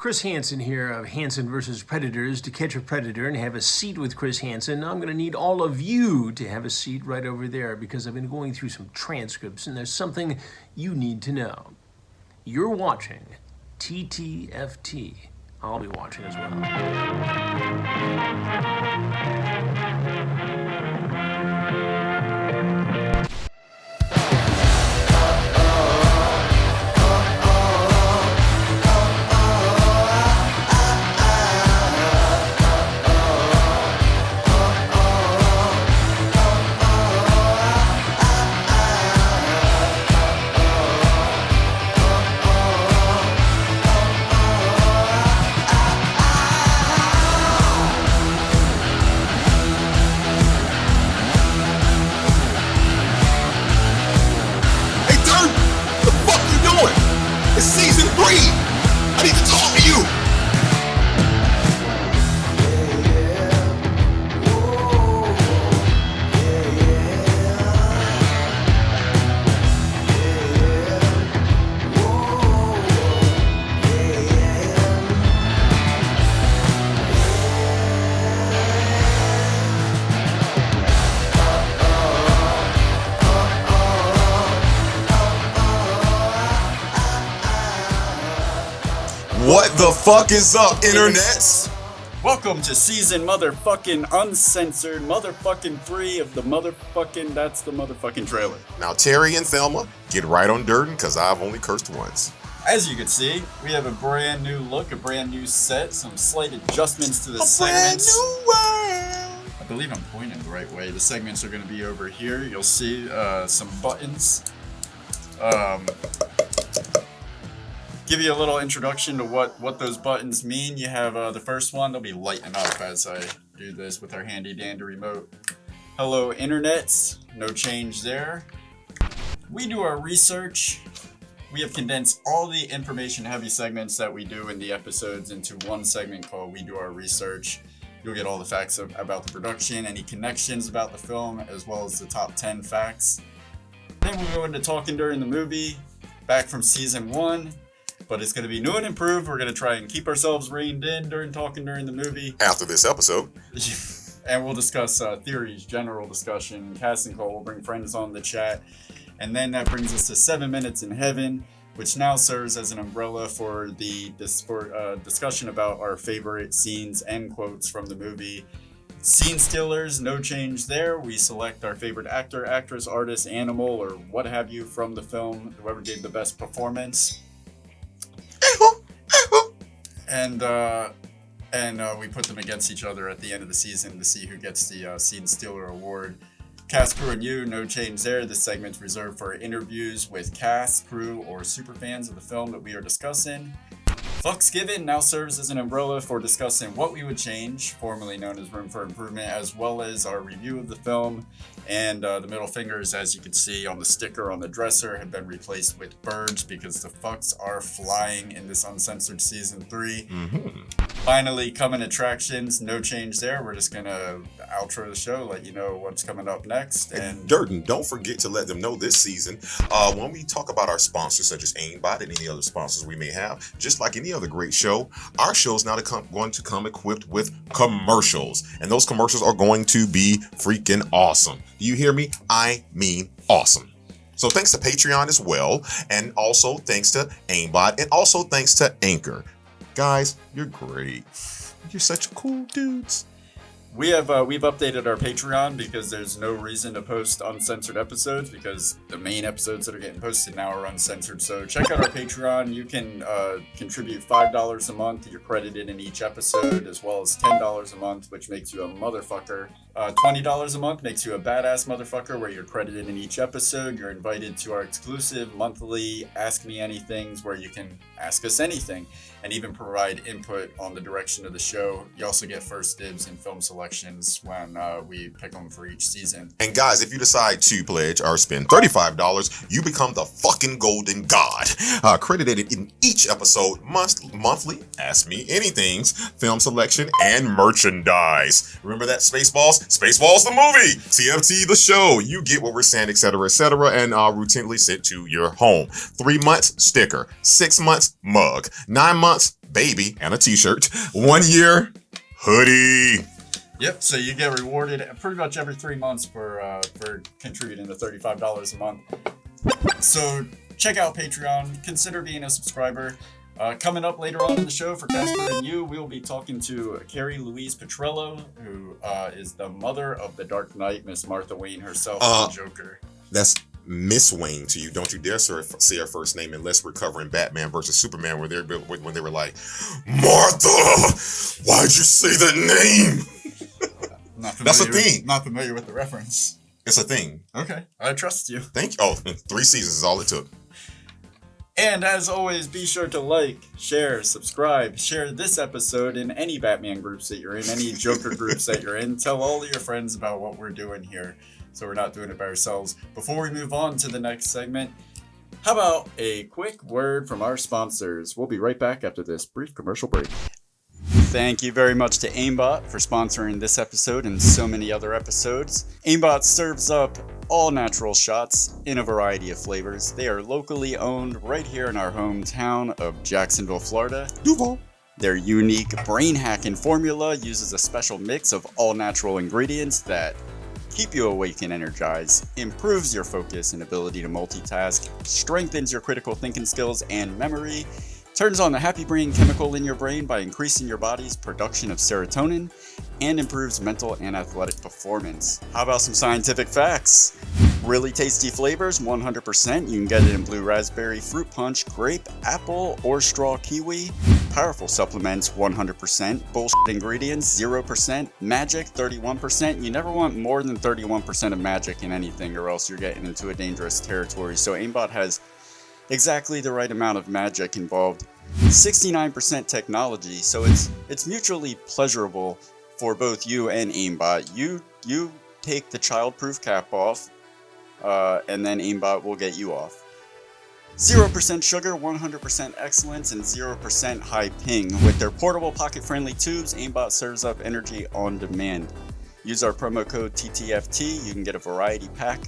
Chris Hansen here of Hansen vs. Predators. To catch a predator and have a seat with Chris Hansen, I'm going to need all of you to have a seat right over there because I've been going through some transcripts and there's something you need to know. You're watching TTFT. I'll be watching as well. What the fuck is up, internets? Welcome to season motherfucking uncensored motherfucking 3 of the motherfucking That's the Motherfucking Trailer. Now, Terry and Thelma, get right on Durden, because I've only cursed once. As you can see, we have a brand new look, a brand new set, some slight adjustments to the segments. Brand new world. I believe I'm pointing the right way. The segments are going to be over here. You'll see some buttons. Give you a little introduction to what those buttons mean. You have the first one. They'll be lighting up as I do this with our handy dandy remote. Hello, internets. No change there. We do our research. We have condensed all the information-heavy segments that we do in the episodes into one segment called We Do Our Research. You'll get all the facts about the production, any connections about the film, as well as the top 10 facts. Then we'll go into talking during the movie, back from season 1. But it's going to be new and improved. We're going to try and keep ourselves reined in during talking during the movie. After this episode. And we'll discuss theories, general discussion, casting call. We'll bring friends on the chat. And then that brings us to 7 Minutes in Heaven, which now serves as an umbrella for the discussion about our favorite scenes and quotes from the movie. Scene stealers, no change there. We select our favorite actor, actress, artist, animal, or what have you from the film. Whoever gave the best performance. And we put them against each other at the end of the season to see who gets the Scene Stealer Award. Cast, crew, and you, no change there. This segment's reserved for interviews with cast, crew, or superfans of the film that we are discussing. Fucks Given now serves as an umbrella for discussing what we would change, formerly known as Room for Improvement, as well as our review of the film. And the middle fingers, as you can see on the sticker on the dresser, have been replaced with birds because the fucks are flying in this uncensored season 3. Finally, coming attractions, no change there. We're just gonna outro the show, let you know what's coming up next. And Durden, don't forget to let them know this season, when we talk about our sponsors, such as Aimbot and any other sponsors we may have, just like any other great show, our show is now going to come equipped with commercials. And those commercials are going to be freaking awesome. Do you hear me? I mean awesome. So thanks to Patreon as well, and also thanks to Aimbot, and also thanks to Anchor. Guys, you're great. You're such cool dudes. We've updated our Patreon because there's no reason to post uncensored episodes because the main episodes that are getting posted now are uncensored. So check out our Patreon. You can contribute $5 a month. You're credited in each episode, as well as $10 a month, which makes you a motherfucker. $20 a month makes you a badass motherfucker, where you're credited in each episode. You're invited to our exclusive monthly Ask Me Anythings, where you can ask us anything and even provide input on the direction of the show. You also get first dibs in film selections when we pick them for each season. And guys, if you decide to pledge or spend $35, you become the fucking golden god. Credited in each episode, monthly Ask Me Anything's, film selection, and merchandise. Remember that Spaceballs? Spaceballs the movie! TFT the show. You get what we're saying, etc., and routinely sent to your home. 3 months, sticker. 6 months, mug. 9 months, baby, and a t-shirt. 1 year hoodie. Yep, so you get rewarded pretty much every 3 months for contributing to $35 a month. So check out Patreon, consider being a subscriber. Coming up later on in the show for Casper and you, we'll be talking to Carrie Louise Putrello, who is the mother of the Dark Knight, Miss Martha Wayne herself, the Joker. That's Miss Wayne to you. Don't you dare say her first name unless we're covering Batman versus Superman, when they were like, Martha, why'd you say that name? That's a thing. Not familiar with the reference. It's a thing. Okay, I trust you. Thank you. Oh, 3 seasons is all it took. And as always, be sure to like, share, subscribe, share this episode in any Batman groups that you're in, any Joker groups that you're in. Tell all of your friends about what we're doing here, so we're not doing it by ourselves. Before we move on to the next segment, how about a quick word from our sponsors? We'll be right back after this brief commercial break. Thank you very much to Aimbot for sponsoring this episode and so many other episodes. Aimbot serves up all natural shots in a variety of flavors. They are locally owned right here in our hometown of Jacksonville, Florida. Duval. Their unique brain hacking formula uses a special mix of all natural ingredients that keep you awake and energized, improves your focus and ability to multitask, strengthens your critical thinking skills and memory, turns on the happy brain chemical in your brain by increasing your body's production of serotonin, and improves mental and athletic performance. How about some scientific facts? Really tasty flavors, 100%. You can get it in blue raspberry, fruit punch, grape, apple, or straw kiwi. Powerful supplements, 100%. Bullshit ingredients, 0%. Magic, 31%. You never want more than 31% of magic in anything, or else you're getting into a dangerous territory. So Aimbot has exactly the right amount of magic involved. 69% technology, so it's mutually pleasurable for both you and Aimbot. You take the childproof cap off, and then Aimbot will get you off. 0% sugar, 100% excellence, and 0% high ping. With their portable pocket-friendly tubes, Aimbot serves up energy on demand. Use our promo code TTFT. You can get a variety pack.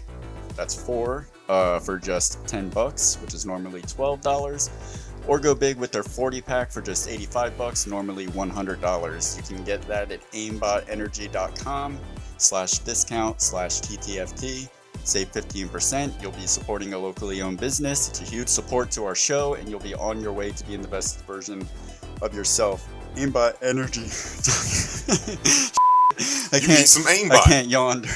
That's 4 for just $10, which is normally $12. Or go big with their 40 pack for just $85, normally $100. You can get that at aimbotenergy.com/discount/TTFT. Save 15%. You'll be supporting a locally owned business. It's a huge support to our show, and you'll be on your way to being the best version of yourself. Aimbot Energy. You need some aimbot. I can't yawn.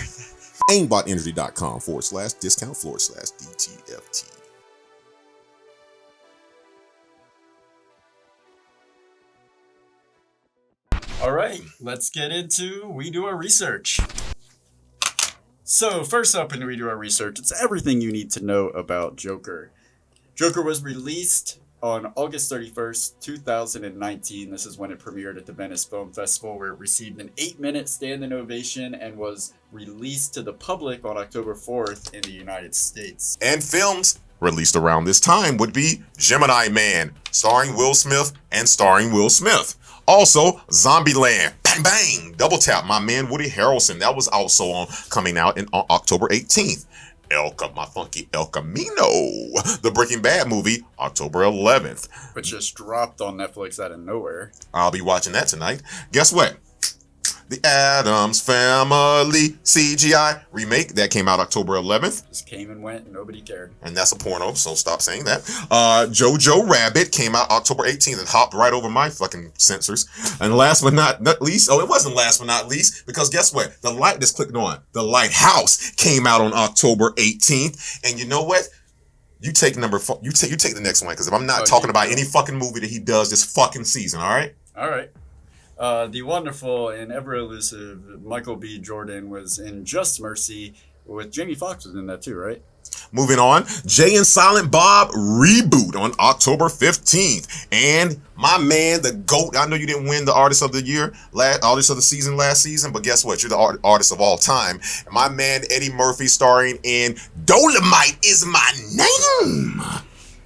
aimbotenergy.com/discount/DTFT. All right, let's get into We Do Our Research. So first up in We Do Our Research, it's everything you need to know about Joker. Joker was released on August 31st, 2019. This is when it premiered at the Venice Film Festival, where it received an 8-minute standing ovation and was released to the public on October 4th in the United States. And films released around this time would be Gemini Man, starring Will Smith and starring Will Smith. Also, Zombieland, bang bang, double tap, my man Woody Harrelson. That was also coming out on October 18th. My funky El Camino, the Breaking Bad movie, October 11th. But just dropped on Netflix out of nowhere. I'll be watching that tonight. Guess what? The Addams Family CGI remake that came out October 11th. Just came and went and nobody cared. And that's a porno, so stop saying that. Jojo Rabbit came out October 18th and hopped right over my fucking censors. And last but not least, it wasn't last but not least, because guess what? The light that's clicked on, The Lighthouse, came out on October 18th. And you know what? You take you take the next one, because if I'm not talking about any fucking movie that he does this fucking season, all right? All right. The wonderful and ever elusive Michael B. Jordan was in Just Mercy, with Jamie Foxx was in that too, right? Moving on, Jay and Silent Bob reboot on October 15th. And my man, the GOAT, I know you didn't win the Artist of the Year, Artist of the Season last season, but guess what? You're the artist of all time. And my man, Eddie Murphy, starring in Dolomite Is My Name.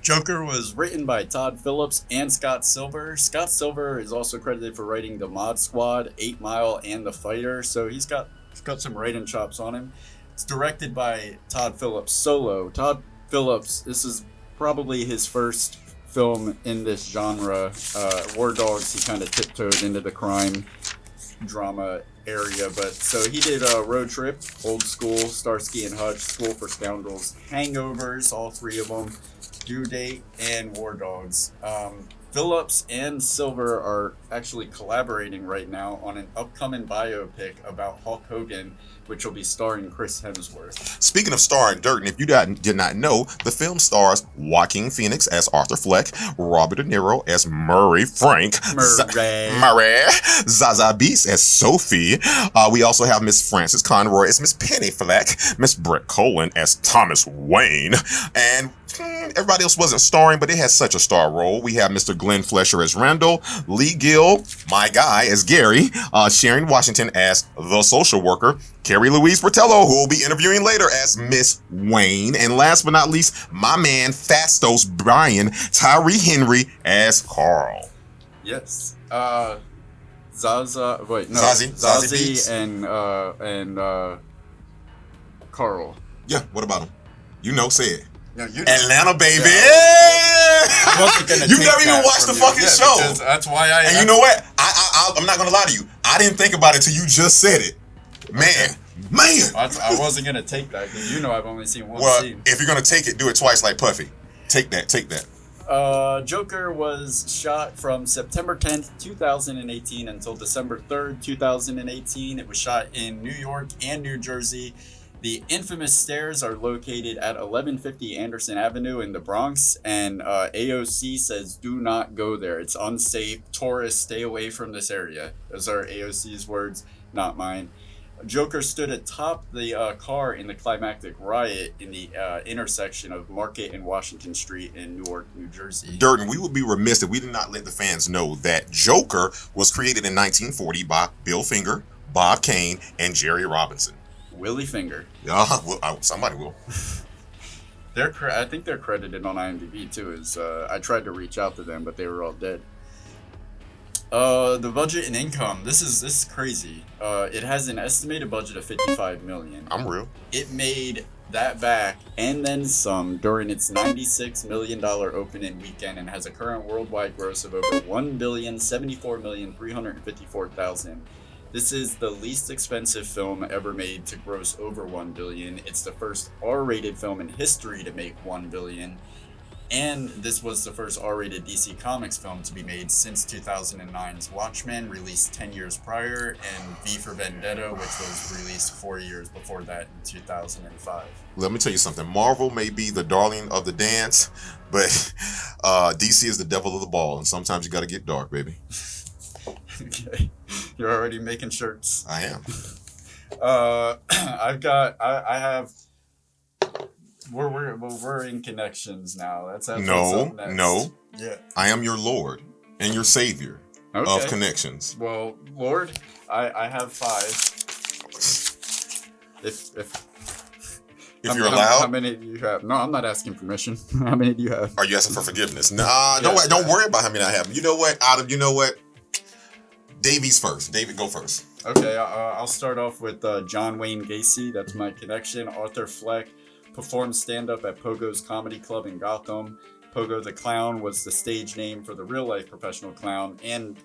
Joker was written by Todd Phillips and Scott Silver. Scott Silver is also credited for writing The Mod Squad, 8 Mile, and The Fighter, so he's got some writing chops on him. It's directed by Todd Phillips solo. Todd Phillips, this is probably his first film in this genre. War Dogs, he kind of tiptoed into the crime drama area, but so he did Road Trip, Old School, Starsky and Hutch, School for Scoundrels, Hangovers, all three of them, Due Date, and War Dogs. Phillips and Silver are actually collaborating right now on an upcoming biopic about Hulk Hogan, which will be starring Chris Hemsworth. Speaking of starring dirt, and if you did not know, the film stars Joaquin Phoenix as Arthur Fleck, Robert De Niro as Murray Frank, Murray, Zaza Beetz as Sophie. We also have Miss Frances Conroy as Miss Penny Fleck, Miss Brett Cohen as Thomas Wayne, and everybody else wasn't starring, but it had such a star role. We have Mr. Glenn Flesher as Randall, Lee Gill, my guy, as Gary, Sharon Washington as the social worker, Carrie Louise Putrello, who we'll be interviewing later, as Miss Wayne, and last but not least, my man Fastos Brian Tyree Henry as Carl. Yes. Zazie Beetz. and Carl. Yeah, what about him? You know, say it. No, Atlanta, baby. Yeah. You never even watched the fucking show. That's why And you know what? I'm not gonna lie to you. I didn't think about it till you just said it. Man. I wasn't gonna take that because you know I've only seen one scene. If you're gonna take it, do it twice like Puffy. Take that. Joker was shot from September 10th, 2018 until December 3rd, 2018. It was shot in New York and New Jersey. The infamous stairs are located at 1150 Anderson Avenue in the Bronx, and AOC says do not go there. It's unsafe. Tourists, stay away from this area. Those are AOC's words, not mine. Joker stood atop the car in the climactic riot in the intersection of Market and Washington Street in Newark, New Jersey. Durden, we would be remiss if we did not let the fans know that Joker was created in 1940 by Bill Finger, Bob Kane, and Jerry Robinson. Willie Finger. Yeah, well, somebody will. I think they're credited on IMDb too. I tried to reach out to them, but they were all dead. The budget and income. This is crazy. It has an estimated budget of $55 million. I'm real. It made that back and then some during its $96 million opening weekend and has a current worldwide gross of over $1,074,354,000. This is the least expensive film ever made to gross over $1 billion. It's the first R-rated film in history to make $1 billion. And this was the first R-rated DC Comics film to be made since 2009's Watchmen, released 10 years prior, and V for Vendetta, which was released 4 years before that in 2005. Let me tell you something. Marvel may be the darling of the dance, but DC is the devil of the ball, and sometimes you got to get dark, baby. Okay. You're already making shirts. I am. We're in connections now. That's no. Yeah. I am your Lord and your Savior of connections. Well, Lord, I have 5. If you're allowed. How many do you have? No, I'm not asking permission. How many do you have? Are you asking for forgiveness? Nah, don't worry about how many I have. You know what? Davies first. David, go first. Okay, I'll start off with John Wayne Gacy. That's my connection. Arthur Fleck performed stand-up at Pogo's Comedy Club in Gotham. Pogo the Clown was the stage name for the real-life professional clown and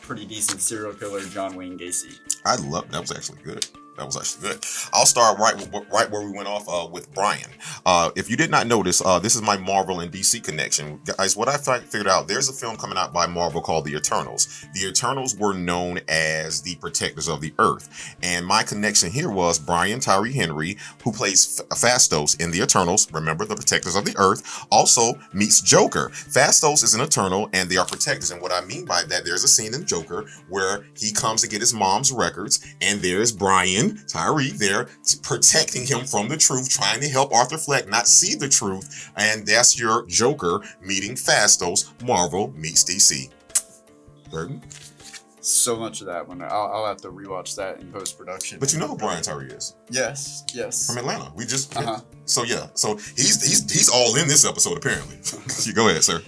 pretty decent serial killer John Wayne Gacy. I love that. Was actually good. I'll start right where we went off with Brian. If you did not notice, this is my Marvel and DC connection. Guys, what I figured out, there's a film coming out by Marvel called The Eternals. The Eternals were known as the protectors of the Earth. And my connection here was Brian Tyree Henry, who plays Fastos in The Eternals. Remember, the protectors of the Earth. Also meets Joker. Fastos is an Eternal, and they are protectors. And what I mean by that, there's a scene in Joker where he comes to get his mom's records, and there's Brian Tyree there protecting him from the truth, trying to help Arthur Fleck not see the truth, and that's your Joker meeting Fastos. Marvel meets DC. Burton? So much of that one. I'll have to rewatch that in post-production. But you know who Brian Tyree is? Yes. From Atlanta. We just So he's all in this episode apparently. You go ahead, sir.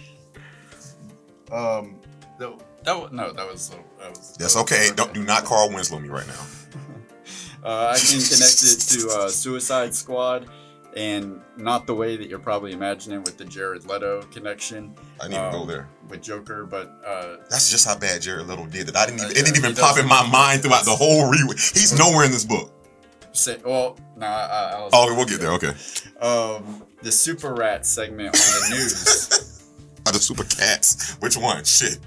That's okay. Do not Carl Winslow me right now. I've been connected to Suicide Squad and not the way that you're probably imagining with the Jared Leto connection. I didn't even go there with Joker, but that's just how bad Jared Leto did it. It didn't even pop in my mind throughout the whole He's nowhere in this book. We'll get there. Okay. The Super Rat segment on the news. The Super Cats. Which one? Shit.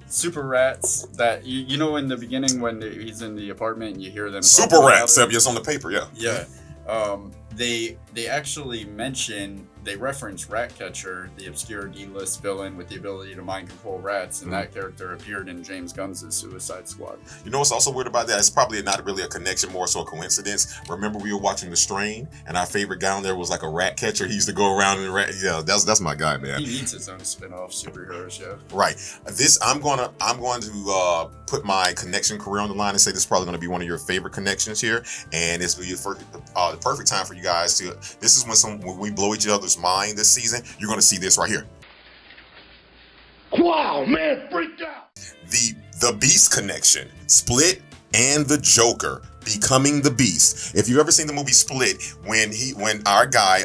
Super Rats that you know in the beginning when he's in the apartment and you hear them. Super Rats. Yes, on the paper. Yeah. Yeah. They actually they reference Ratcatcher, the obscure D-list villain with the ability to mind control rats, and that character appeared in James Gunn's Suicide Squad. You know what's also weird about that? It's probably not really a connection, more so a coincidence. Remember we were watching The Strain, and our favorite guy on there was like a rat catcher. He used to go around and yeah, that's my guy, man. He needs his own spin-off superhero show. Right. I'm going to put my connection career on the line and say this is probably going to be one of your favorite connections here, and it's the perfect time for you guys to. This is when we blow each other's mind this season. You're going to see this right here. Wow, man, freaked out. The Beast connection, Split and the Joker becoming the Beast. If you've ever seen the movie Split, when our guy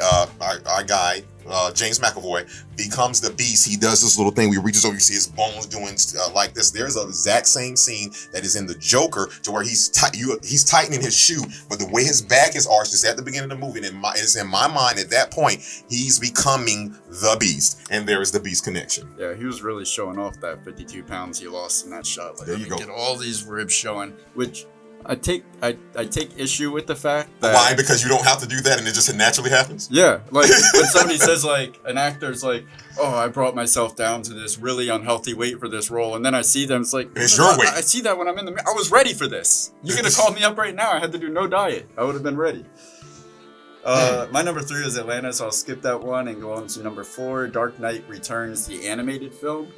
James McAvoy becomes the Beast, he does this little thing where he reaches over, you see his bones doing like this. There's an exact same scene that is in the Joker to where he's tightening his shoe, but the way his back is arched is at the beginning of the movie, and it's in my mind at that point he's becoming the Beast, and there is the Beast connection. Yeah, he was really showing off that 52 pounds he lost in that shot. Like, there you go. Get all these ribs showing, which I take issue with the fact that. Why? Because you don't have to do that and it just naturally happens? Yeah. Like when somebody says like an actor's like, oh, I brought myself down to this really unhealthy weight for this role, and then I see them, it's like, it's your weight. I see that when I'm in the mirror. I was ready for this. You could have called me up right now. I had to do no diet. I would have been ready. My number 3 is Atlanta, so I'll skip that one and go on to number 4, Dark Knight Returns, the animated film.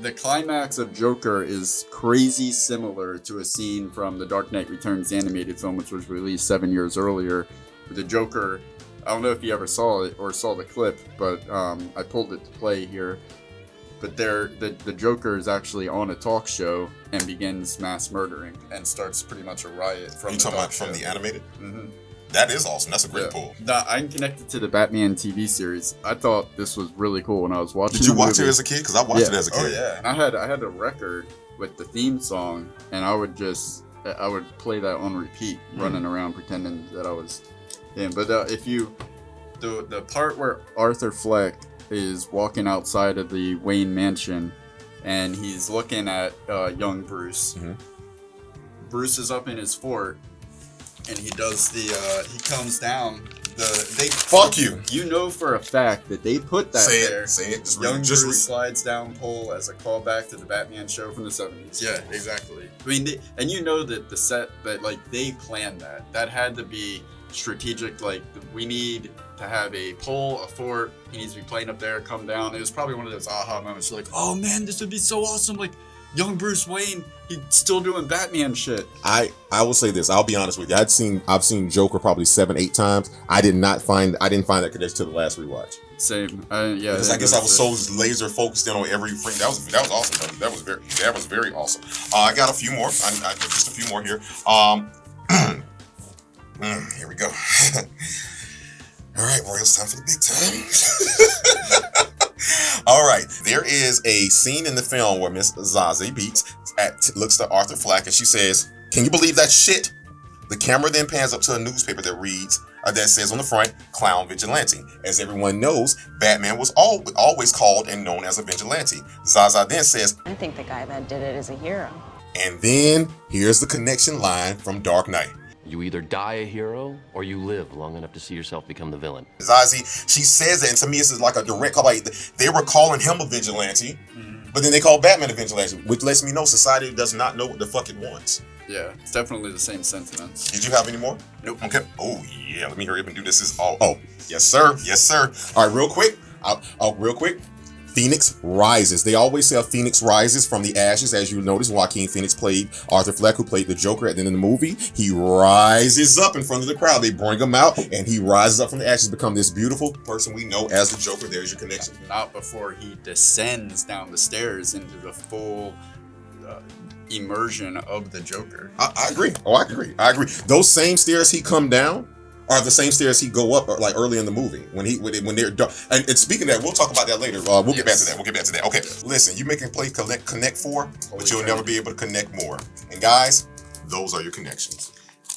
The climax of Joker is crazy similar to a scene from the Dark Knight Returns animated film, which was released 7 years earlier. The Joker, I don't know if you ever saw it or saw the clip, but I pulled it to play here. But the Joker is actually on a talk show and begins mass murdering and starts pretty much a riot from. You talking about from the animated? Mm-hmm. That is awesome. That's a great pull. I'm connected to the Batman TV series. I thought this was really cool when I was watching. Did you watch it as a kid? Because I watched it as a kid. Oh yeah. And I had a record with the theme song, and I would play that on repeat, running around pretending that I was him. But the part where Arthur Fleck is walking outside of the Wayne mansion, and he's looking at young Bruce. Mm-hmm. Bruce is up in his fort. And he does he comes down. Fuck you. You know for a fact that they put that there. Say it. Young Bruce slides down pole as a callback to the Batman show from the 70s. Yeah, exactly. I mean, and you know that the set, that like they planned that. That had to be strategic. Like, we need to have a pole, a fort. He needs to be playing up there, come down. It was probably one of those aha moments. You're like, oh man, this would be so awesome. Like, young Bruce Wayne, he's still doing Batman shit. I will say this. I'll be honest with you. I've seen Joker probably 7-8 times. I didn't find that connection to the last rewatch. Same. Yeah. I guess I was so laser focused in on every frame. That was awesome. Buddy. That was very awesome. I got a few more. Just a few more here. Here we go. All right, Roy, it's time for the big time. All right, there is a scene in the film where Miss Zazie Beetz looks to Arthur Fleck and she says, "Can you believe that shit?" The camera then pans up to a newspaper that reads, that says on the front, "Clown Vigilante." As everyone knows, Batman was always called and known as a vigilante. Zaza then says, "I think the guy that did it is a hero." And then here's the connection line from Dark Knight. You either die a hero or you live long enough to see yourself become the villain. Zazie, she says that, and to me this is like a direct call. Like, they were calling him a vigilante, but then they call Batman a vigilante, which lets me know society does not know what the fuck it wants. Yeah, it's definitely the same sentiments. Did you have any more? Nope. Okay. Oh yeah, let me hurry up and do this. Oh, yes sir, yes sir. All right, real quick. Real quick. Phoenix rises. They always say a phoenix rises from the ashes. As you notice, Joaquin Phoenix played Arthur Fleck, who played the Joker at the end of the movie. He rises up in front of the crowd. They bring him out, and he rises up from the ashes, become this beautiful person we know as the Joker. There's your connection. Not before he descends down the stairs into the full immersion of the Joker. I agree. I agree. Those same stairs he come down, are the same stairs he go up like early in the movie when they're done. And speaking of that, we'll talk about that later. We'll get back to that. Okay, listen, you making play connect 4, but you'll never be able to connect more. And guys, those are your connections.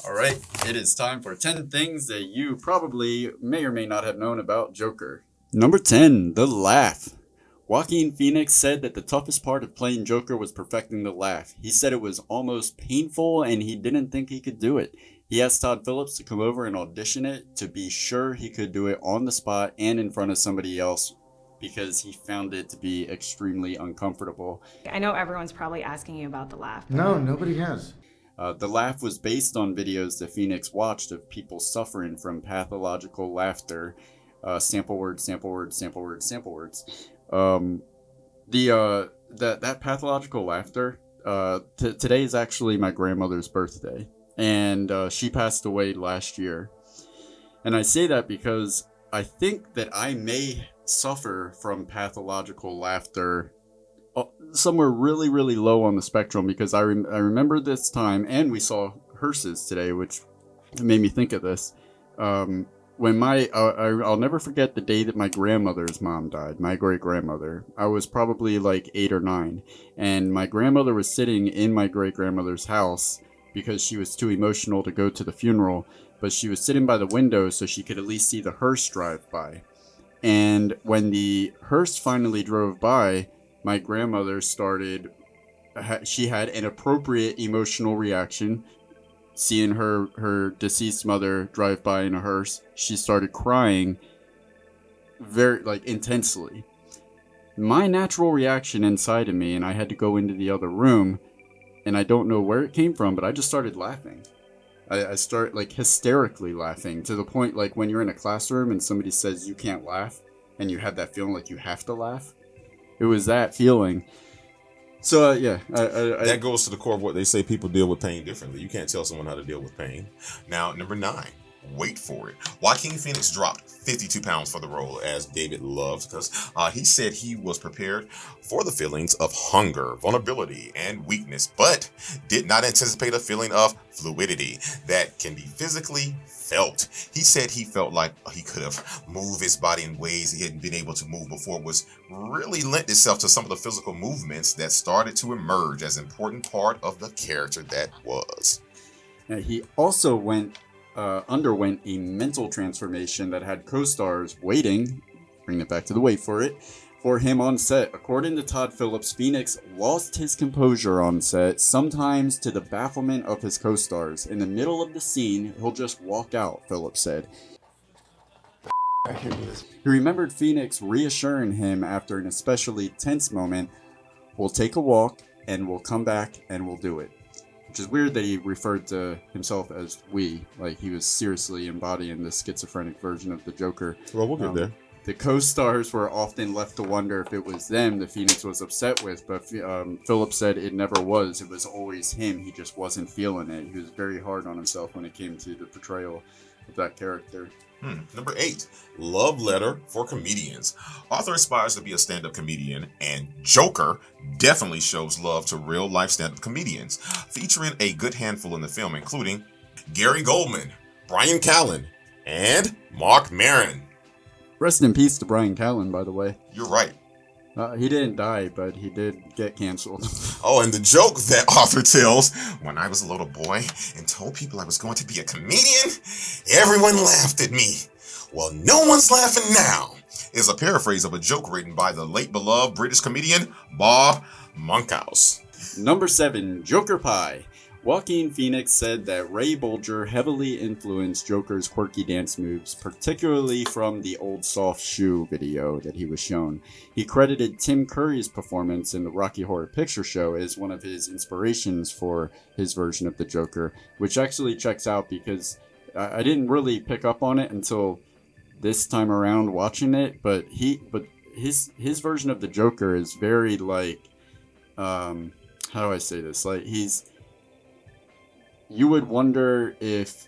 All right, it is time for 10 things that you probably may or may not have known about Joker. Number 10, the laugh. Joaquin Phoenix said that the toughest part of playing Joker was perfecting the laugh. He said it was almost painful and he didn't think he could do it. He asked Todd Phillips to come over and audition it to be sure he could do it on the spot and in front of somebody else because he found it to be extremely uncomfortable. I know everyone's probably asking you about the laugh. No, nobody has. The laugh was based on videos that Phoenix watched of people suffering from pathological laughter. Sample words, sample words, sample words, sample words. That pathological laughter, today is actually my grandmother's birthday, and she passed away last year. And I say that because I think that I may suffer from pathological laughter somewhere really, really low on the spectrum, because I remember this time, and we saw hearses today, which made me think of this. When I'll never forget the day that my grandmother's mom died, my great-grandmother. I was probably like 8 or 9, and my grandmother was sitting in my great-grandmother's house because she was too emotional to go to the funeral, but she was sitting by the window so she could at least see the hearse drive by. And when the hearse finally drove by, my grandmother she had an appropriate emotional reaction. Seeing her deceased mother drive by in a hearse, she started crying very, intensely. My natural reaction inside of me, and I had to go into the other room, and I don't know where it came from, but I just started laughing. I start, hysterically laughing, to the point, when you're in a classroom and somebody says you can't laugh, and you have that feeling like you have to laugh. It was that feeling. So, yeah. That goes to the core of what they say, people deal with pain differently. You can't tell someone how to deal with pain. Now, number 9, wait for it. Joaquin Phoenix dropped 52 pounds for the role, as David loves, because he said he was prepared for the feelings of hunger, vulnerability, and weakness, but did not anticipate a feeling of fluidity that can be physically felt. He said he felt like he could have moved his body in ways he hadn't been able to move before, was really lent itself to some of the physical movements that started to emerge as an important part of the character that was. Now, he also underwent a mental transformation that had co-stars waiting, bring it back to the wait for it, for him on set. According to Todd Phillips, Phoenix lost his composure on set, sometimes to the bafflement of his co-stars. In the middle of the scene, he'll just walk out, Phillips said. He remembered Phoenix reassuring him after an especially tense moment, "We'll take a walk, and we'll come back, and we'll do it." Which is weird that he referred to himself as we, like he was seriously embodying the schizophrenic version of the Joker. Well, we'll get there. The co-stars were often left to wonder if it was them that Phoenix was upset with, but Phillips said it never was. It was always him. He just wasn't feeling it. He was very hard on himself when it came to the portrayal of that character. Number 8, love letter for comedians. Author aspires to be a stand-up comedian, and Joker definitely shows love to real-life stand-up comedians, featuring a good handful in the film, including Gary Goldman, Brian Callen, and Mark Maron. Rest in peace to Brian Callen, by the way. You're right. He didn't die, but he did get canceled. Oh, and the joke that author tells, "When I was a little boy and told people I was going to be a comedian, everyone laughed at me. Well, no one's laughing now," is a paraphrase of a joke written by the late beloved British comedian Bob Monkhouse. Number 7, Joker Pie. Joaquin Phoenix said that Ray Bolger heavily influenced Joker's quirky dance moves, particularly from the Old Soft Shoe video that he was shown. He credited Tim Curry's performance in the Rocky Horror Picture Show as one of his inspirations for his version of the Joker, which actually checks out because I didn't really pick up on it until this time around watching it, but his version of the Joker is very how do I say this? You would wonder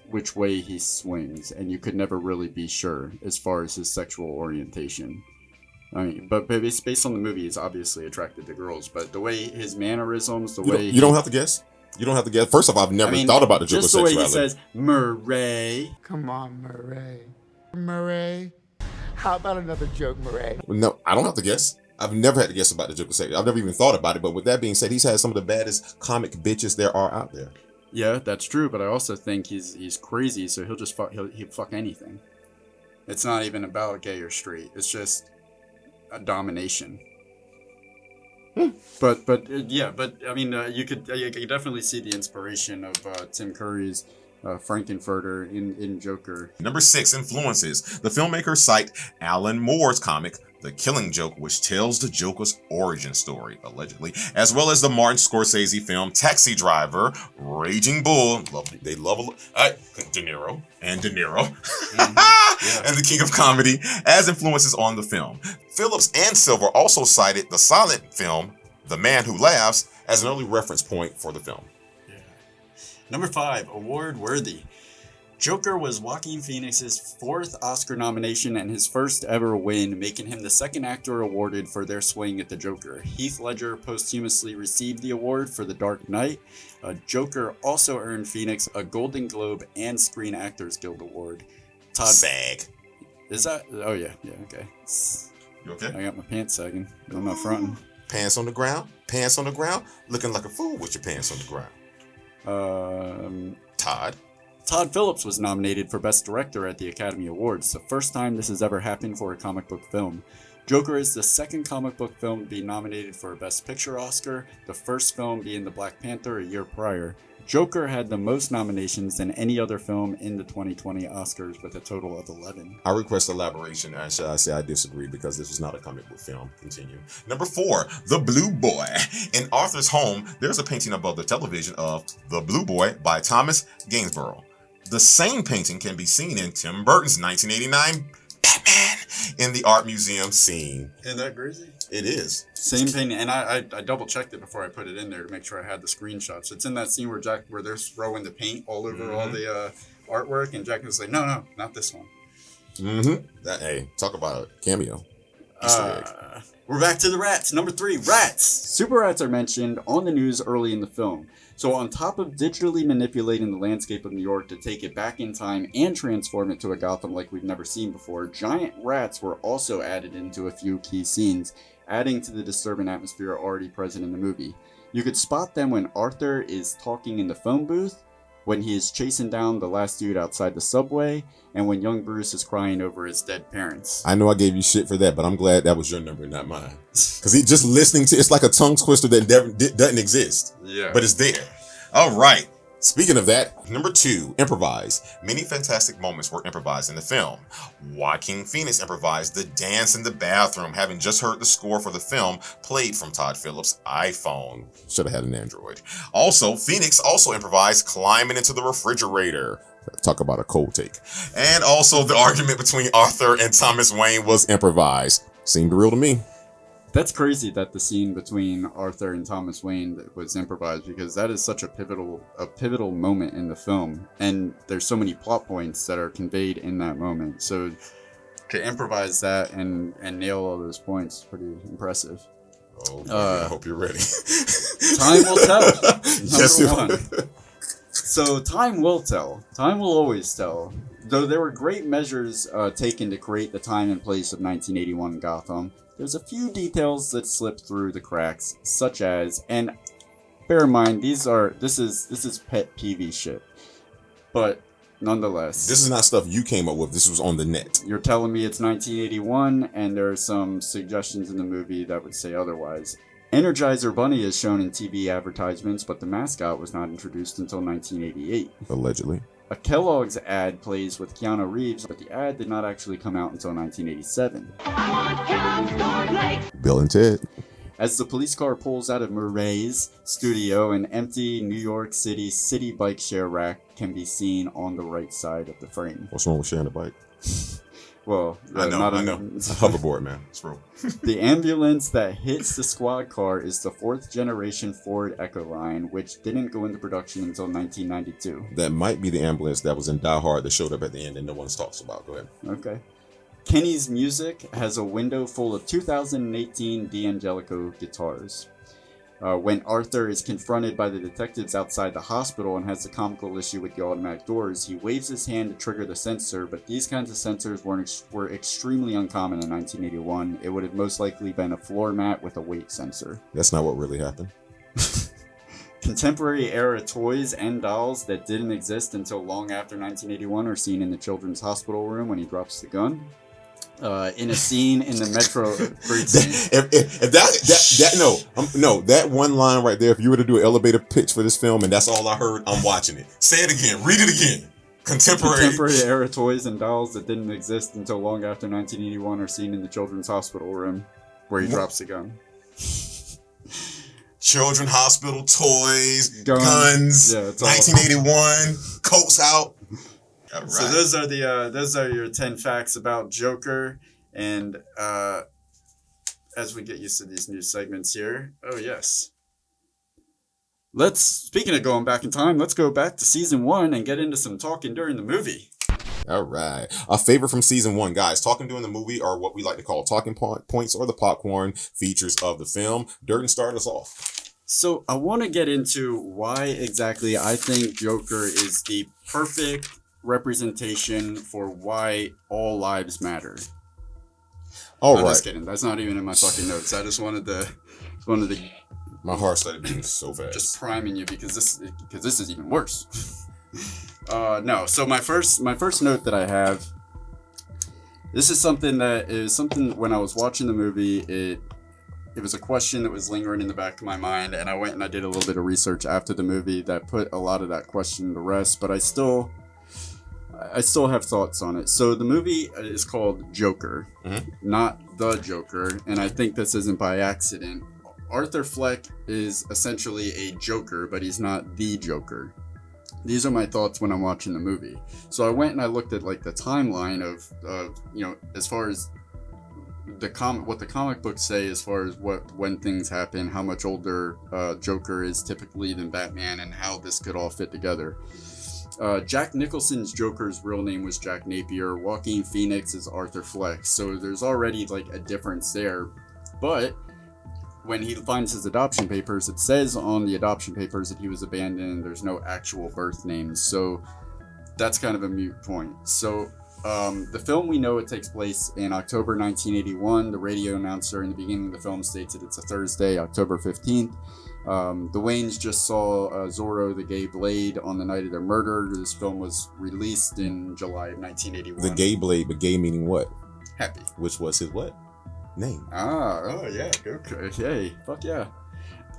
which way he swings, and you could never really be sure as far as his sexual orientation. I mean, but it's based on the movie, he's obviously attracted to girls, but the way his mannerisms, you don't have to guess? You don't have to guess. First off, I've never thought about the Joker's just the way he sexuality. says Murray. Come on, Murray. Murray. How about another joke, Murray? No, I don't have to guess. I've never had to guess about the Joker's sexuality. I've never even thought about it. But with that being said, he's had some of the baddest comic bitches there are out there. Yeah, that's true. But I also think he's crazy, so he'll just fuck he'll fuck anything. It's not even about gay or straight. It's just a domination. But I mean, you could definitely see the inspiration of Tim Curry's Frankenfurter in Joker. Number 6, influences. The filmmakers cite Alan Moore's comic, The Killing Joke, which tells the Joker's origin story, allegedly, as well as the Martin Scorsese film Taxi Driver, Raging Bull, De Niro, and the King of Comedy, as influences on the film. Phillips and Silver also cited the silent film, The Man Who Laughs, as an early reference point for the film. Number 5, award-worthy. Joker was Joaquin Phoenix's 4th Oscar nomination and his first ever win, making him the 2nd actor awarded for their swing at the Joker. Heath Ledger posthumously received the award for The Dark Knight. Joker also earned Phoenix a Golden Globe and Screen Actors Guild Award. SAG. Is that? Oh yeah, okay. You okay? I got my pants sagging. I'm not fronting. Pants on the ground, looking like a fool with your pants on the ground. Todd Phillips was nominated for Best Director at the Academy Awards, the first time this has ever happened for a comic book film. Joker is the 2nd comic book film to be nominated for a Best Picture Oscar, the first film being the Black Panther a year prior. Joker had the most nominations than any other film in the 2020 Oscars with a total of 11. I request elaboration, and shall I say I disagree because this was not a comic book film. Continue. Number 4, The Blue Boy. In Arthur's home, there's a painting above the television of The Blue Boy by Thomas Gainsborough. The same painting can be seen in Tim Burton's 1989 Batman in the art museum scene. Isn't that crazy? It is. Same painting, and I double checked it before I put it in there to make sure I had the screenshots. It's in that scene where they're throwing the paint all over all the artwork, and Jack was like, no, not this one. Hey, talk about a cameo. Easter egg. We're back to the rats. Number 3, rats. Super rats are mentioned on the news early in the film. So on top of digitally manipulating the landscape of New York to take it back in time and transform it to a Gotham like we've never seen before, giant rats were also added into a few key scenes, adding to the disturbing atmosphere already present in the movie. You could spot them when Arthur is talking in the phone booth, when he is chasing down the last dude outside the subway, and when young Bruce is crying over his dead parents. I know I gave you shit for that, but I'm glad that was your number, not mine. Because he just listening to it's like a tongue twister that doesn't exist. Yeah. But it's there. All right. Speaking of that, number 2, improvise. Many fantastic moments were improvised in the film. Joaquin Phoenix improvised the dance in the bathroom, having just heard the score for the film played from Todd Phillips' iPhone. Should have had an Android. Also, Phoenix also improvised climbing into the refrigerator. Talk about a cold take. And also the argument between Arthur and Thomas Wayne was improvised. Seemed real to me. That's crazy that the scene between Arthur and Thomas Wayne was improvised, because that is such a pivotal moment in the film, and there's so many plot points that are conveyed in that moment. So to improvise that and nail all those points is pretty impressive. Oh, I hope you're ready. Time will tell. Yes, Number 1. So time will tell. Time will always tell. Though there were great measures taken to create the time and place of 1981 Gotham, there's a few details that slip through the cracks, such as, and bear in mind, this is pet peeve shit, but nonetheless. This is not stuff you came up with. This was on the net. You're telling me it's 1981, and there are some suggestions in the movie that would say otherwise. Energizer Bunny is shown in TV advertisements, but the mascot was not introduced until 1988. Allegedly. A Kellogg's ad plays with Keanu Reeves, but the ad did not actually come out until 1987. I want Kellogg's cornflakes. Bill and Ted. As the police car pulls out of Murray's studio, an empty New York City bike share rack can be seen on the right side of the frame. What's wrong with sharing a bike? Well, I know. It's a hoverboard, man. It's real. The ambulance that hits the squad car is the 4th generation Ford Ecoline, which didn't go into production until 1992. That might be the ambulance that was in Die Hard that showed up at the end and no one talks about. Go ahead. Okay. Kenny's Music has a window full of 2018 D'Angelico guitars. When Arthur is confronted by the detectives outside the hospital and has the comical issue with the automatic doors, he waves his hand to trigger the sensor, but these kinds of sensors were extremely uncommon in 1981. It would have most likely been a floor mat with a weight sensor. That's not what really happened. Contemporary era toys and dolls that didn't exist until long after 1981 are seen in the children's hospital room when he drops the gun. In a scene in the Metro that one line right there, if you were to do an elevator pitch for this film and that's all I heard, I'm watching it. Say it again, read it again. Contemporary era toys and dolls that didn't exist until long after 1981 are seen in the children's hospital room where he drops the gun. Children hospital toys, guns, yeah, it's 1981, coats out. All right. So those are your 10 facts about Joker, and as we get used to these new segments here, speaking of going back in time, let's go back to season 1 and get into some talking during the movie. All right. A favorite from season 1, guys. Talking during the movie are what we like to call talking points or the popcorn features of the film. Durden, start us off. So I want to get into why exactly I think Joker is the perfect representation for why all lives matter. I'm just kidding. That's not even in my fucking notes. I just wanted to. My heart started beating so fast. Just priming you because this is even worse. No. So my first note that I have. This is something when I was watching the movie, it was a question that was lingering in the back of my mind, and I went and I did a little bit of research after the movie that put a lot of that question to rest, but I still have thoughts on it. So the movie is called Joker, not The Joker, and I think this isn't by accident. Arthur Fleck is essentially a Joker, but he's not the Joker. These are my thoughts when I'm watching the movie. So I went and I looked at like the timeline of as far as what the comic books say as far as when things happen, how much older Joker is typically than Batman, and how this could all fit together. Jack Nicholson's Joker's real name was Jack Napier. Joaquin Phoenix is Arthur Fleck. So there's already like a difference there. But when he finds his adoption papers, it says on the adoption papers that he was abandoned. There's no actual birth names. So that's kind of a moot point. So the film, we know it takes place in October 1981. The radio announcer in the beginning of the film states that it's a Thursday, October 15th. The Waynes just saw Zorro the Gay Blade on the night of their murder. This film was released in July of 1981. The Gay Blade, but gay meaning what? Happy. Which was his what? Name. Yeah. Okay. Yay. Fuck yeah.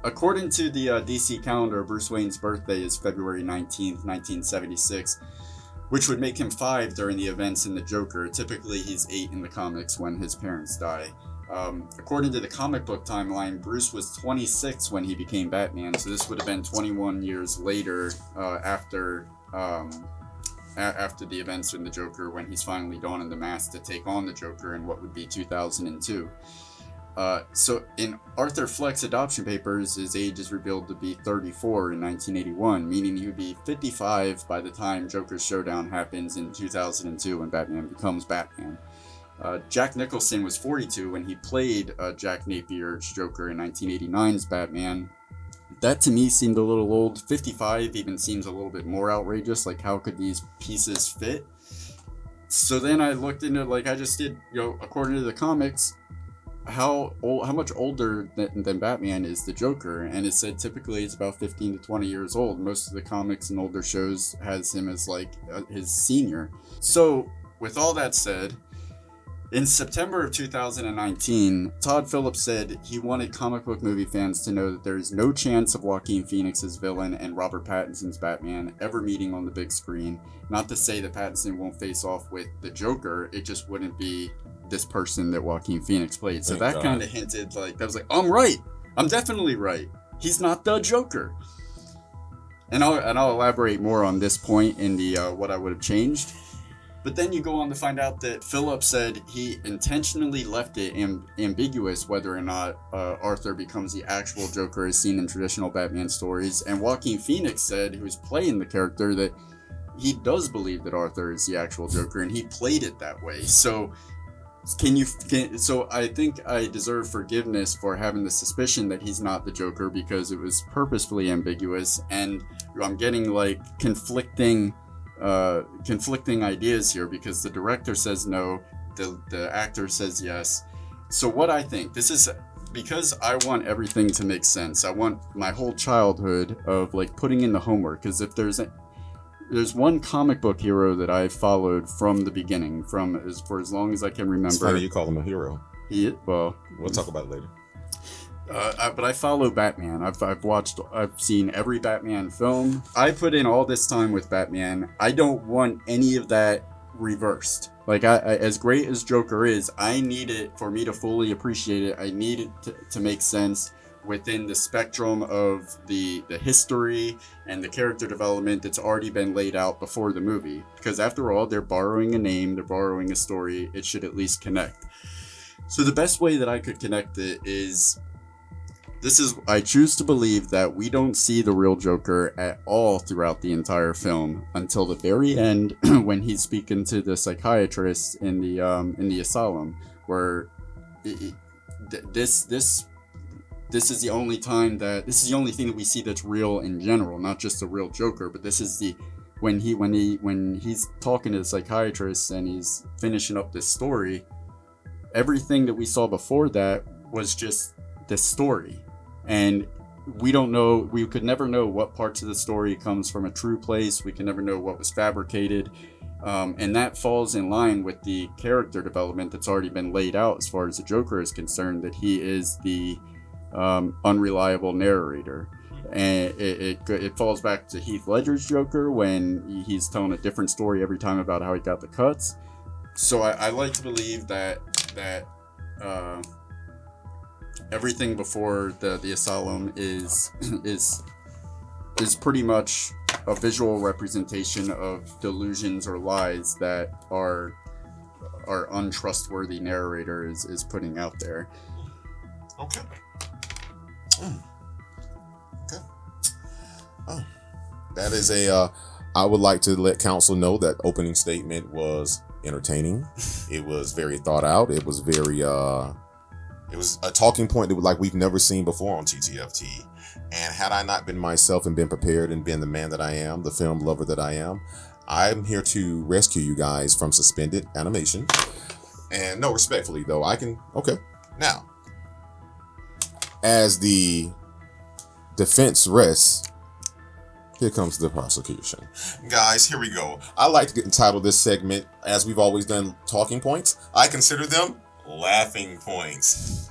According to the DC calendar, Bruce Wayne's birthday is February 19th, 1976. Which would make him 5 during the events in the Joker. Typically, he's 8 in the comics when his parents die. According to the comic book timeline, Bruce was 26 when he became Batman, so this would have been 21 years later after the events in the Joker, when he's finally donning the mask to take on the Joker in what would be 2002. So in Arthur Fleck's adoption papers, his age is revealed to be 34 in 1981, meaning he would be 55 by the time Joker's showdown happens in 2002 when Batman becomes Batman. Jack Nicholson was 42 when he played Jack Napier's Joker in 1989's Batman. That to me seemed a little old. 55 even seems a little bit more outrageous. Like, how could these pieces fit? So then I looked into, like I just did, according to the comics, how much older than Batman is the Joker, and it said typically it's about 15 to 20 years old. Most of the comics and older shows has him as like his senior. So with all that said, in September of 2019, Todd Phillips said he wanted comic book movie fans to know that there is no chance of Joaquin Phoenix's villain and Robert Pattinson's Batman ever meeting on the big screen. Not to say that Pattinson won't face off with the Joker, it just wouldn't be this person that Joaquin Phoenix played. So that kind of hinted, like, I was like, I'm right. I'm definitely right. He's not the Joker. And I'll elaborate more on this point in the what I would have changed. But then you go on to find out that Phillips said he intentionally left it ambiguous whether or not Arthur becomes the actual Joker as seen in traditional Batman stories. And Joaquin Phoenix said, who's playing the character, that he does believe that Arthur is the actual Joker, and he played it that way. So So I think I deserve forgiveness for having the suspicion that he's not the Joker because it was purposefully ambiguous, and I'm getting like conflicting ideas here because the director says no, the actor says yes. So what I think, this is because I want everything to make sense. I want my whole childhood of like putting in the homework, because if there's one comic book hero that I've followed from the beginning, for as long as I can remember. It's funny you call him a hero. We'll talk about it later. But I follow Batman. I've seen every Batman film. I put in all this time with Batman. I don't want any of that reversed. Like, I as great as Joker is, I need it for me to fully appreciate it. I need it to make sense within the spectrum of the history and the character development that's already been laid out before the movie. Because after all, they're borrowing a name, they're borrowing a story, it should at least connect. So the best way that I could connect it is, I choose to believe that we don't see the real Joker at all throughout the entire film until the very end when he's speaking to the psychiatrist in the asylum, where this is the only thing that we see that's real in general, not just the real Joker, but this is when he's talking to the psychiatrist and he's finishing up this story. Everything that we saw before that was just this story. And we could never know what parts of the story comes from a true place. We can never know what was fabricated. And that falls in line with the character development that's already been laid out as far as the Joker is concerned, that he is the unreliable narrator. And it falls back to Heath Ledger's Joker when he's telling a different story every time about how he got the cuts. So I like to believe that everything before the asylum is pretty much a visual representation of delusions or lies that our untrustworthy narrator is putting out there. Okay. Okay. Oh, that is I would like to let counsel know that opening statement was entertaining. It was very thought out. It was very it was a talking point that like we've never seen before on TTFT. And had I not been myself and been prepared and been the man that I am, the film lover that I am, I'm here to rescue you guys from suspended animation. And no, respectfully though, okay. Now, as the defense rests, here comes the prosecution. Guys, here we go. I like to entitle this segment, as we've always done, talking points. I consider them laughing points.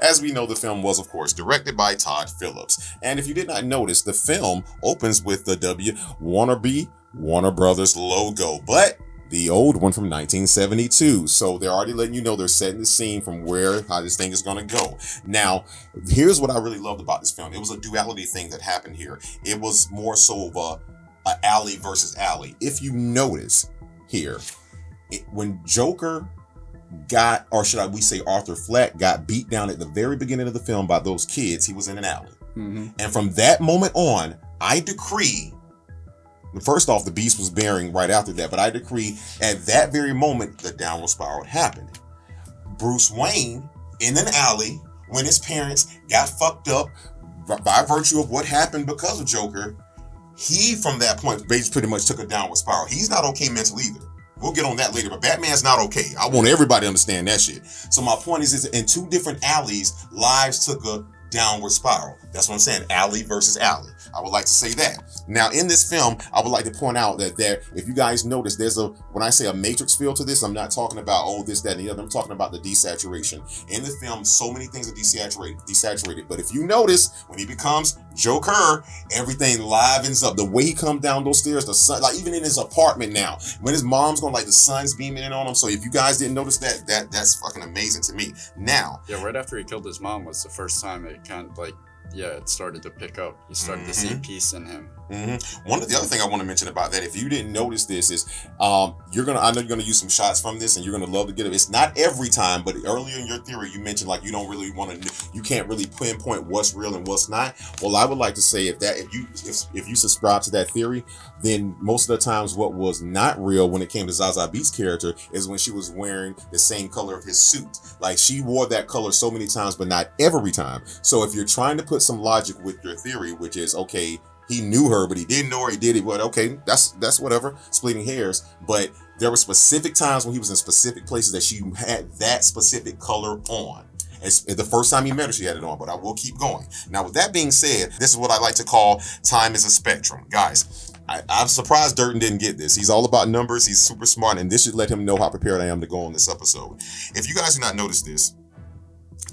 As we know, the film was, of course, directed by Todd Phillips. And if you did not notice, the film opens with the Warner Brothers logo, but the old one from 1972. So they're already letting you know they're setting the scene from how this thing is going to go. Now, here's what I really loved about this film. It was a duality thing that happened here. It was more so of a alley versus alley. If you notice here, when Joker we say Arthur Fleck got beat down at the very beginning of the film by those kids, he was in an alley. Mm-hmm. And from that moment on, I decree, first off, the beast was bearing right after that, but I decree at that very moment, the downward spiral happened. Bruce Wayne in an alley when his parents got fucked up by virtue of what happened because of Joker, he from that point pretty much took a downward spiral. He's not okay mentally either. We'll get on that later, but Batman's not okay. I want everybody to understand that shit. So my point is in two different alleys, lives took a downward spiral. That's what I'm saying, alley versus alley. I would like to say that. Now, in this film, I would like to point out that if you guys notice, when I say a matrix feel to this, I'm not talking about, this, that, and the other. I'm talking about the desaturation. In the film, so many things are desaturated. But if you notice, when he becomes Joker, everything livens up. The way he comes down those stairs, the sun, like even in his apartment now, when his mom's going, like the sun's beaming in on him. So if you guys didn't notice that's fucking amazing to me. Now. Yeah, right after he killed his mom was the first time it kind of like it started to pick up. You started to see peace in him. One of the other thing I want to mention about that, if you didn't notice this, is I know you're gonna use some shots from this, and you're gonna love to get it. It's not every time, but earlier in your theory, you mentioned like you don't really want to, you can't really pinpoint what's real and what's not. Well, I would like to say if you subscribe to that theory, then most of the times what was not real when it came to Zaza Beetz' character is when she was wearing the same color of his suit. Like she wore that color so many times, but not every time. So if you're trying to put some logic with your theory, which is okay, he knew her, but he didn't know her, he did it, but okay, that's whatever, splitting hairs. But there were specific times when he was in specific places that she had that specific color on. It's the first time he met her, she had it on, but I will keep going. Now, with that being said, this is what I like to call time is a spectrum. Guys, I'm surprised Durden didn't get this. He's all about numbers, he's super smart, and this should let him know how prepared I am to go on this episode. If you guys do not notice this,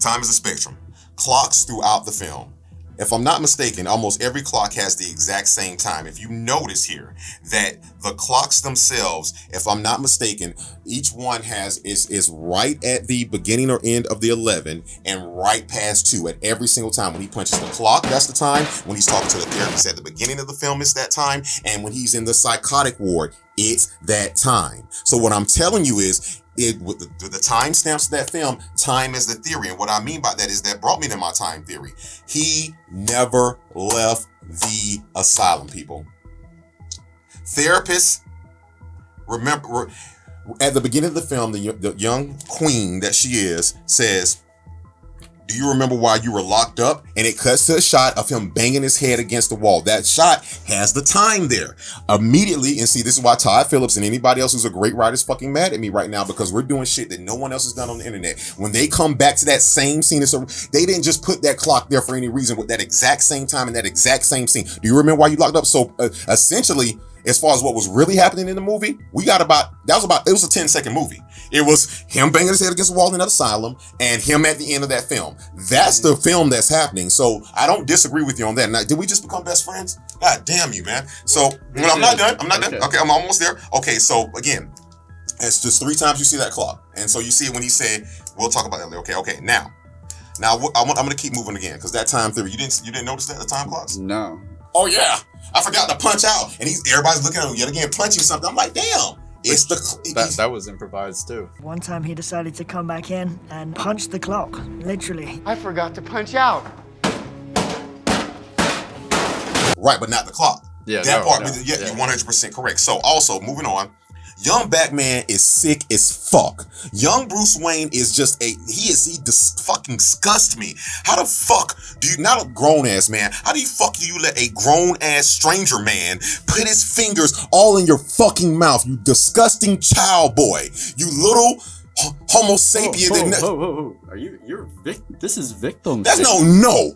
time is a spectrum. Clocks throughout the film. If I'm not mistaken, almost every clock has the exact same time. If you notice here that the clocks themselves, if I'm not mistaken, each one is right at the beginning or end of the 11 and right past 2 at every single time. When he punches the clock, that's the time. When he's talking to the therapist at the beginning of the film, it's that time. And when he's in the psychotic ward, it's that time. So what I'm telling you is, with the time stamps of that film, time is the theory. And what I mean by that is that brought me to my time theory. He never left the asylum, people. Therapists, remember, at the beginning of the film, the young queen that she is says, do you remember why you were locked up? And it cuts to a shot of him banging his head against the wall. That shot has the time there. Immediately, and see, this is why Todd Phillips and anybody else who's a great writer is fucking mad at me right now, because we're doing shit that no one else has done on the internet. When they come back to that same scene, they didn't just put that clock there for any reason with that exact same time and that exact same scene. Do you remember why you locked up? So essentially, as far as what was really happening in the movie, it was a 10-second movie. It was him banging his head against the wall in that asylum and him at the end of that film. That's the film that's happening. So I don't disagree with you on that. Now, did we just become best friends? God damn you, man. So I'm not done. Okay, I'm almost there. Okay, so again, it's just 3 times you see that clock. And so you see it when he said, we'll talk about that later. Okay, now I'm going to keep moving again, because that time theory, you didn't notice that, the time clocks? No. Oh yeah, I forgot to punch out, and everybody's looking at him yet again, punching something. I'm like, damn, that was improvised too. One time he decided to come back in and punch the clock, literally. I forgot to punch out. Right, but not the clock. Yeah, that part. No, You're 100% correct. So also moving on. Young Batman is sick as fuck. Young Bruce Wayne is just he fucking disgusts me. How the fuck do you, not a grown ass man, how do you let a grown ass stranger man put his fingers all in your fucking mouth, you disgusting child boy, you little homo sapien. Whoa. This is victim. That's no.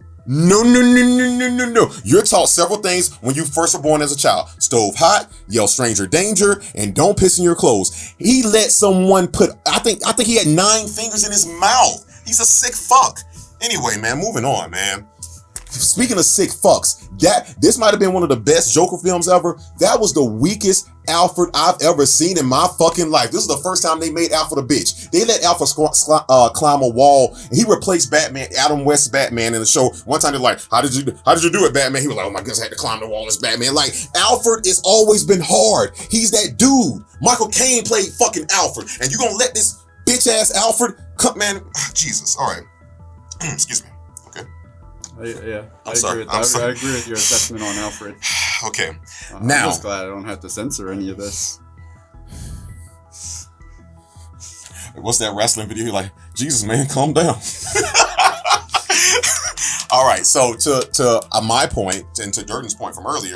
You're taught several things when you first were born as a child. Stove hot, yell stranger danger, and don't piss in your clothes. He let someone put, I think he had 9 fingers in his mouth. He's a sick fuck. Anyway, man, moving on, man. Speaking of sick fucks, this might have been one of the best Joker films ever. That was the weakest Alfred I've ever seen in my fucking life. This is the first time they made Alfred a bitch. They let Alfred climb a wall, and he replaced Batman, Adam West's Batman in the show. One time they're like, how did you do it, Batman? He was like, oh my goodness, I had to climb the wall as Batman. Like, Alfred has always been hard. He's that dude. Michael Caine played fucking Alfred, and you gonna let this bitch ass Alfred come, man? Jesus, all right. Excuse me. Yeah, I'm sorry. I agree with your assessment on Alfred. Okay. Now, I'm just glad I don't have to censor any of this. What's that wrestling video? You're like, Jesus, man, calm down. All right. So to my point and to Durden's point from earlier,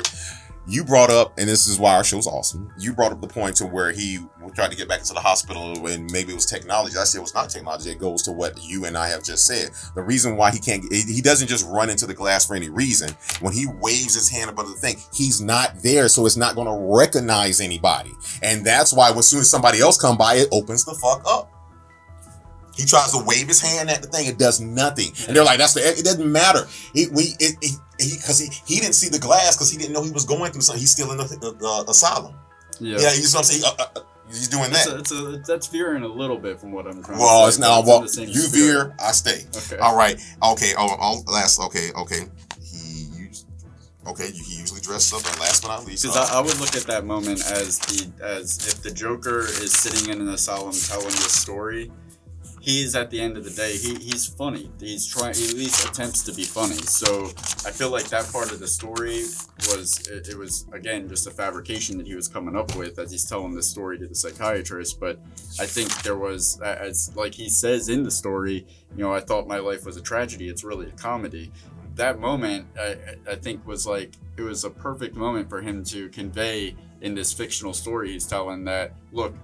you brought up, and this is why our show's awesome, you brought up the point to where he tried to get back into the hospital and maybe it was technology. I said it was not technology. It goes to what you and I have just said. The reason why he doesn't just run into the glass for any reason. When he waves his hand above the thing, he's not there, so it's not going to recognize anybody. And that's why as soon as somebody else come by, it opens the fuck up. He tries to wave his hand at the thing, it does nothing. And they're like, it doesn't matter. Because he didn't see the glass because he didn't know he was going through something. He's still in the asylum. Yeah, you know what I'm saying? He's doing that. That's veering a little bit from what I'm trying Well, to it's say. now. It's in Well, the same you spirit. veer, I stay. Okay. All right. Okay. Okay. He usually dresses up, and last but not least, Because I would look at that moment as if the Joker is sitting in an asylum telling this story. He's at the end of the day, he's funny. He at least attempts to be funny. So I feel like that part of the story was again just a fabrication that he was coming up with as he's telling this story to the psychiatrist. But I think there was, as like he says in the story, I thought my life was a tragedy. It's really a comedy. That moment, I think was like, it was a perfect moment for him to convey in this fictional story he's telling that, look,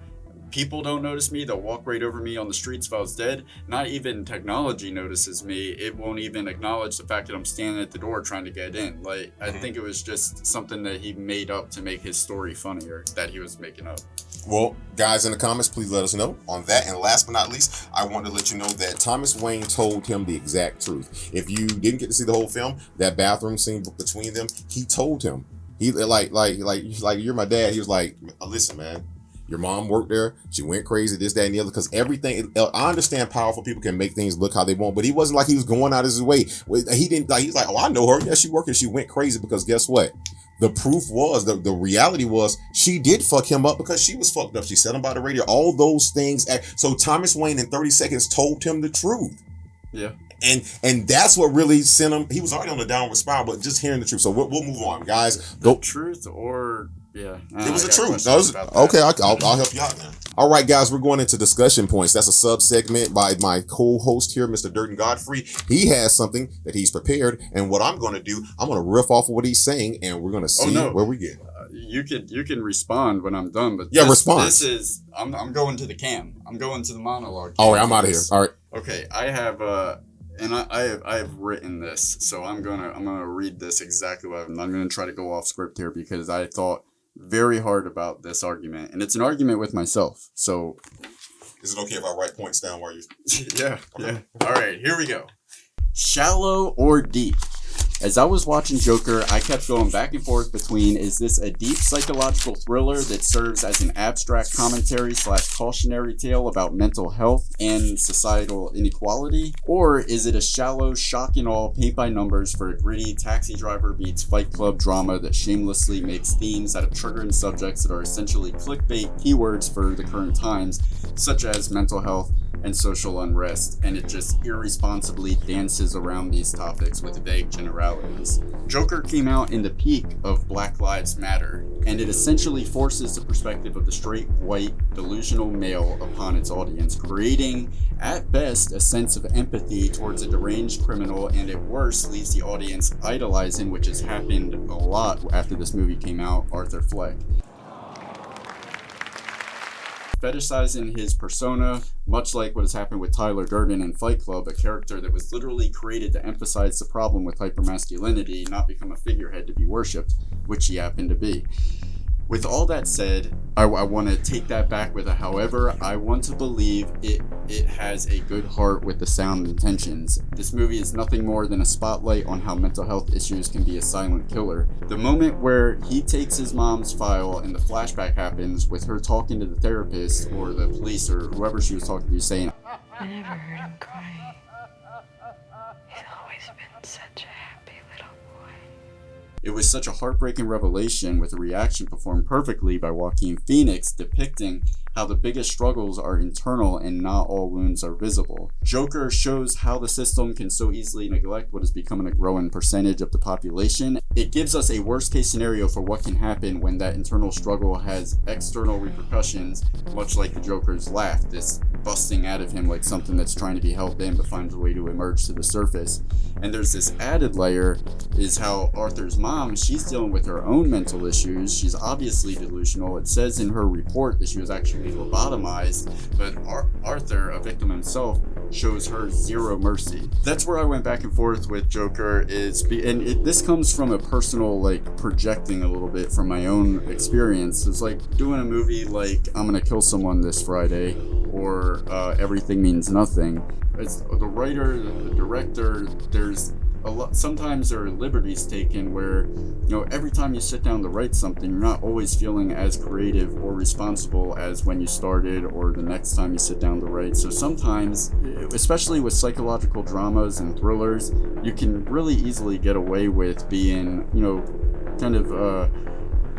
people don't notice me. They'll walk right over me on the streets if I was dead. Not even technology notices me. It won't even acknowledge the fact that I'm standing at the door trying to get in. Like, I think it was just something that he made up to make his story funnier, that he was making up. Well, guys in the comments, please let us know on that. And last but not least, I want to let you know that Thomas Wayne told him the exact truth. If you didn't get to see the whole film, that bathroom scene between them, he told him. He like you're my dad. He was like, listen, man. Your mom worked there. She went crazy, this, that, and the other. Because everything, I understand powerful people can make things look how they want, but he wasn't like he was going out of his way. He didn't like, he's like, oh, I know her. Yeah, she worked and she went crazy because guess what? The proof was, the reality was, she did fuck him up because she was fucked up. She said him by the radio, all those things. So Thomas Wayne in 30 seconds told him the truth. Yeah. And that's what really sent him. He was already on the downward spiral, but just hearing the truth. So we'll move on, guys. The truth or... Yeah, it was the truth. Okay, I'll help you out now. All right, guys, we're going into discussion points. That's a sub segment by my co-host here, Mr. Durden Godfrey. He has something that he's prepared, and what I'm going to do, I'm going to riff off of what he's saying, and we're going to see where we get. You can respond when I'm done, but respond. This is I'm going to the cam. I'm going to the monologue. All right, I'm out of here. All right. Okay, I have and I have written this, so I'm gonna read this exactly what I'm gonna try to go off script here because I thought very hard about this argument, and it's an argument with myself. So, is it okay if I write points down while you? Yeah. All right, here we go. Shallow or deep? As I was watching Joker, I kept going back and forth between, is this a deep psychological thriller that serves as an abstract commentary / cautionary tale about mental health and societal inequality? Or is it a shallow, shock and awe, paint by numbers for a gritty Taxi Driver meets Fight Club drama that shamelessly makes themes out of triggering subjects that are essentially clickbait keywords for the current times, such as mental health and social unrest, and it just irresponsibly dances around these topics with vague generalities. Joker came out in the peak of Black Lives Matter, and it essentially forces the perspective of the straight, white, delusional male upon its audience, creating, at best, a sense of empathy towards a deranged criminal, and at worst, leaves the audience idolizing, which has happened a lot after this movie came out, Arthur Fleck. Fetishizing his persona, much like what has happened with Tyler Durden in Fight Club, a character that was literally created to emphasize the problem with hypermasculinity, not become a figurehead to be worshipped, which he happened to be. With all that said, I want to take that back with a however. I want to believe it has a good heart with the sound intentions. This movie is nothing more than a spotlight on how mental health issues can be a silent killer. The moment where he takes his mom's file and the flashback happens with her talking to the therapist or the police or whoever she was talking to, saying, I never heard him cry. He's always been such a happy little boy. It was such a heartbreaking revelation with a reaction performed perfectly by Joaquin Phoenix depicting how the biggest struggles are internal and not all wounds are visible. Joker shows how the system can so easily neglect what is becoming a growing percentage of the population. It gives us a worst case scenario for what can happen when that internal struggle has external repercussions, much like the Joker's laugh, this busting out of him like something that's trying to be held in but finds a way to emerge to the surface. And there's this added layer is how Arthur's mom, she's dealing with her own mental issues. She's obviously delusional. It says in her report that she was actually lobotomized, but Arthur, a victim himself, shows her zero mercy. That's where I went back and forth with Joker this comes from a personal, like, projecting a little bit from my own experience. It's like doing a movie like I'm Gonna Kill Someone This Friday or Everything Means Nothing. As the writer, the director, there's sometimes there are liberties taken where, every time you sit down to write something, you're not always feeling as creative or responsible as when you started or the next time you sit down to write. So sometimes, especially with psychological dramas and thrillers, you can really easily get away with being, kind of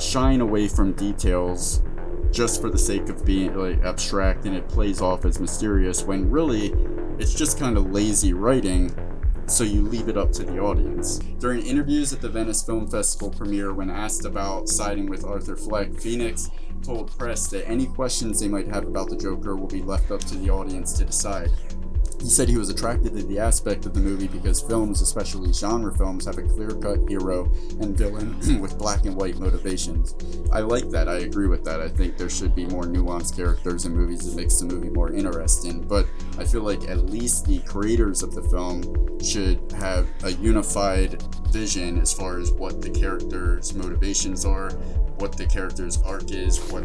shying away from details just for the sake of being like abstract, and it plays off as mysterious when really it's just kind of lazy writing, so you leave it up to the audience. During interviews at the Venice Film Festival premiere, when asked about siding with Arthur Fleck, Phoenix told press that any questions they might have about the Joker will be left up to the audience to decide. He said he was attracted to the aspect of the movie because films, especially genre films, have a clear-cut hero and villain with black and white motivations. I like that. I agree with that. I think there should be more nuanced characters in movies that makes the movie more interesting, but I feel like at least the creators of the film should have a unified vision as far as what the characters' motivations are, what the character's arc is, what,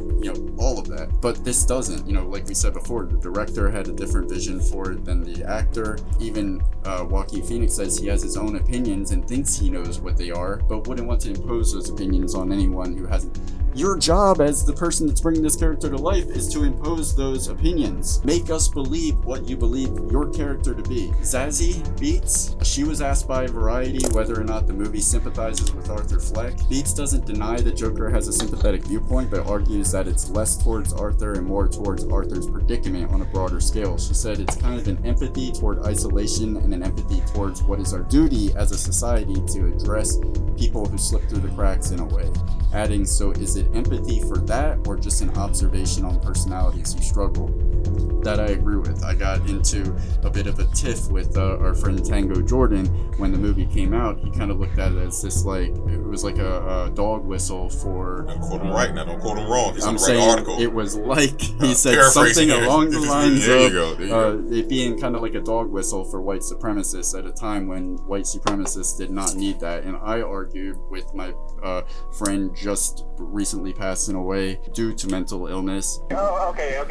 all of that. But this doesn't, like we said before, the director had a different vision for it than the actor. Even Joaquin Phoenix says he has his own opinions and thinks he knows what they are, but wouldn't want to impose those opinions on anyone who hasn't. Your job as the person that's bringing this character to life is to impose those opinions. Make us believe what you believe your character to be. Zazie Beetz, she was asked by Variety whether or not the movie sympathizes with Arthur Fleck. Beetz doesn't deny that Joker has a sympathetic viewpoint, but argues that it's less towards Arthur and more towards Arthur's predicament on a broader scale. She said it's kind of an empathy toward isolation and an empathy towards what is our duty as a society to address people who slip through the cracks in a way. Adding, so is it empathy for that or just an observation on personalities who struggle? That I agree with. I got into a bit of a tiff with our friend Tango Jordan when the movie came out. He kind of looked at it as this it was like a dog whistle for. Don't quote him right now. Don't quote him wrong. He's I'm on the saying right article. It was like he said something along the lines of it being kind of like a dog whistle for white supremacists at a time when white supremacists did not need that. And I argued with my friend just recently passing away due to mental illness. Oh, okay.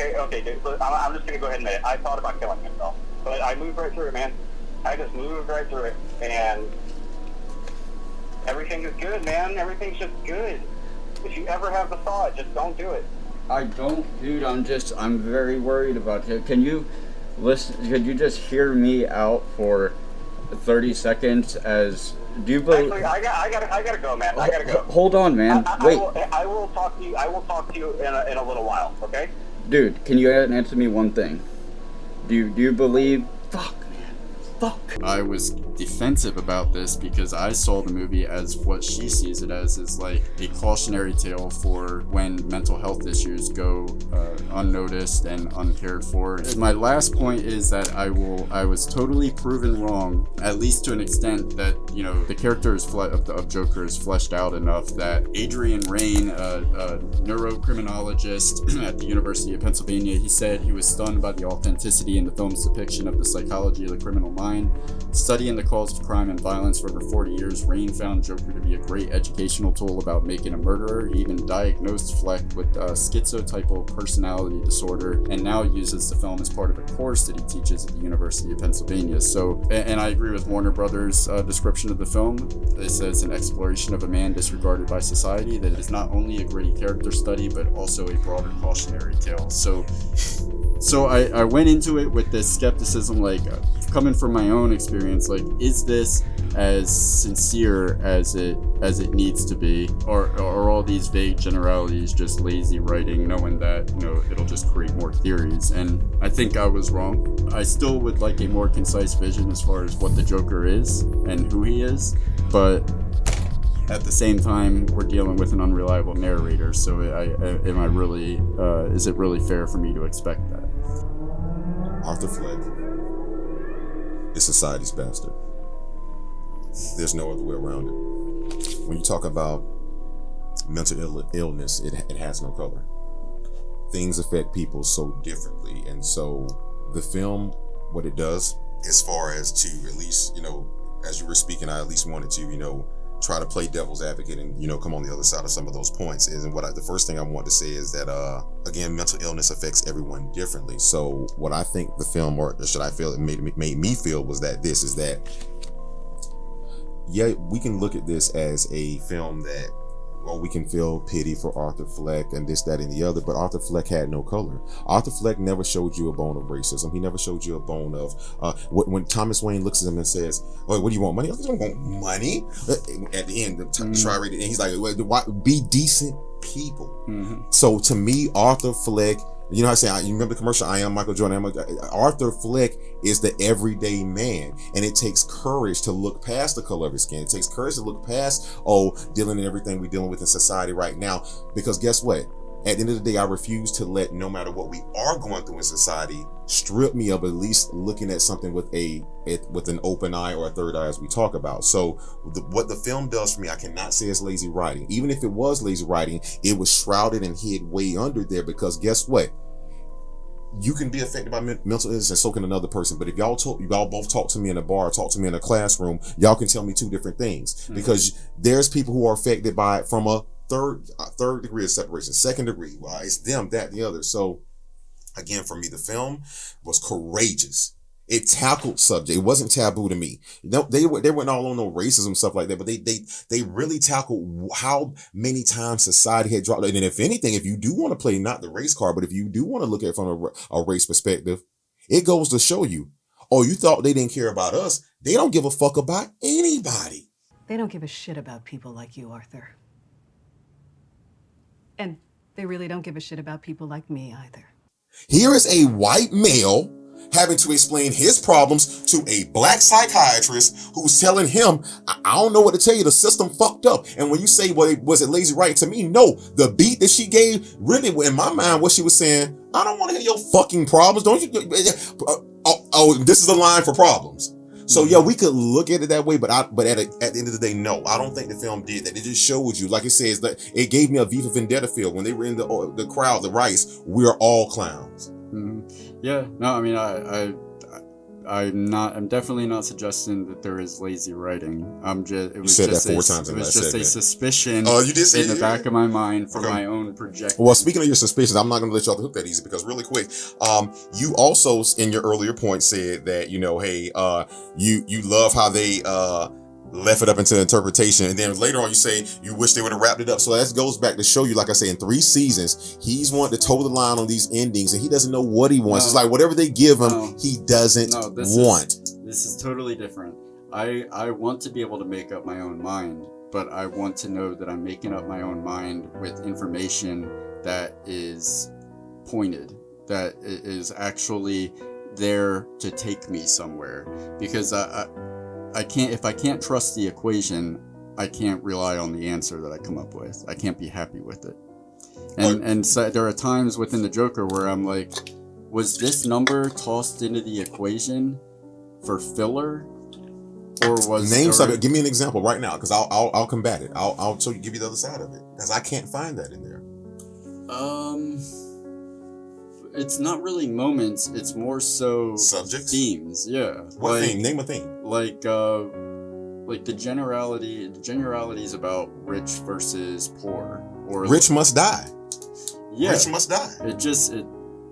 Dude. So I'm just gonna go ahead and admit it. I thought about killing myself, but I moved right through it, man. I just moved right through it, and everything is good, man. Everything's just good. If you ever have the thought, just don't do it. I don't, dude. I'm very worried about it. Can you listen? Could you just hear me out for 30 seconds? Do you believe? Actually, I gotta go, man. I gotta go. Hold on, man. Wait. I will talk to you. I will talk to you in a little while. Okay. Dude, can you answer me one thing? Do you believe? Fuck. I was defensive about this because I saw the movie as what she sees it as is like a cautionary tale for when mental health issues go unnoticed and uncared for. My last point is that I was totally proven wrong, at least to an extent that the character of Joker is fleshed out enough that Adrian Rain, a neurocriminologist at the University of Pennsylvania, he said he was stunned by the authenticity in the film's depiction of the psychology of the criminal mind. Studying the cause of crime and violence for over 40 years, Rain found Joker to be a great educational tool about making a murderer. He even diagnosed Fleck with schizotypal personality disorder, and now uses the film as part of a course that he teaches at the University of Pennsylvania. So, and I agree with Warner Brothers' description of the film. They say it's an exploration of a man disregarded by society that is not only a gritty character study, but also a broader cautionary tale. So I went into it with this skepticism, coming from my own experience, is this as sincere as it needs to be, or all these vague generalities just lazy writing, knowing that it'll just create more theories? And I think I was wrong. I still would like a more concise vision as far as what the Joker is and who he is, but at the same time, we're dealing with an unreliable narrator. So is it really fair for me to expect that? Arthur Fleck is society's bastard. There's no other way around it. When you talk about mental illness, it has no color. Things affect people so differently. And so the film, what it does, as far as to at least, as you were speaking, I at least wanted to, try to play devil's advocate and, come on the other side of some of those points. And the first thing I want to say is that, again, mental illness affects everyone differently. So what I think the film, or should I feel it made me feel, was that yeah, we can look at this as a film that, well, we can feel pity for Arthur Fleck and this, that, and the other, but Arthur Fleck had no color. Arthur Fleck never showed you a bone of racism. He never showed you a bone of, when Thomas Wayne looks at him and says, "Oh, what do you want, money?" I don't want money. At the end, and he's like, "Be decent people." So to me, Arthur Fleck, you know how I say, you remember the commercial, "I am Michael Jordan." Arthur Fleck is the everyday man, and it takes courage to look past the color of his skin. It takes courage to look past, dealing in everything we're dealing with in society right now. Because guess what? At the end of the day, I refuse to let, no matter what we are going through in society, strip me of at least looking at something with an open eye or a third eye, as we talk about. So what the film does for me, I cannot say it's lazy writing. Even if it was lazy writing, it was shrouded and hid way under there, because guess what? You can be affected by mental illness and so can another person. But if y'all both talk to me in a bar, talk to me in a classroom, y'all can tell me two different things. Because there's people who are affected by it from a third degree of separation, second degree. Well, it's them, that, and the other. So again, for me, the film was courageous. It tackled subject. It wasn't taboo to me. They went all on no racism, stuff like that, but they really tackled how many times society had dropped. And if anything, if you do want to play not the race card, but if you do want to look at it from a race perspective, it goes to show you, you thought they didn't care about us. They don't give a fuck about anybody. They don't give a shit about people like you, Arthur. And they really don't give a shit about people like me either. Here is a white male having to explain his problems to a black psychiatrist who's telling him, I don't know what to tell you, the system fucked up. And when you say, well, was it lazy writing? To me, no. The beat that she gave, really, in my mind, what she was saying, I don't want to hear your fucking problems. Don't you? This is a line for problems. So yeah, we could look at it that way, but at the end of the day, no, I don't think the film did that. It just showed you, like it says, that it gave me a V for Vendetta feel when they were in the crowd, the rice. We are all clowns. Yeah, no, I mean, I'm definitely not suggesting that there is lazy writing. It was just a suspicion you did say in the back of my mind for my own projection. Well, speaking of your suspicions, I'm not going to let you off the hook that easy, because really quick, you also in your earlier point said that, hey, you love how they left it up into interpretation, and then later on you say you wish they would have wrapped it up. So that goes back to show you, like I say, in 3 seasons he's wanted to toe the line on these endings, and he doesn't know what he wants. It's like whatever they give him, he doesn't want. This is totally different. I want to be able to make up my own mind, but I want to know that I'm making up my own mind with information that is pointed, that is actually there to take me somewhere. Because if I can't trust the equation, I can't rely on the answer that I come up with. I can't be happy with it. And so there are times within the Joker where I'm like, was this number tossed into the equation for filler, or was something? Give me an example right now, because I'll combat it. I'll give you the other side of it, because I can't find that in there. It's not really moments. It's more so subjects, themes. Yeah. What theme? Name a theme. Like the generalities about rich versus poor, or rich must die. Yeah. Rich must die.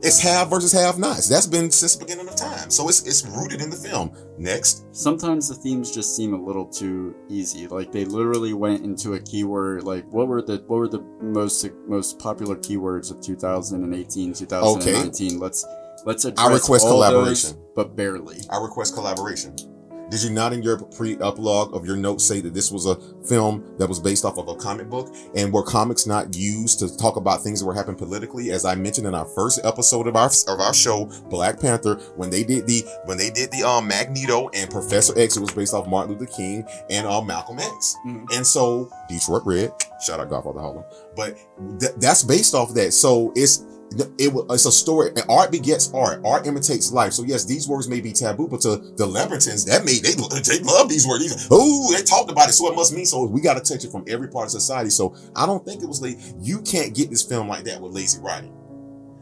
It's have versus have nots. That's been since the beginning of time. So it's rooted in the film. Next. Sometimes the themes just seem a little too easy. Like they literally went into a keyword. Like what were the most popular keywords of 2018, 2019? Okay. Let's address I request all collaboration, those, but barely. I request collaboration. Did you not in your pre-upload of your notes say that this was a film that was based off of a comic book? And were comics not used to talk about things that were happening politically? As I mentioned in our first episode of our show, Black Panther, when they did the Magneto and Professor X, it was based off Martin Luther King and Malcolm X. And so Detroit Red, shout out Godfather Harlem, but that's based off of that. So it's a story, and art begets art. Art imitates life. So yes, these words may be taboo, but to the Lambertons, they love these words. They talked about it, so it must mean so. We got to touch it from every part of society. So I don't think it was lazy. You can't get this film like that with lazy writing.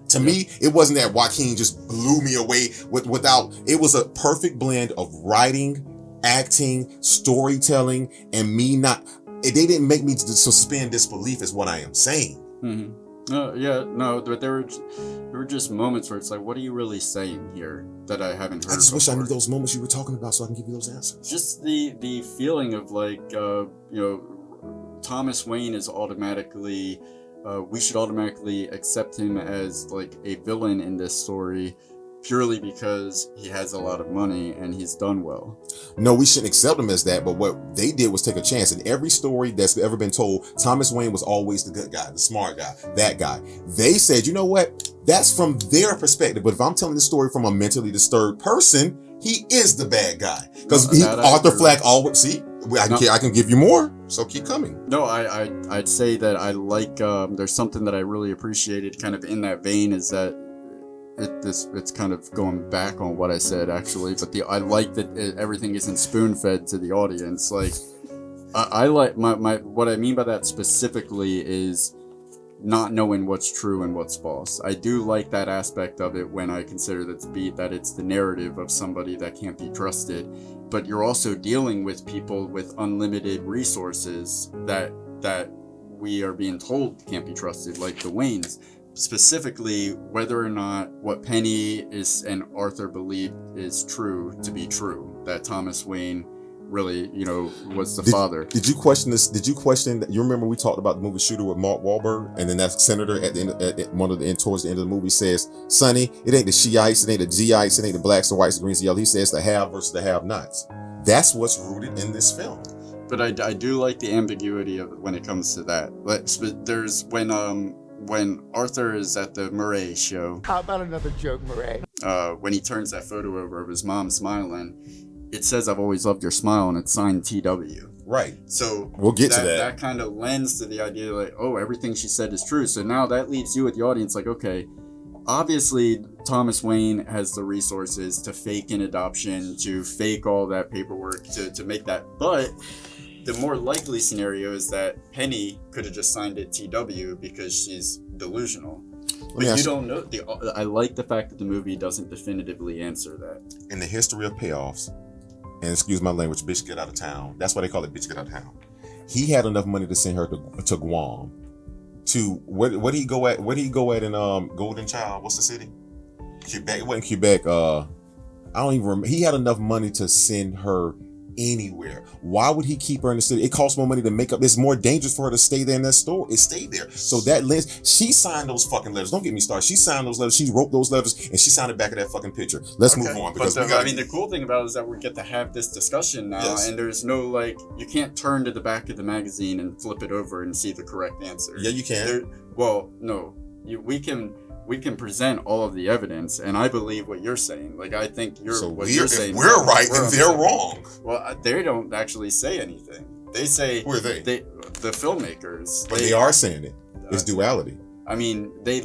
To me, it wasn't that Joaquin just blew me away without. It was a perfect blend of writing, acting, storytelling, and me not. They didn't make me to suspend disbelief, is what I am saying. But there were just moments where it's like, what are you really saying here that I haven't heard? I just wish I before? knew those moments you were talking about so I can give you those answers. Just the feeling of like, Thomas Wayne is automatically, we should automatically accept him as like a villain in this story purely because he has a lot of money and he's done well. No, we shouldn't accept him as that, but what they did was take a chance. In every story that's ever been told, Thomas Wayne was always the good guy, the smart guy, that guy. They said, you know what? That's from their perspective, but if I'm telling the story from a mentally disturbed person, he is the bad guy. Because Arthur Fleck always, see, I can give you more, so keep coming. No, I'd say that I like, there's something that I really appreciated kind of in that vein is that it's kind of going back on what I said actually, but I like that everything isn't spoon fed to the audience. Like I like my what I mean by that specifically is not knowing what's true and what's false. I do like that aspect of it when I consider that it's the narrative of somebody that can't be trusted, but you're also dealing with people with unlimited resources that we are being told can't be trusted, like the Waynes. Specifically, whether or not what Penny is and Arthur believe is true to be true, that Thomas Wayne really, was the father. Did you question this? Did you question that? You remember we talked about the movie Shooter with Mark Wahlberg, and then that senator at the end, towards the end of the movie says, "Sonny, it ain't the Shiites, it ain't the Giites, it ain't the blacks, the whites, the greens, the yellows." He says the have versus the have-nots. That's what's rooted in this film. But I do like the ambiguity of when it comes to that. But there's when Arthur is at the Murray show. How about another joke, Murray? When he turns that photo over of his mom smiling, it says, "I've always loved your smile," and it's signed TW. Right. So we'll get to that. That kind of lends to the idea like, oh, everything she said is true. So now that leaves you with the audience like, okay, obviously Thomas Wayne has the resources to fake an adoption, to fake all that paperwork, to make that. But the more likely scenario is that Penny could have just signed it TW because she's delusional. But you don't know. I like the fact that the movie doesn't definitively answer that. In the history of payoffs, and excuse my language, bitch get out of town. That's why they call it bitch get out of town. He had enough money to send her to Guam. To where did he go at? Where did he go at in Golden Child? What's the city? Quebec. It wasn't Quebec. I don't even remember. He had enough money to send her anywhere. Why would he keep her in the city? It costs more money to make up. It's more dangerous for her to stay there in that store. It stayed there. So that lens, she signed those fucking letters. Don't get me started. She signed those letters. She wrote those letters and she signed it back of that fucking picture. Let's move on. Because the cool thing about it is that we get to have this discussion now, and there's no you can't turn to the back of the magazine and flip it over and see the correct answer. Yeah, you can. We can present all of the evidence, and I believe what you're saying. Like, I think you're saying. If we're right, then they're wrong. Well, they don't actually say anything. They say. Who are they? The filmmakers. But they are saying it. It's duality. I mean, they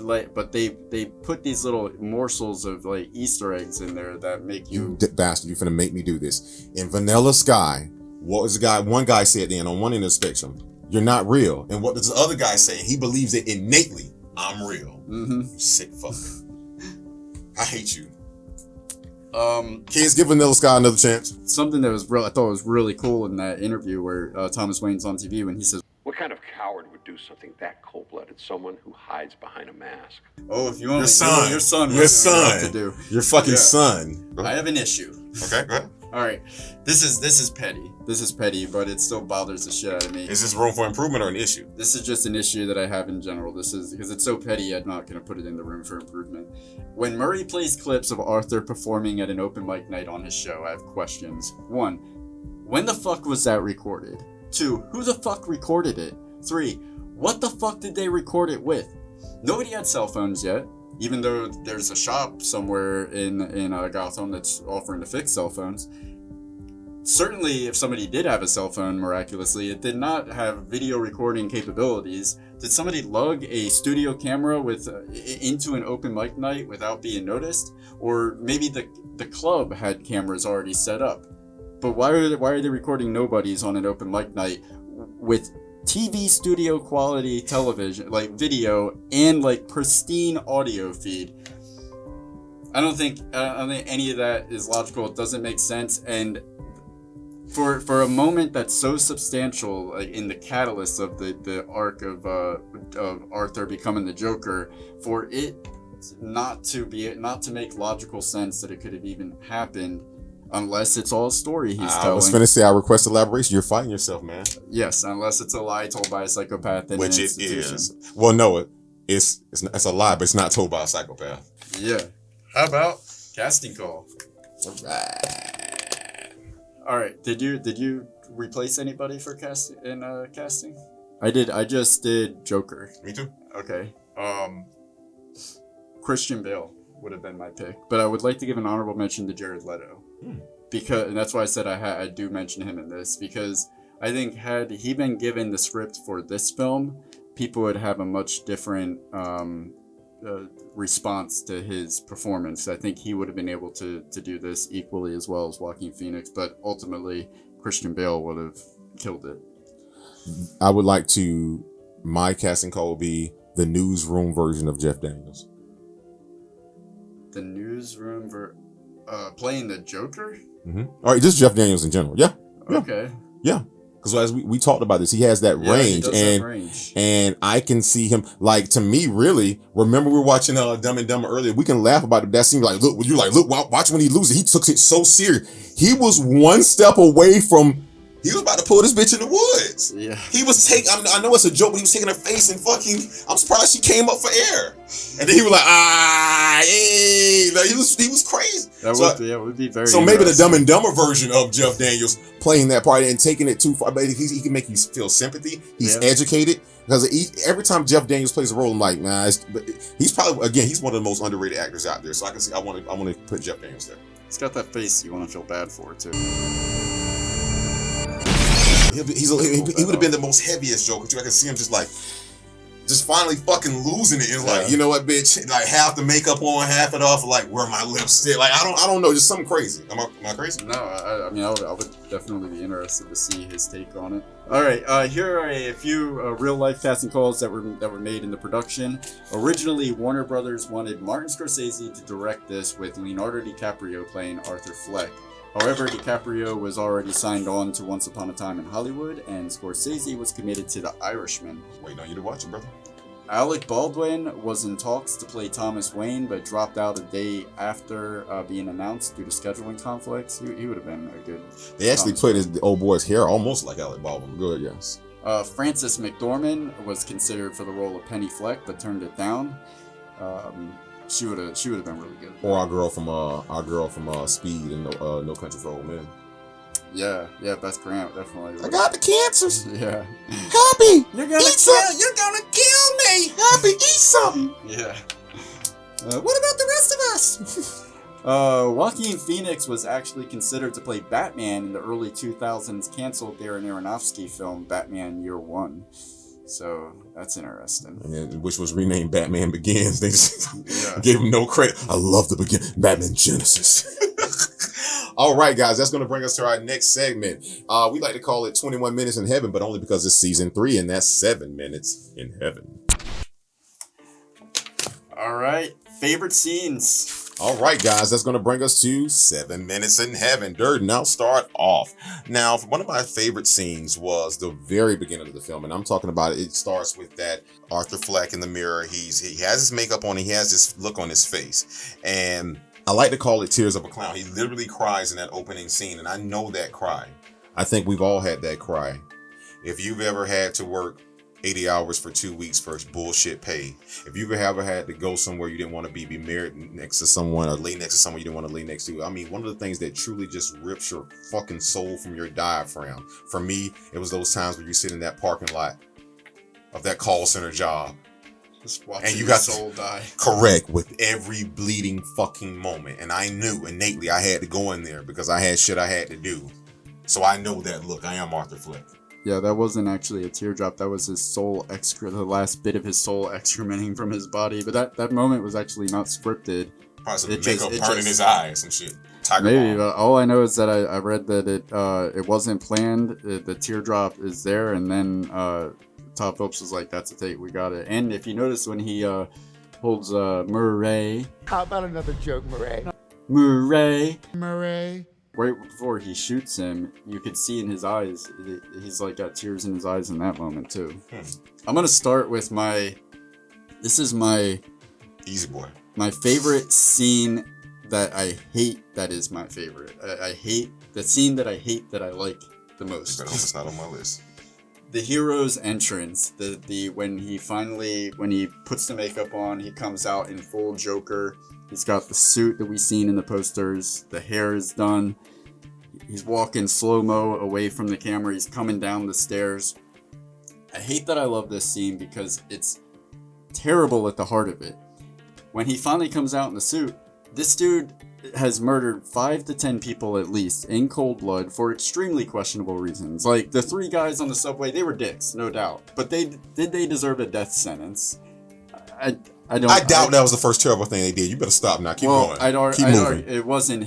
put these little morsels of like Easter eggs in there that make you bastard. You finna make me do this. In Vanilla Sky, what was the guy? One guy said then on one end of the spectrum, "You're not real," and what does the other guy say? He believes it innately. I'm real. Mm-hmm. You sick fuck. I hate you. Kids, give Vanilla Sky another chance. Something that I thought was really cool in that interview where Thomas Wayne's on TV when he says, "What kind of coward would do something that cold-blooded? Someone who hides behind a mask." Oh, if you want your son, to do your fucking son. I have an issue. Okay, go ahead. All right, this is petty. This is petty, but it still bothers the shit out of me. Is this room for improvement or an issue? This is just an issue that I have in general. This is because it's so petty. I'm not gonna put it in the room for improvement. When Murray plays clips of Arthur performing at an open mic night on his show, I have questions. 1, when the fuck was that recorded? 2, who the fuck recorded it? 3, what the fuck did they record it with? Nobody had cell phones yet. Even though there's a shop somewhere in Gotham that's offering to fix cell phones. Certainly, if somebody did have a cell phone, miraculously, it did not have video recording capabilities. Did somebody lug a studio camera into an open mic night without being noticed? Or maybe the club had cameras already set up. But why are they recording nobodies on an open mic night with TV studio quality television, like video, and like pristine audio feed? I don't think any of that is logical. It doesn't make sense. And For a moment that's so substantial in the catalyst of the arc of Arthur becoming the Joker, for it not to make logical sense that it could have even happened, unless it's all a story he's telling. I was finna say, I request elaboration. You're fighting yourself, man. Yes, unless it's a lie told by a psychopath in Which an it institution. is. Well, no, it's a lie, but it's not told by a psychopath. Yeah. How about casting call? All right. Did you replace anybody for casting? I did. I just did Joker. Me too. Okay. Christian Bale would have been my pick, but I would like to give an honorable mention to Jared Leto, because, and that's why I said I do mention him in this, because I think had he been given the script for this film, people would have a much different response to his performance. I think he would have been able to do this equally as well as Joaquin Phoenix, but ultimately Christian Bale would have killed it. I would like to, my casting call would be the newsroom version of Jeff Daniels. The newsroom playing the Joker? Mm-hmm. All right, just Jeff Daniels in general. Yeah. Okay. Yeah. Because as we talked about this, he has that range, and I can see him, like, to me, really. Remember, we were watching Dumb and Dumber earlier. We can laugh about it. That scene, like, look, watch when he loses. He took it so serious. He was one step away from. He was about to pull this bitch in the woods. Yeah. He was taking. I know it's a joke, but he was taking her face and fucking. I'm surprised she came up for air. And then he was like, hey, like, he was crazy. That would be very. So maybe the Dumb and Dumber version of Jeff Daniels playing that part and taking it too far, but he can make you feel sympathy. He's educated, because every time Jeff Daniels plays a role, I'm like, nah. But he's probably, again, he's one of the most underrated actors out there. So I can see. I want to put Jeff Daniels there. He's got that face you want to feel bad for too. He would have been the most heaviest Joker too. I can see him just finally fucking losing it. It's like, you know what, bitch? Like, half the makeup on, half it off. Like, where my lipstick? Like, I don't know, just something crazy. Am I crazy? No, I mean, I would definitely be interested to see his take on it. All right, here are a few real life casting calls that were made in the production. Originally, Warner Brothers wanted Martin Scorsese to direct this, with Leonardo DiCaprio playing Arthur Fleck. However, DiCaprio was already signed on to Once Upon a Time in Hollywood, and Scorsese was committed to The Irishman. Waiting on you to watch it, brother. Alec Baldwin was in talks to play Thomas Wayne, but dropped out a day after being announced due to scheduling conflicts. He would have been a good. They actually played his old boy's hair almost like Alec Baldwin. Good, yes. Frances McDormand was considered for the role of Penny Fleck, but turned it down. She would have been really good. Or our girl from Speed and No Country for Old Men. Yeah, Beth Grant definitely. I got the cancers. Yeah. Happy, you're gonna kill me. Happy, eat something. Yeah. What about the rest of us? Joaquin Phoenix was actually considered to play Batman in the early 2000s canceled Darren Aronofsky film Batman Year One. So that's interesting. Which was renamed Batman Begins. They just gave him no credit. I love the Batman Genesis. All right, guys, that's going to bring us to our next segment. We like to call it 21 Minutes in Heaven, but only because it's season 3, and that's 7 minutes in heaven. All right, favorite scenes. All right, guys, that's going to bring us to 7 minutes in heaven. Durden, I'll start off. Now, one of my favorite scenes was the very beginning of the film, and I'm talking about it. It starts with that Arthur Fleck in the mirror. He has his makeup on. He has this look on his face, and I like to call it Tears of a Clown. He literally cries in that opening scene, and I know that cry. I think we've all had that cry. If you've ever had to work 80 hours for 2 weeks for bullshit pay, if you've ever had to go somewhere you didn't want to be married next to someone or lay next to someone you didn't want to lay next to, I mean, one of the things that truly just rips your fucking soul from your diaphragm. For me, it was those times where you sit in that parking lot of that call center job. And you got soul die. Correct, with every bleeding fucking moment. And I knew innately I had to go in there because I had shit I had to do. So I know that look. I am Arthur Fleck. Yeah, that wasn't actually a teardrop. That was his soul the last bit of his soul excrementing from his body. But that moment was actually not scripted. Probably some makeup burning his eyes and shit. Maybe, but all I know is that I read that it wasn't planned. The teardrop is there, and then Todd Phillips was like, "That's a take, we got it." And if you notice when he holds Murray. How about another joke, Murray? Murray. Murray. right before he shoots him, you could see in his eyes, he's like got tears in his eyes in that moment too. I'm gonna start with this is my easy boy. My favorite scene that I hate. That is my favorite. I hate the scene that I hate that I like the most. It's not on my list. The hero's entrance. When he puts the makeup on, he comes out in full Joker. He's got the suit that we've seen in the posters. The hair is done. He's walking slow-mo away from the camera. He's coming down the stairs. I hate that I love this scene because it's terrible at the heart of it. When he finally comes out in the suit, this dude has murdered 5 to 10 people at least in cold blood for extremely questionable reasons. Like the 3 guys on the subway, they were dicks, no doubt. But did they deserve a death sentence? I doubt that was the first terrible thing they did. You better stop now. Keep going. Keep moving. It wasn't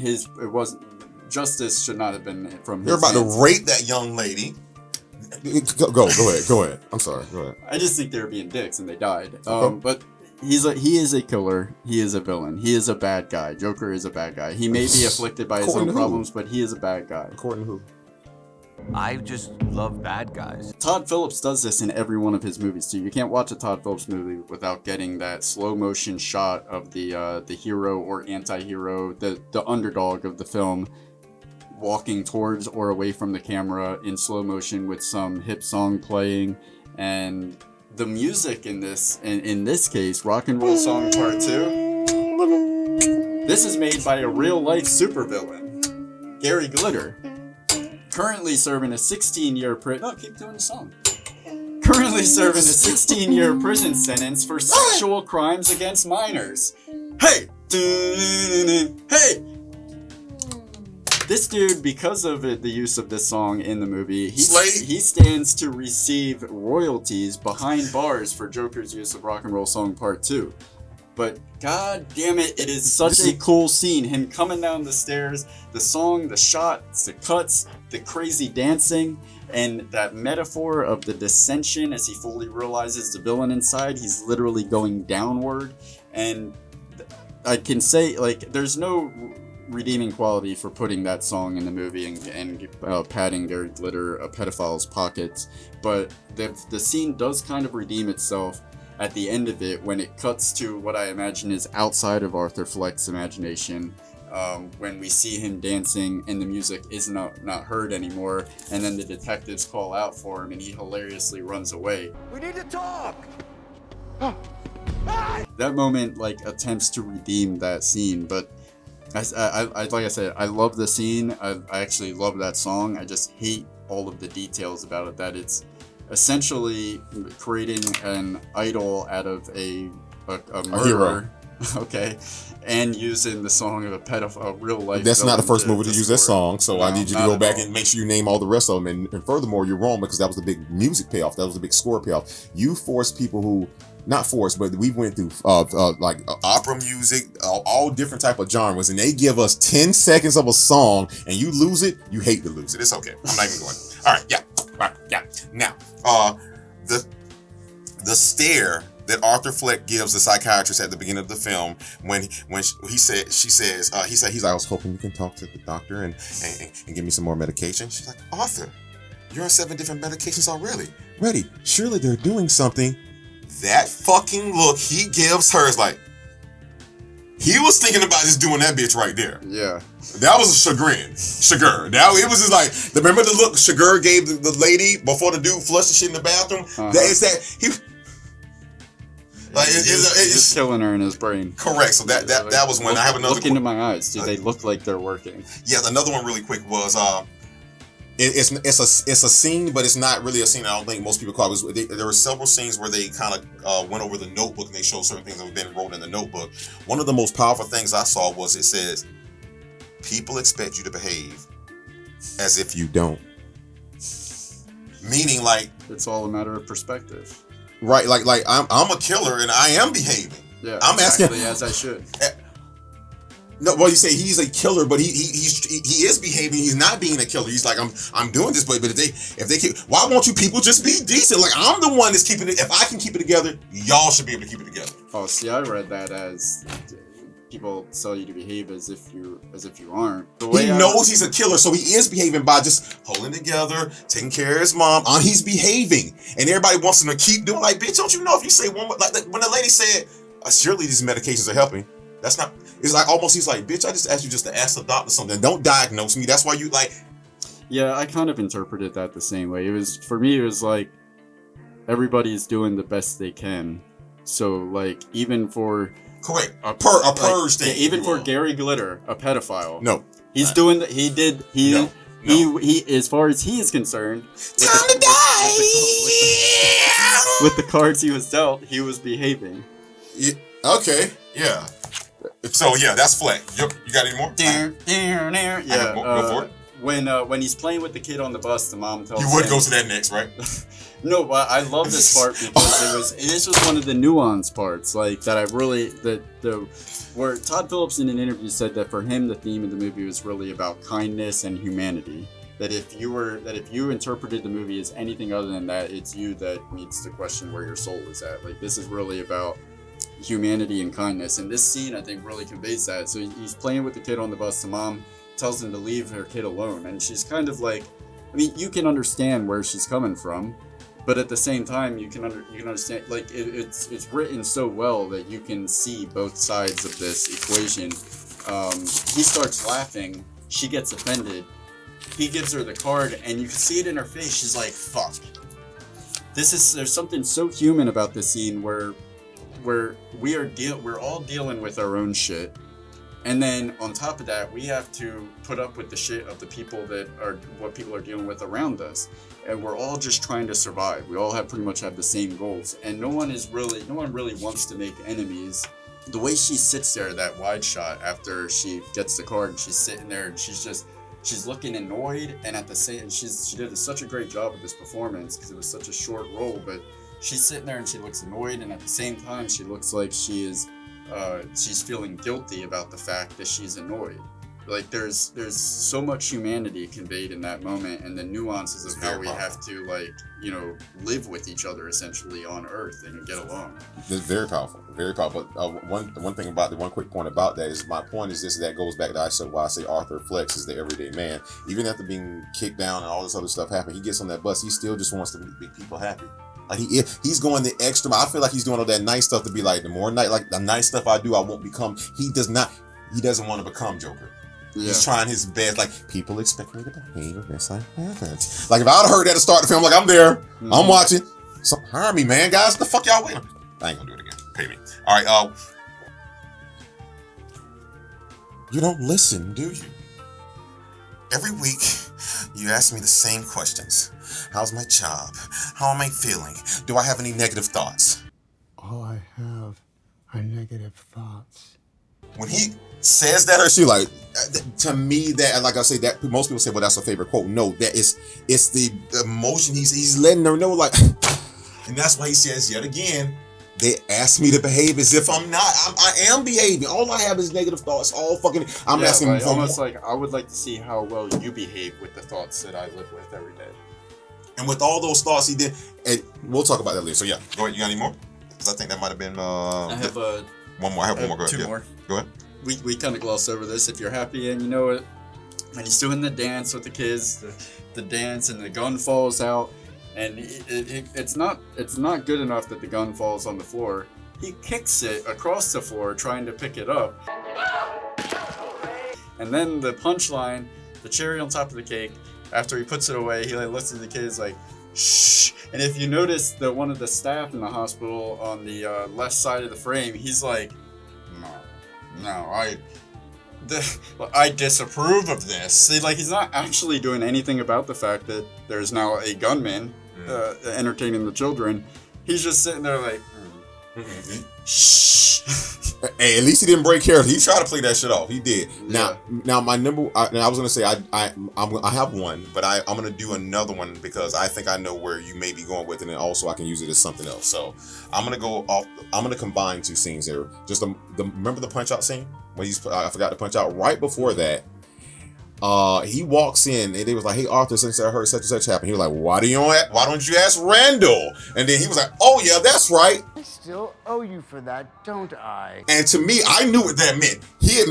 justice should not have been from his They're about hands. to rape that young lady. Go ahead. I'm sorry. Go ahead. I just think they were being dicks and they died. But he is a killer. He is a villain. He is a bad guy. Joker is a bad guy. He may be afflicted by his own problems, but he is a bad guy. According to who? I just love bad guys. Todd Phillips does this in every one of his movies too. You can't watch a Todd Phillips movie without getting that slow motion shot of the hero or anti-hero, the underdog of the film, walking towards or away from the camera in slow motion with some hip song playing. And the music in this case, Rock and Roll Song Part 2, this is made by a real life supervillain, Gary Glitter. Currently serving a 16-year Currently serving a 16-year prison sentence for sexual crimes against minors. Hey! Hey! This dude, because of the use of this song in the movie, he stands to receive royalties behind bars for Joker's use of Rock and Roll Song Part 2. But god damn it, it is such a cool scene. Him coming down the stairs, the song, the shots, the cuts, the crazy dancing, and that metaphor of the dissension as he fully realizes the villain inside. He's literally going downward. And I can say, like, there's no redeeming quality for putting that song in the movie and patting Gary Glitter, a pedophile's pockets. But the scene does kind of redeem itself at the end of it when it cuts to what I imagine is outside of Arthur Fleck's imagination, when we see him dancing and the music is not heard anymore, and then the detectives call out for him and he hilariously runs away. We need to talk! That moment like attempts to redeem that scene, but I like I said, I love the scene. I actually love that song. I just hate all of the details about it, that it's essentially creating an idol out of a murderer, okay, and using the song of a pedophile, real life. That's not the first movie to use that song, so no, I need you to go back and make sure you name all the rest of them. And furthermore, you're wrong because that was the big music payoff. That was the big score payoff. You forced people who, not forced, but we went through like opera music, all different type of genres, and they give us 10 seconds of a song, and you lose it. You hate to lose it. It's okay. I'm not even going. All right, yeah. Now, the stare that Arthur Fleck gives the psychiatrist at the beginning of the film when he's like, I was hoping you can talk to the doctor and give me some more medication. She's like, Arthur, you're on 7 different medications already. Surely they're doing something. That fucking look he gives her is like, he was thinking about just doing that bitch right there. Yeah. That was a chagrin. Now it was just like, remember the look Sugar gave the lady before the dude flushed the shit in the bathroom? It's killing her in his brain. Correct. So that was when I have another. Look into my eyes. Do they look like they're working? Yeah. Another one really quick was it's a scene, but it's not really a scene. I don't think most people call it. There were several scenes where they kind of went over the notebook and they showed certain things that have been wrote in the notebook. One of the most powerful things I saw was it says, "People expect you to behave as if you don't." Meaning, like, it's all a matter of perspective. Right, like I'm a killer and I am behaving. Yeah, I'm exactly asking as I should. No, well, you say he's a killer, but he is behaving. He's not being a killer. He's like, I'm doing this, but if they keep, why won't you people just be decent? Like, I'm the one that's keeping it. If I can keep it together, y'all should be able to keep it together. Oh, see, I read that as people tell you to behave as if you aren't. He knows he's a killer, so he is behaving by just holding together, taking care of his mom. He's behaving, and everybody wants him to keep doing. Like, bitch, don't you know if you say one more, like when the lady said, "Surely these medications are helping." That's not. It's like almost he's like, "Bitch, I just asked you just to ask the doctor something. Don't diagnose me. That's why you like." Yeah, I kind of interpreted that the same way. It was for me. It was like everybody's doing the best they can. So like even for correct a purge thing. Yeah, even for Gary Glitter, a pedophile. No, he's doing. He as far as he is concerned, time to die. With the cards he was dealt, he was behaving. Yeah, okay, yeah. So yeah, that's Fleck. You got any more? Yeah. Go for it. When he's playing with the kid on the bus, the mom tells him. You would go to that next, right? No, but I love this part because this was one of the nuanced parts, like that I really where Todd Phillips in an interview said that for him the theme of the movie was really about kindness and humanity. That if you interpreted the movie as anything other than that, it's you that needs to question where your soul is at. Like this is really about humanity and kindness, and this scene I think really conveys that. So he's playing with the kid on the bus. The mom tells him to leave her kid alone, and she's kind of like, I mean, you can understand where she's coming from. But at the same time, you can understand, like it's written so well that you can see both sides of this equation. He starts laughing, she gets offended. He gives her the card, and you can see it in her face. She's like, "Fuck." There's something so human about this scene where we're all dealing with our own shit, and then on top of that, we have to put up with the shit of the people what people are dealing with around us. And we're all just trying to survive. We all pretty much have the same goals, and no one really wants to make enemies. The way she sits there, that wide shot after she gets the card, and she's sitting there, and she's looking annoyed, and at the same, she did such a great job with this performance because it was such a short role. But she's sitting there and she looks annoyed, and at the same time, she looks like she's feeling guilty about the fact that she's annoyed. Like there's so much humanity conveyed in that moment, and the nuances of how we have to live with each other essentially on Earth and get along. It's very powerful, very powerful. One thing about one quick point about that is my point is this: that goes back to why I say Arthur Flex is the everyday man. Even after being kicked down and all this other stuff happened, he gets on that bus. He still just wants to make people happy. Like he's going the extra mile. I feel like he's doing all that nice stuff to be like the more the nice stuff I do, I won't become. He doesn't want to become Joker. Yeah. He's trying his best. Like, people expect me to behave this like that. Like, if I'd have heard that to start the film, like, I'm there. Mm-hmm. I'm watching. So, hire me, man. Guys, the fuck y'all waiting? I ain't gonna do it again. Pay me. All right, you don't listen, do you? Every week, you ask me the same questions. How's my job? How am I feeling? Do I have any negative thoughts? All I have are negative thoughts. When he says that, or she like, to me, that, like I say, that most people say, well, that's a favorite quote. No, it's the emotion he's letting her know, like, and that's why he says yet again, they ask me to behave as if I'm not. I am behaving. All I have is negative thoughts. I'm asking for almost more. Like I would like to see how well you behave with the thoughts that I live with every day. And with all those thoughts he did, and we'll talk about that later. So yeah, go ahead. You got any more? Because I think that might have been. I have one more. I have one more. Go ahead. Two more. Go ahead. We kind of glossed over this. If you're happy and you know it, and he's doing the dance with the kids, the dance, and the gun falls out, and it's not good enough that the gun falls on the floor. He kicks it across the floor trying to pick it up, and then the punchline, the cherry on top of the cake. After he puts it away, he looks at the kids like, shh. And if you notice that one of the staff in the hospital on the left side of the frame, he's like, no, I disapprove of this. See, like, he's not actually doing anything about the fact that there's now a gunman entertaining the children. He's just sitting there like, shh. Hey, at least he didn't break character. He tried to play that shit off. He did. Yeah. Now my number. I was gonna say I have one, but I'm gonna do another one because I think I know where you may be going with it, and also I can use it as something else. So I'm gonna go off. I'm gonna combine two scenes here. Just remember the punch out scene when I forgot to punch out. Right before that, He walks in and they was like, "Hey Arthur, since I heard such and such happen," he was like, "Why don't you ask Randall?" And then he was like, "Oh yeah, that's right." I still owe you for that, don't I? And to me, I knew what that meant. He had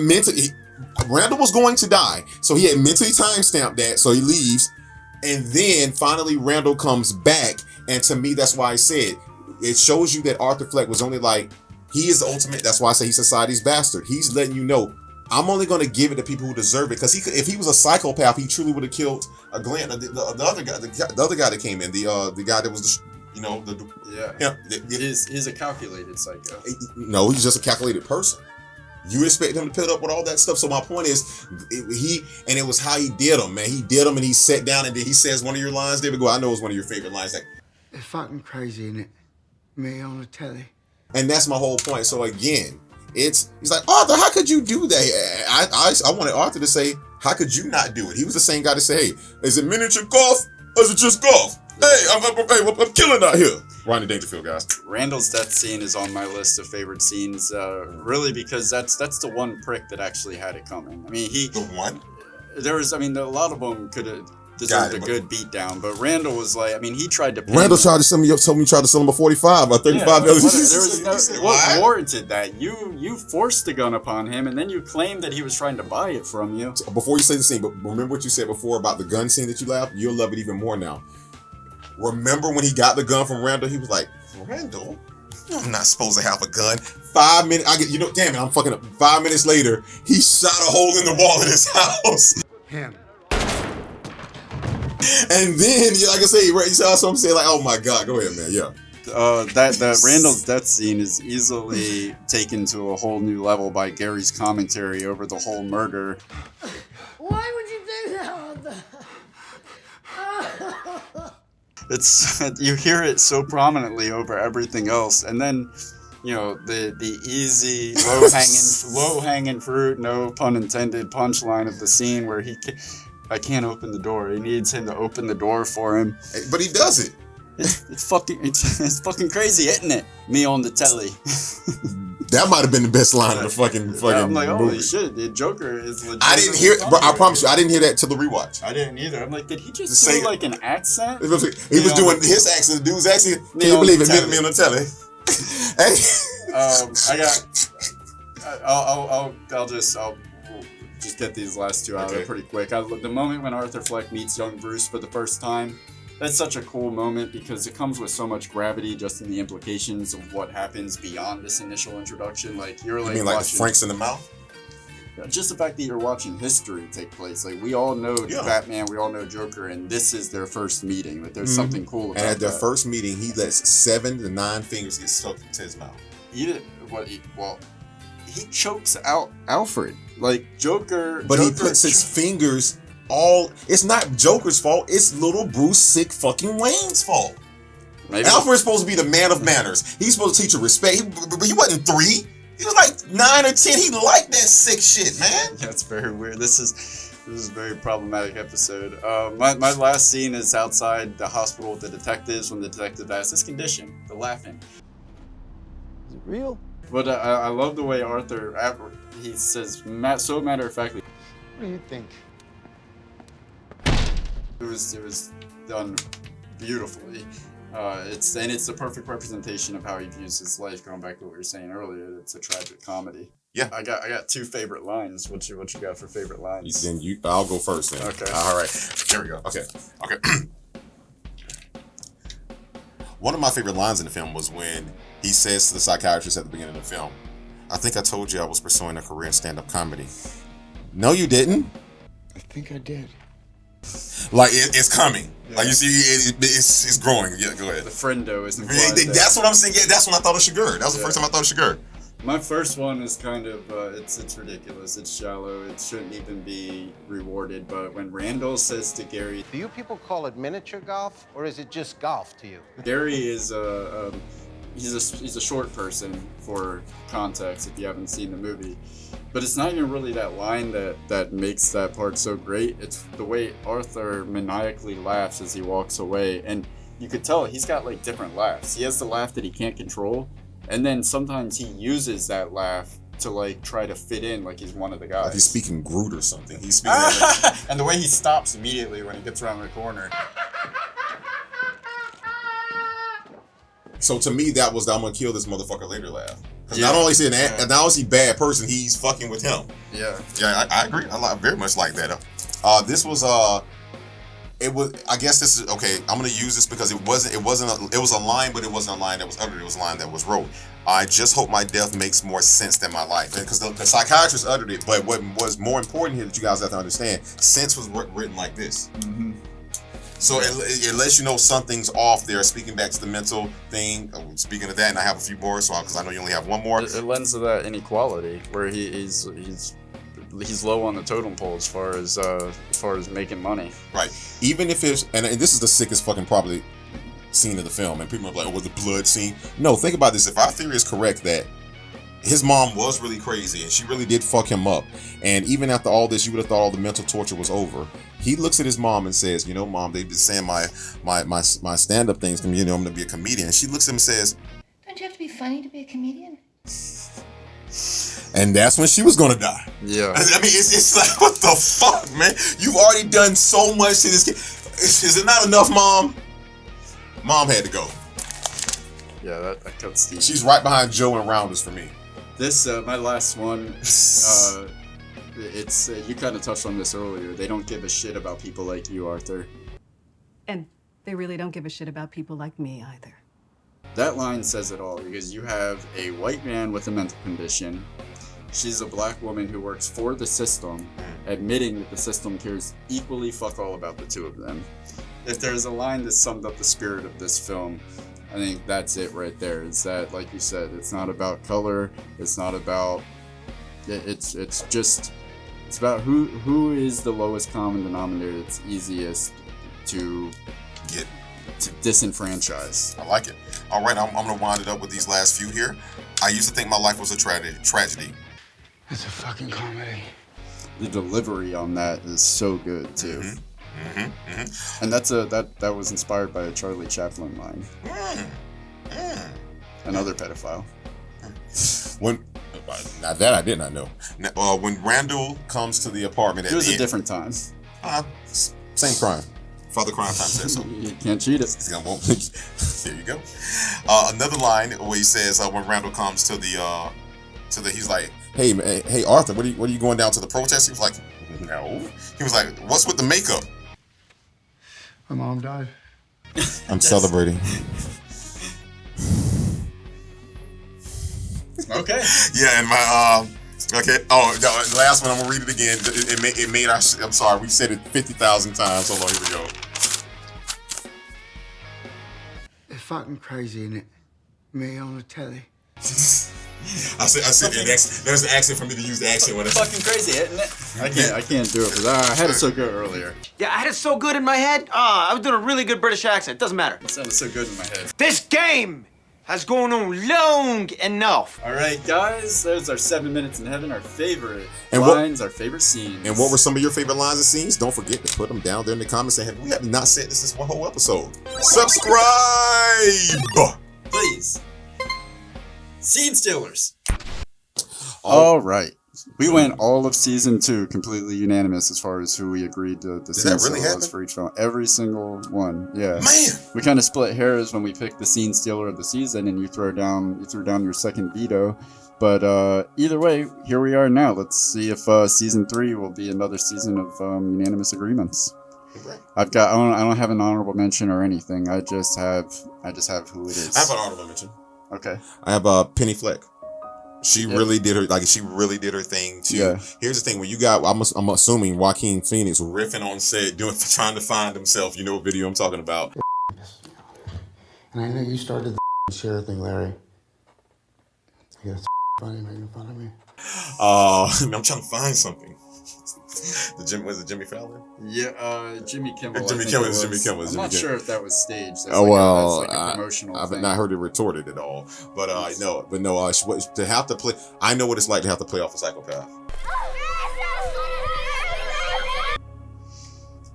Randall was going to die, so he had mentally timestamped that. So he leaves, and then finally Randall comes back. And to me, that's why I said it shows you that Arthur Fleck was only like, he is the ultimate. That's why I say he's society's bastard. He's letting you know, I'm only going to give it to people who deserve it. Because if he was a psychopath, he truly would have killed a Glenn, the other guy that came in, the guy that was He's a calculated psycho. No, he's just a calculated person. You expect him to put up with all that stuff. So my point is, it was how he did him, man. He did him, and he sat down, and then he says one of your lines, David. I know it's one of your favorite lines. Like, It's fucking crazy, isn't it? Me on the telly. and that's my whole point. So again, he's like, Arthur, how could you do that? I wanted Arthur to say, how could you not do it? He was the same guy to say, hey, is it miniature golf or is it just golf? Hey, I'm killing out here. Rodney Dangerfield, guys. Randall's death scene is on my list of favorite scenes, really because that's the one prick that actually had it coming. I mean, the one? There was, a lot of them could have deserved a good beatdown, but Randall was like, he tried to. Randall tried to sell me. Told me tried to sell him a 45 or 35. Yeah, there was what warranted that? You forced the gun upon him, and then you claimed that he was trying to buy it from you. Before you say the scene, but remember what you said before about the gun scene that you laughed. You'll love it even more now. Remember when he got the gun from Randall? He was like, Randall, I'm not supposed to have a gun. 5 minutes, damn it, I'm fucking up. 5 minutes later, he shot a hole in the wall in his house. Him. And then, like I say, you saw something saying like, oh my God, go ahead, man, yeah. That Randall's death scene is easily taken to a whole new level by Gary's commentary over the whole murder. Why would you do that? You hear it so prominently over everything else, and then the easy low hanging fruit, no pun intended, punchline of the scene where I can't open the door. He needs him to open the door for him, but he does it. It's fucking crazy, isn't it? Me on the telly. That might have been the best line of the fucking I'm like, movie. holy shit, the Joker is legit. I didn't hear, bro, I promise you, I didn't hear that till the rewatch. I didn't either. I'm like, did he just do like an accent? He was doing his accent, the dude's accent. Can you believe it? Me on the telly. I'll just get these last two out of there pretty quick. The moment when Arthur Fleck meets young Bruce for the first time, that's such a cool moment because it comes with so much gravity just in the implications of what happens beyond this initial introduction. Like, you're like, you mean like the Franks in the mouth? Just the fact that you're watching history take place. Like, we all know Batman, we all know Joker, and this is their first meeting. But there's something cool about that. And at their first meeting, he lets 7 to 9 fingers get stuck into his mouth. He chokes out Alfred. Like, Joker. He puts his fingers it's not Joker's fault, it's little Bruce sick fucking Wayne's fault. Maybe. Alfred's supposed to be the man of manners. He's supposed to teach her respect. But he wasn't 3. He was like 9 or 10. He liked that sick shit, man. Yeah, it's very weird. This is a very problematic episode. My last scene is outside the hospital with the detectives when the detective asks his condition, the laughing. Is it real? But I love the way Arthur, he says so matter-of-factly. What do you think? It was done beautifully. It's the perfect representation of how he views his life. Going back to what we were saying earlier, it's a tragic comedy. Yeah, I got 2 favorite lines. What you got for favorite lines? Then I'll go first. Then. Okay. All right. There we go. Okay. One of my favorite lines in the film was when he says to the psychiatrist at the beginning of the film, "I think I told you I was pursuing a career in stand-up comedy." No, you didn't. I think I did. Like it's coming. Yeah. Like you see, it's growing. Yeah, go ahead. The friendo is implied. That's what I'm saying. Yeah, that's when I thought of Sugar. That was the first time I thought of Sugar. My first one is kind of it's ridiculous. It's shallow. It shouldn't even be rewarded. But when Randall says to Gary, "Do you people call it miniature golf, or is it just golf to you?" Gary is he's a short person for context if you haven't seen the movie. But it's not even really that line that makes that part so great. It's the way Arthur maniacally laughs as he walks away. And you could tell he's got like different laughs. He has the laugh that he can't control. And then sometimes he uses that laugh to like try to fit in like he's one of the guys. Like he's speaking Groot or something. He's speaking. And the way he stops immediately when he gets around the corner. So to me, that was the "I'm gonna kill this motherfucker later" laugh. Because Yeah. not only is he a bad person, he's fucking with him. Yeah. Yeah, I agree. I very much like that. This was it was. I guess this is okay. I'm gonna use this because it was a line, but it wasn't a line that was uttered. It was a line that was wrote. I just hope my death makes more sense than my life. Because the psychiatrist uttered it, but what was more important here that you guys have to understand, sense was written like this. Mm-hmm. So it lets you know something's off there. Speaking back to the mental thing, speaking of that, and I have a few more, so because I know you only have one more. It lends to that inequality where he's low on the totem pole as far as making money. Right. Even if it's and this is the sickest fucking probably scene of the film, and people are like, "Oh, was the blood scene?" No, think about this. If our theory is correct that his mom was really crazy and she really did fuck him up, and even after all this, you would have thought all the mental torture was over. He looks at his mom and says, "You know, Mom, they've been saying my stand-up things. You know, I'm gonna be a comedian." And she looks at him and says, Don't you have to be funny to be a comedian? and that's when she was gonna die. Yeah. I mean, it's like, what the fuck, man? You've already done so much to this kid. Is it not enough, Mom? Mom had to go. Yeah, that cuts deep. She's right behind Joe and Rounders for me. This, my last one, it's, you kind of touched on this earlier. They don't give a shit about people like you, Arthur. And they really don't give a shit about people like me either. That line says it all because you have a white man with a mental condition. She's a black woman who works for the system, admitting that the system cares equally fuck all about the two of them. If there's a line that summed up the spirit of this film, I think that's it right there. It's that, like you said, it's not about color. It's not about. It's about who is the lowest common denominator that's easiest to get to disenfranchise. I like it. All right, I'm gonna wind it up with these last few here. I used to think my life was a tragedy. It's a fucking comedy. The delivery on that is so good too. And that was inspired by a Charlie Chaplin line. Another pedophile. Now that I did not know. When Randall comes to the apartment, It was a different time. Same crime. Father crime time says so. You can't cheat it. There you go. Another line where he says when Randall comes to the he's like, hey Arthur, what are you going down to the protest? He was like, no. He was like, what's with the makeup? My mom died. I'm celebrating. Okay. Yeah, and my okay. Oh, no, the last one. I'm gonna read it again. It made our. I'm sorry. We've said it 50,000 times. Hold on. Here we go. It's fucking crazy, isn't it? Me on the telly. I said there's an accent for me to use the accent when it's fucking crazy, isn't it? I can't do it because I had it so good earlier. Yeah, I had it so good in my head. I was doing a really good British accent. Doesn't matter. It sounded so good in my head. This game has gone on long enough. All right, guys, there's our 7 minutes in heaven, our favorite And lines, our favorite scenes. And what were some of your favorite lines and scenes? Don't forget to put them down there in the comments. And we have not said this one whole episode. Subscribe, please. Scene stealers. All right. We went all of season 2 completely unanimous as far as who we agreed to the scene really stealer was for each film. Every single one. Yeah. Man. We kind of split hairs when we picked the scene stealer of the season, and you threw down your second veto. But either way, here we are now. Let's see if season 3 will be another season of unanimous agreements. I don't have an honorable mention or anything. I just have who it is. I have an honorable mention. Okay. I have Penny Fleck. She really did her thing too. Yeah. Here's the thing: when you got, I'm assuming Joaquin Phoenix riffing on set, trying to find himself. You know what video I'm talking about? And I know you started the share thing, Larry. Yeah, it's funny making fun of me. I'm trying to find something. Was it Jimmy Fallon? Yeah, Jimmy Kimmel. Jimmy Kimmel. I'm not sure if that was staged. That's like a promotional thing. I've not heard it retorted at all. But to have to play, I know what it's like to have to play off a psychopath.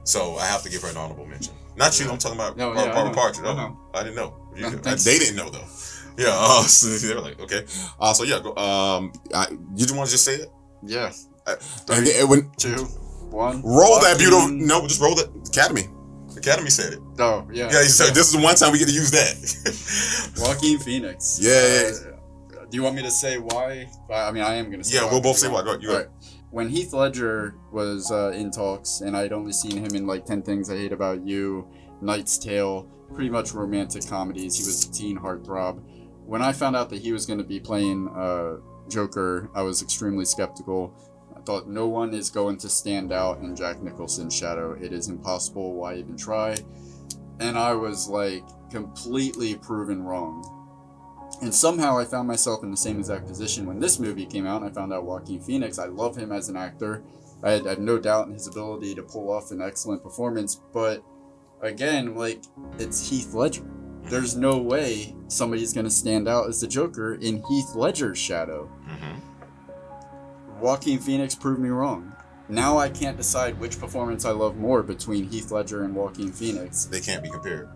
So I have to give her an honorable mention. Not you. I'm talking about Barbara Partridge. I didn't know. They didn't know though. Yeah. So they're like, okay. So yeah. You just want to just say it? Yeah. And then, when 2, 1. Roll that beautiful. No, just roll the Academy. Academy said it. Oh yeah. Yeah. So this is the one time we get to use that. Joaquin Phoenix. Yeah. Do you want me to say why? I mean, I am going to say. Yeah, we'll both say why. Go. Right. When Heath Ledger was in talks, and I'd only seen him in like 10 Things I Hate About You, Knight's Tale, pretty much romantic comedies. He was a teen heartthrob. When I found out that he was going to be playing Joker, I was extremely skeptical. I thought no one is going to stand out in Jack Nicholson's shadow. It is impossible. Why even try? And I was like completely proven wrong. And somehow I found myself in the same exact position when this movie came out and I found out Joaquin Phoenix. I love him as an actor. I had no doubt in his ability to pull off an excellent performance. But again, like, it's Heath Ledger. There's no way somebody's going to stand out as the Joker in Heath Ledger's shadow. Joaquin Phoenix proved me wrong. Now I can't decide which performance I love more between Heath Ledger and Joaquin Phoenix. They can't be compared.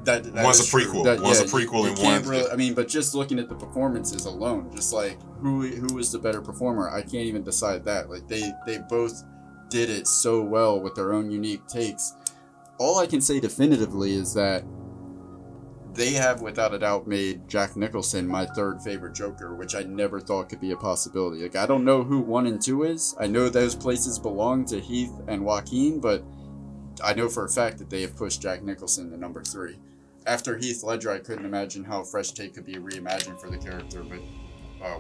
That one's a prequel. One's a prequel and one. Really, I mean, but just looking at the performances alone, just like who is the better performer, I can't even decide that. Like they both did it so well with their own unique takes. All I can say definitively is that they have, without a doubt, made Jack Nicholson my third favorite Joker, which I never thought could be a possibility. Like I don't know who 1 and 2 is. I know those places belong to Heath and Joaquin, but I know for a fact that they have pushed Jack Nicholson to number 3. After Heath Ledger, I couldn't imagine how a fresh take could be reimagined for the character, but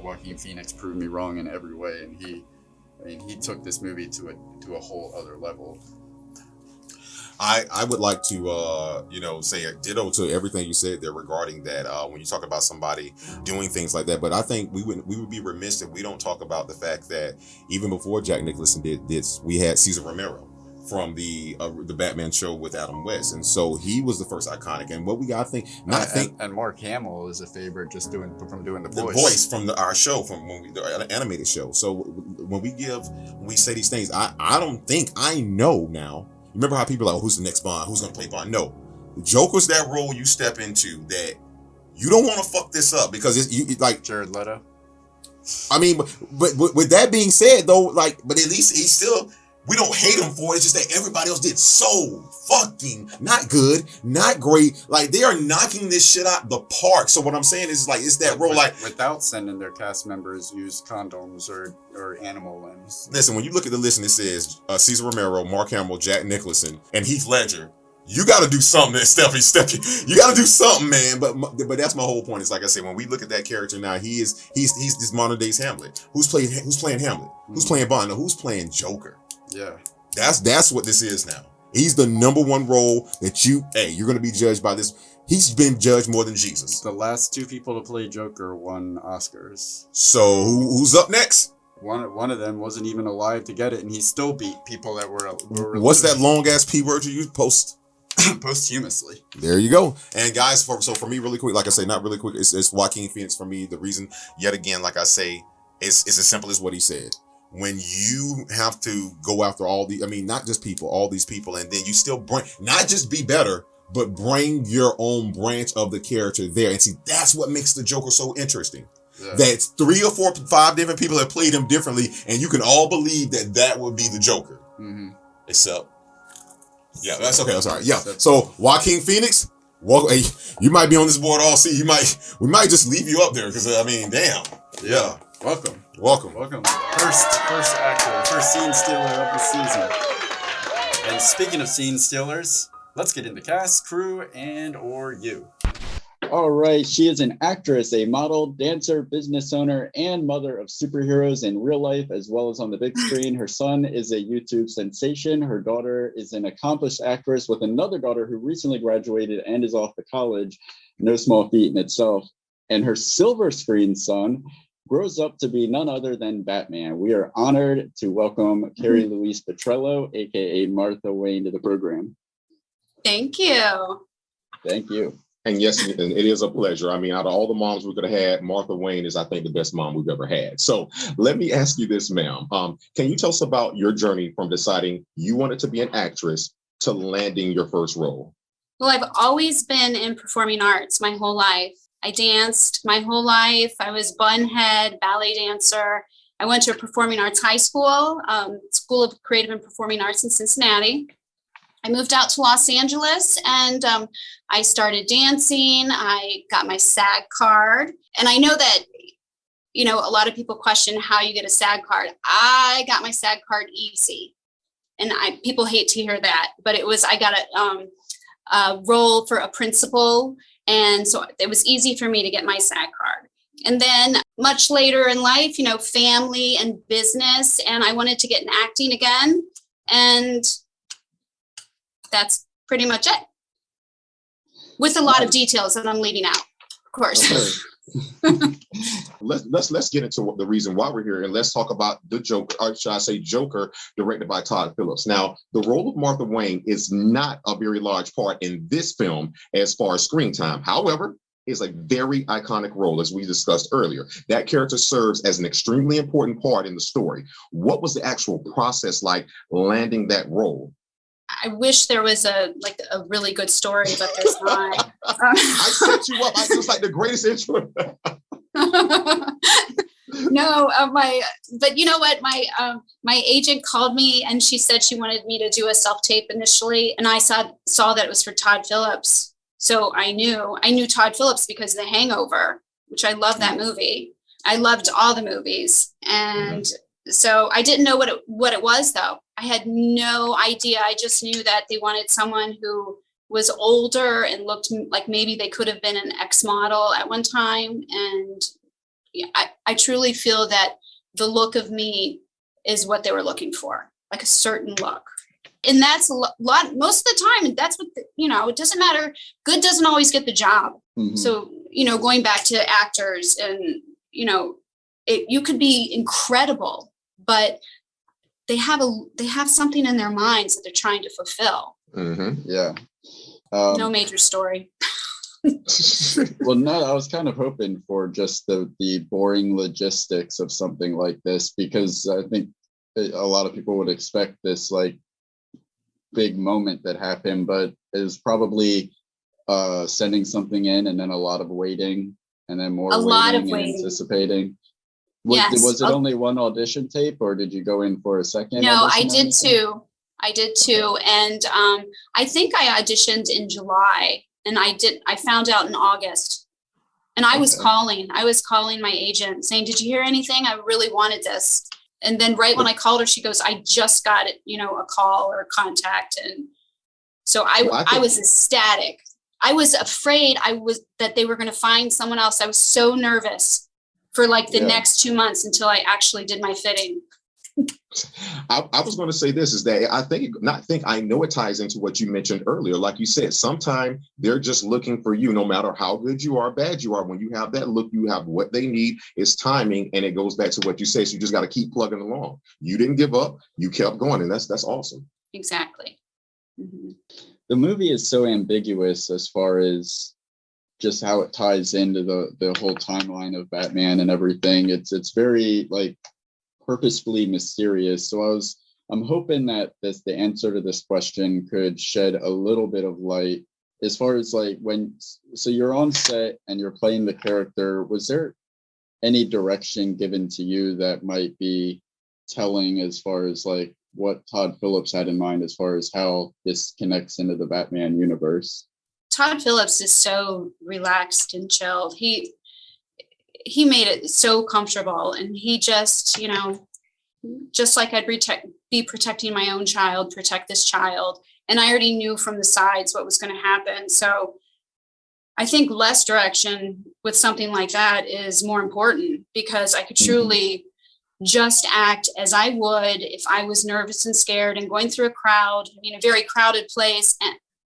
Joaquin Phoenix proved me wrong in every way, and he took this movie to a whole other level. I would like to say a ditto to everything you said there regarding that when you talk about somebody doing things like that. But I think we would be remiss if we don't talk about the fact that even before Jack Nicholson did this, we had Cesar Romero from the Batman show with Adam West, and so he was the first iconic. And what we got, and Mark Hamill is a favorite just doing the voice from our show, from when the animated show. So when we say these things, I don't think I know now. Remember how people are like, oh, who's the next Bond? Who's gonna play Bond? No, Joker's that role you step into that you don't want to fuck this up because it's like Jared Leto. I mean, but with that being said, though, like, but at least he's still. We don't hate him for it. It's just that everybody else did so fucking not good, not great. Like they are knocking this shit out the park. So what I'm saying is like it's that role like without sending their cast members use condoms or animal limbs. Listen, when you look at the list and it says Cesar Romero, Mark Hamill, Jack Nicholson, and Heath Ledger, you got to do something, Stephanie. You got to do something, man. But that's my whole point. It's like I said, when we look at that character now, he's this modern day's Hamlet. Who's playing Hamlet? Who's playing Bond? Who's playing Joker? Yeah, that's what this is now. He's the number one role that you're going to be judged by this. He's been judged more than Jesus. The last 2 people to play Joker won Oscars. So who's up next? One of them wasn't even alive to get it, and he still beat people that were What's that long ass P word you use? Posthumously. There you go. And guys, for me, really quick, like I say, not really quick, it's Joaquin Phoenix for me. The reason, yet again, like I say, it's as simple as what he said. When you have to go after not just people, all these people, and then you still not just be better, but bring your own branch of the character there. And see, that's what makes the Joker so interesting. Yeah. That 3 or 4, 5 different people have played him differently, and you can all believe that would be the Joker. Mm-hmm. Except, yeah, that's okay. I'm sorry. Yeah. So Joaquin Phoenix, you might be on this board all season. We might just leave you up there because damn. Yeah. Welcome. First actor, first scene stealer of the season. And speaking of scene stealers, let's get into cast, crew, and/or you. All right, she is an actress, a model, dancer, business owner, and mother of superheroes in real life as well as on the big screen. Her son is a YouTube sensation. Her daughter is an accomplished actress with another daughter who recently graduated and is off to college. No small feat in itself. And her silver screen son grows up to be none other than Batman. We are honored to welcome Carrie Louise Putrello, aka Martha Wayne, to the program. Thank you. Thank you. And yes, it is a pleasure. I mean, out of all the moms we could have had, Martha Wayne is, I think, the best mom we've ever had. So let me ask you this, ma'am. Can you tell us about your journey from deciding you wanted to be an actress to landing your first role? Well, I've always been in performing arts my whole life. I danced my whole life. I was bunhead, ballet dancer. I went to a performing arts high school, School of Creative and Performing Arts in Cincinnati. I moved out to Los Angeles and I started dancing. I got my SAG card. And I know that, you know, a lot of people question how you get a SAG card. I got my SAG card easy. And people hate to hear that, but I got a role for a principal. And so it was easy for me to get my SAG card. And then much later in life, you know, family and business, and I wanted to get in acting again. And that's pretty much it. With a lot of details that I'm leaving out, of course. Okay. let's get into the reason why we're here, and let's talk about the Joker, or should I say Joker, directed by Todd Phillips. Now, the role of Martha Wayne is not a very large part in this film as far as screen time. However, it's a very iconic role, as we discussed earlier. That character serves as an extremely important part in the story. What was the actual process like landing that role? I wish there was a really good story, but there's not. I set you up. It was like the greatest intro. No, but you know what? My agent called me and she said she wanted me to do a self-tape initially, and I saw that it was for Todd Phillips. So I knew Todd Phillips because of The Hangover, which I love that movie. I loved all the movies, and so I didn't know what it was though. I had no idea. I just knew that they wanted someone who was older and looked like maybe they could have been an ex-model at one time. And I truly feel that the look of me is what they were looking for, like a certain look. And that's a lot, most of the time, that's what, it doesn't matter. Good doesn't always get the job. Mm-hmm. So, going back to actors and, you could be incredible, but they have something in their minds that they're trying to fulfill. Mm-hmm. Yeah. No major story. Well, no, I was kind of hoping for just the boring logistics of something like this, because I think a lot of people would expect this like big moment that happened, but it was probably sending something in and then a lot of waiting and then more waiting and anticipating. Was it only one audition tape, or did you go in for a second? No, I did two. And I think I auditioned in July, and I found out in August. And I was calling my agent saying, "Did you hear anything? I really wanted this." And then right when I called her, she goes, "I just got it, a call or contact." And so I was ecstatic. I was afraid that they were going to find someone else. I was so nervous for like the next 2 months until I actually did my fitting. I was going to say this is that I know it ties into what you mentioned earlier. Like you said, sometimes they're just looking for you, no matter how good you are, bad you are. When you have that look, you have what they need. It's timing, and it goes back to what you say. So you just got to keep plugging along. You didn't give up. You kept going, and that's awesome. Exactly. Mm-hmm. The movie is so ambiguous as far as just how it ties into the whole timeline of Batman and everything. It's very like purposefully mysterious. So I'm hoping that the answer to this question could shed a little bit of light as far as like so you're on set and you're playing the character. Was there any direction given to you that might be telling as far as like what Todd Phillips had in mind as far as how this connects into the Batman universe? Todd Phillips is so relaxed and chilled. He made it so comfortable, and he just, just like I'd be protecting my own child, protect this child. And I already knew from the sides what was going to happen. So I think less direction with something like that is more important, because I could truly just act as I would if I was nervous and scared and going through a crowd, a very crowded place,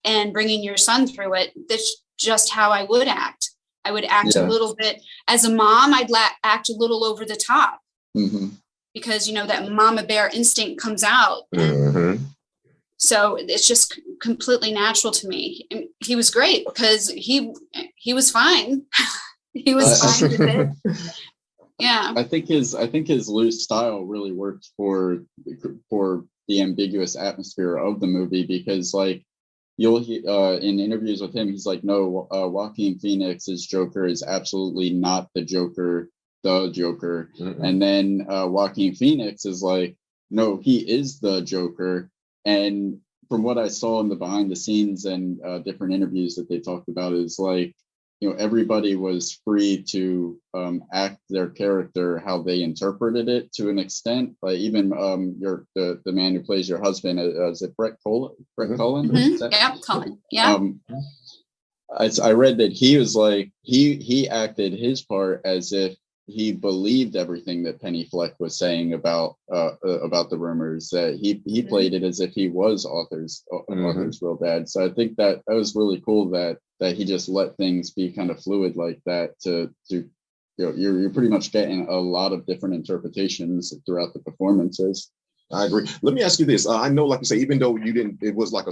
and bringing your son through it. That's just how I would act. I would act a little bit as a mom. I'd act a little over the top, because that mama bear instinct comes out. Mm-hmm. So it's just completely natural to me. And he was great because he was fine. He was fine with it. Yeah. I think his loose style really worked for the ambiguous atmosphere of the movie, because like, you'll in interviews with him, he's like, no, Joaquin Phoenix's Joker is absolutely not the Joker. Mm-hmm. And then Joaquin Phoenix is like, no, he is the Joker. And from what I saw in the behind the scenes and different interviews that they talked about, is like, everybody was free to act their character how they interpreted it to an extent. Like even the man who plays your husband, is it Brett Cullen? Brett Cullen? Mm-hmm. Yeah, Cullen. Yeah. I read that he was like he acted his part as if he believed everything that Penny Fleck was saying about the rumors. That he played it as if he was author's real dad. So I think that was really cool that he just let things be kind of fluid like that. You're pretty much getting a lot of different interpretations throughout the performances. I agree. Let me ask you this. I know, like you say, even though it was like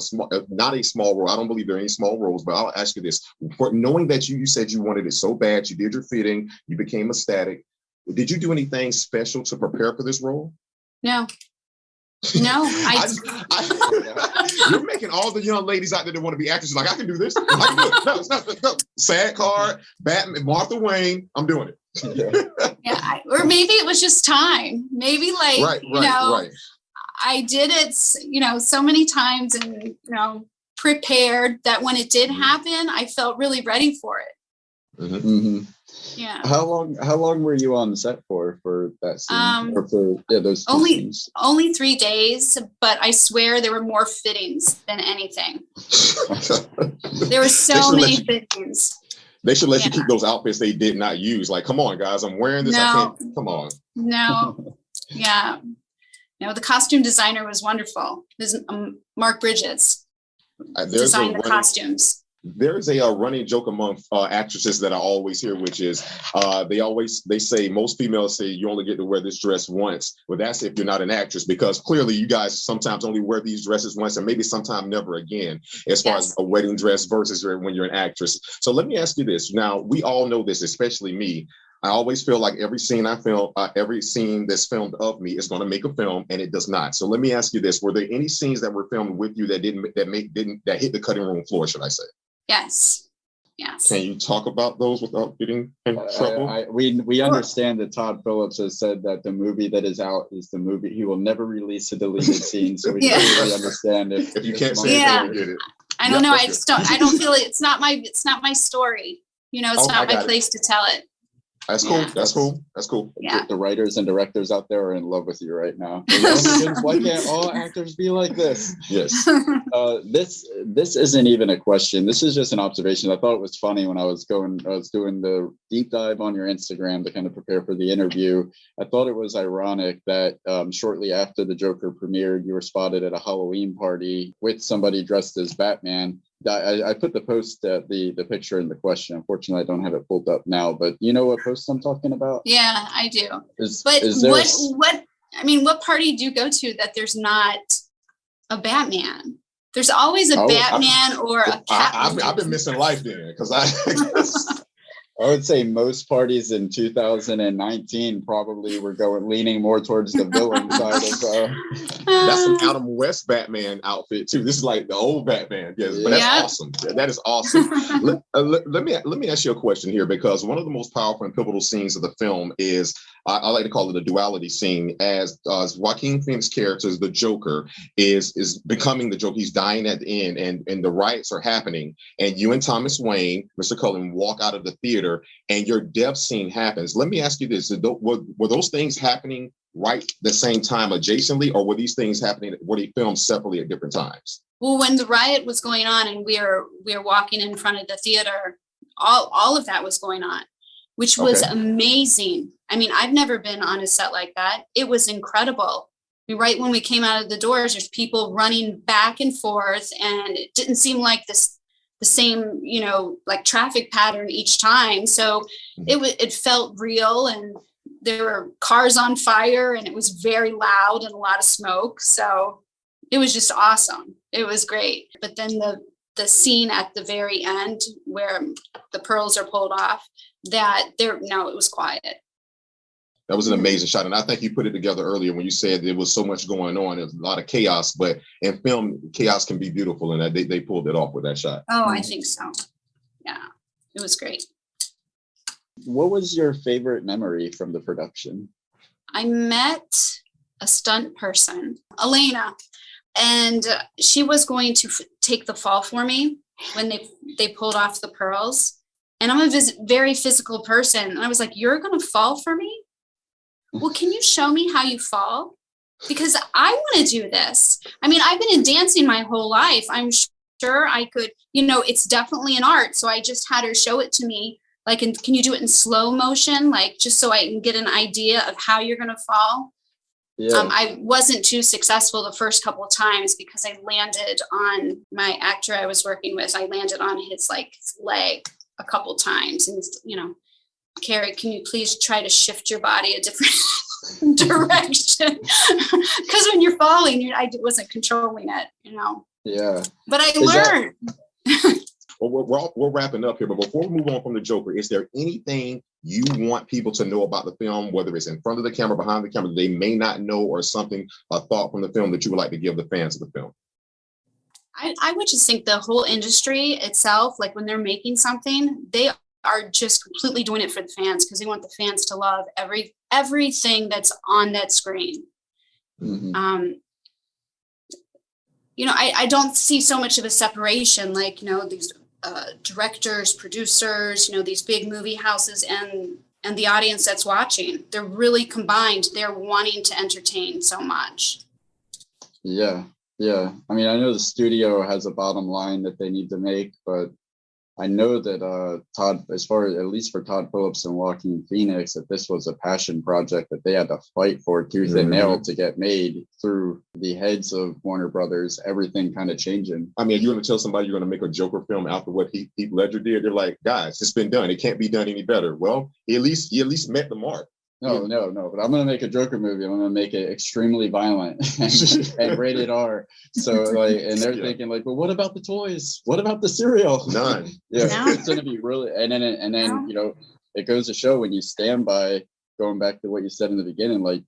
not a small role. I don't believe there are any small roles, but I'll ask you this. For knowing that you said you wanted it so bad, you did your fitting, you became ecstatic. Did you do anything special to prepare for this role? No. You're making all the young ladies out there that want to be actresses like, I can do this. I can do it. No, it's not. No. Sad Card, Batman, Martha Wayne. I'm doing it. Yeah, or maybe it was just time. Maybe right. I did it, so many times and, prepared that when it did happen, I felt really ready for it. Mm-hmm. Mm-hmm. Yeah. How long were you on the set for that scene? Or for those two scenes? Only 3 days, but I swear there were more fittings than anything. There were so many fittings. They should let you keep those outfits they did not use. Like, come on, guys, I'm wearing this. I can't. Come on. No. Yeah. No, the costume designer was wonderful. This is Mark Bridges designed the costumes. There is a running joke among actresses that I always hear, which is they say most females say you only get to wear this dress once. Well, that's if you're not an actress, because clearly you guys sometimes only wear these dresses once and maybe sometime never again, as far as a wedding dress versus when you're an actress. So let me ask you this. Now, we all know this, especially me. I always feel like every scene I film, every scene that's filmed of me is going to make a film, and it does not. So let me ask you this: were there any scenes that were filmed with you that that hit the cutting room floor? Should I say? Yes. Can you talk about those without getting in trouble? We understand that Todd Phillips has said that the movie that is out is the movie. He will never release a deleted scene, so we totally understand if you can't say it, get it. I don't know. I don't feel it. It's not my story. It's not my place to tell it. That's cool. Yeah. That's cool. Yeah. The writers and directors out there are in love with you right now. Why can't all actors be like this? Yes. This isn't even a question. This is just an observation. I thought it was funny when I was doing the deep dive on your Instagram to kind of prepare for the interview. I thought it was ironic that shortly after the Joker premiered, you were spotted at a Halloween party with somebody dressed as Batman. I put the post, the picture in the question. Unfortunately, I don't have it pulled up now, but you know what post I'm talking about? Yeah, I do. What party do you go to that there's not a Batman? There's always a Batman or a Catwoman. I've been missing life then, because I would say most parties in 2019 probably were leaning more towards the villain side of. That's an Adam West Batman outfit too. This is like the old Batman. Yes, but that's awesome. That is awesome. Let me ask you a question here, because one of the most powerful and pivotal scenes of the film is I like to call it a duality scene, as Joaquin Phoenix's character, the Joker, is becoming the Joker. He's dying at the end, and the riots are happening, and you and Thomas Wayne, Mr. Cullen, walk out of the theater, and your death scene happens. Let me ask you this: were those things happening right the same time, adjacently, or were these things happening? Were they filmed separately at different times? Well, when the riot was going on, and we were walking in front of the theater, all of that was going on, which was amazing. I mean, I've never been on a set like that. It was incredible. Right when we came out of the doors, there's people running back and forth, and it didn't seem like the same, like traffic pattern each time. So it felt real, and there were cars on fire, and it was very loud and a lot of smoke. So it was just awesome. It was great. But then the scene at the very end where the pearls are pulled off, it was quiet. That was an amazing shot. And I think you put it together earlier when you said there was so much going on. There's a lot of chaos, but in film, chaos can be beautiful. And they pulled it off with that shot. Oh, I think so. Yeah, it was great. What was your favorite memory from the production? I met a stunt person, Elena, and she was going to take the fall for me when they pulled off the pearls. And I'm a very physical person. And I was like, you're going to fall for me? Well, can you show me how you fall? Because I want to do this. I mean, I've been in dancing my whole life. I'm sure I could, it's definitely an art. So I just had her show it to me. Like, can you do it in slow motion? Like, just so I can get an idea of how you're going to fall. Yeah. I wasn't too successful the first couple of times because I landed on my actor I was working with. I landed on his leg a couple times. And, Carrie, can you please try to shift your body a different direction? Because when you're falling, I wasn't controlling it, Yeah. But I learned. Well, we're wrapping up here, but before we move on from the Joker, is there anything you want people to know about the film, whether it's in front of the camera, behind the camera, they may not know, or something, a thought from the film that you would like to give the fans of the film? I would just think the whole industry itself, like when they're making something, they are just completely doing it for the fans because they want the fans to love everything that's on that screen. Mm-hmm. I don't see so much of a separation, like, these directors, producers, these big movie houses and the audience that's watching. They're really combined. They're wanting to entertain so much. Yeah. I mean, I know the studio has a bottom line that they need to make, but I know that Todd, at least for Todd Phillips and Joaquin Phoenix, that this was a passion project that they had to fight for tooth and nail to get made through the heads of Warner Brothers, everything kind of changing. I mean, you're going to tell somebody you're going to make a Joker film after what Heath Ledger did, they're like, guys, it's been done. It can't be done any better. Well, he at least met the mark. No, but I'm going to make a Joker movie. I'm going to make it extremely violent and rated R. So and they're thinking well, what about the toys? What about the cereal? None. It's going to be really, and then it goes to show when you stand by, going back to what you said in the beginning,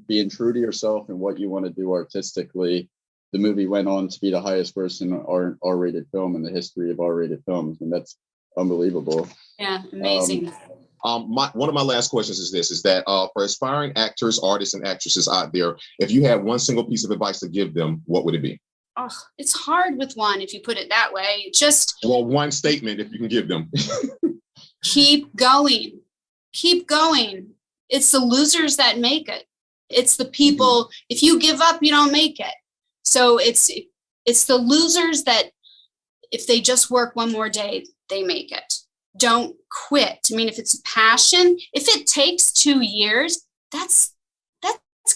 being true to yourself and what you want to do artistically. The movie went on to be the highest grossing R-rated film in the history of R-rated films. And that's unbelievable. Yeah. Amazing. One of my last questions is that for aspiring actors, artists, and actresses out there, if you had one single piece of advice to give them, what would it be? Oh, it's hard with one if you put it that way. One statement if you can give them. Keep going. Keep going. It's the losers that make it. It's the people. If you give up, you don't make it. So it's the losers that if they just work one more day, they make it. Don't quit. I mean, if it's a passion, if it takes 2 years, that's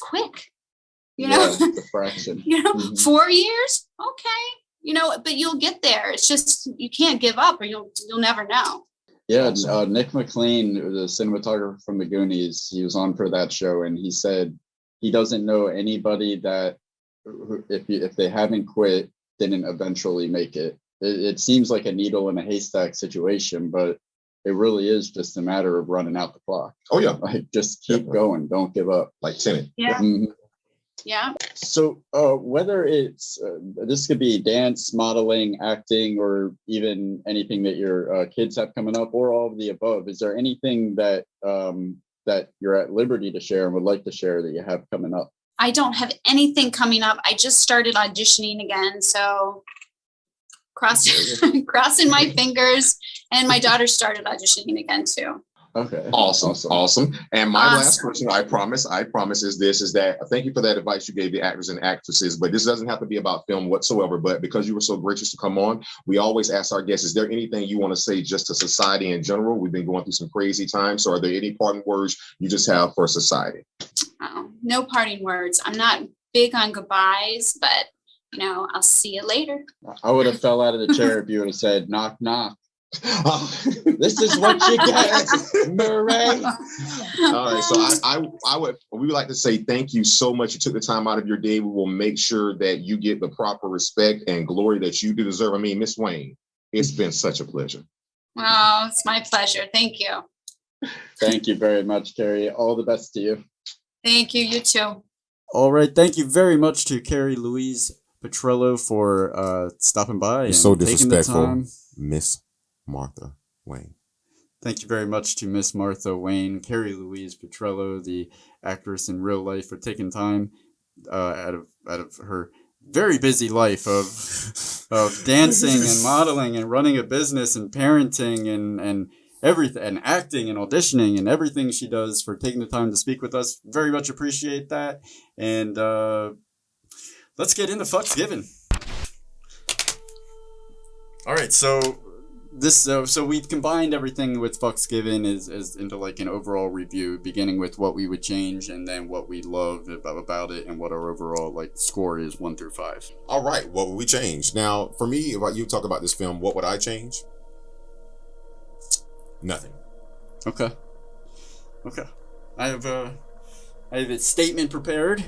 quick. The fraction. 4 years, okay. But you'll get there. It's just you can't give up, or you'll never know. Yeah, Nick McLean, the cinematographer from the Goonies, he was on for that show, and he said he doesn't know anybody that if they haven't quit, didn't eventually make it. It seems like a needle in a haystack situation, but it really is just a matter of running out the clock. Oh, yeah. Just keep going. Don't give up. Like Tenet. Yeah. Mm-hmm. Yeah. So whether it's, this could be dance, modeling, acting, or even anything that your kids have coming up, or all of the above, is there anything that that you're at liberty to share and would like to share that you have coming up? I don't have anything coming up. I just started auditioning again, so crossing my fingers. And my daughter started auditioning again too. Okay. Awesome. And my last question, I promise is that thank you for that advice you gave the actors and actresses, but this doesn't have to be about film whatsoever. But because you were so gracious to come on, we always ask our guests, is there anything you want to say just to society in general? We've been going through some crazy times. So are there any parting words you just have for society? No parting words. I'm not big on goodbyes, but I'll see you later. I would have fell out of the chair if you would have said, knock, knock. This is what you get, Murray. All right, so we would like to say thank you so much. You took the time out of your day. We will make sure that you get the proper respect and glory that you do deserve. I mean, Miss Wayne, it's been such a pleasure. Oh, it's my pleasure. Thank you. Thank you very much, Carrie. All the best to you. Thank you. You too. All right. Thank you very much to Carrie Louise Putrello for stopping by and so taking the disrespectful, time. Miss Martha Wayne. Thank you very much to Miss Martha Wayne, Carrie Louise Putrello, the actress in real life, for taking time out of her very busy life of dancing and modeling and running a business and parenting and everything, and acting and auditioning and everything she does, for taking the time to speak with us. Very much appreciate that. And let's get into Fucksgiving. All right, so we've combined everything with Fucksgiving is into like an overall review, beginning with what we would change and then what we love about it and what our overall like score is 1 through 5. All right, what would we change? Now, for me, if you talk about this film, what would I change? Nothing. Okay. I have a statement prepared.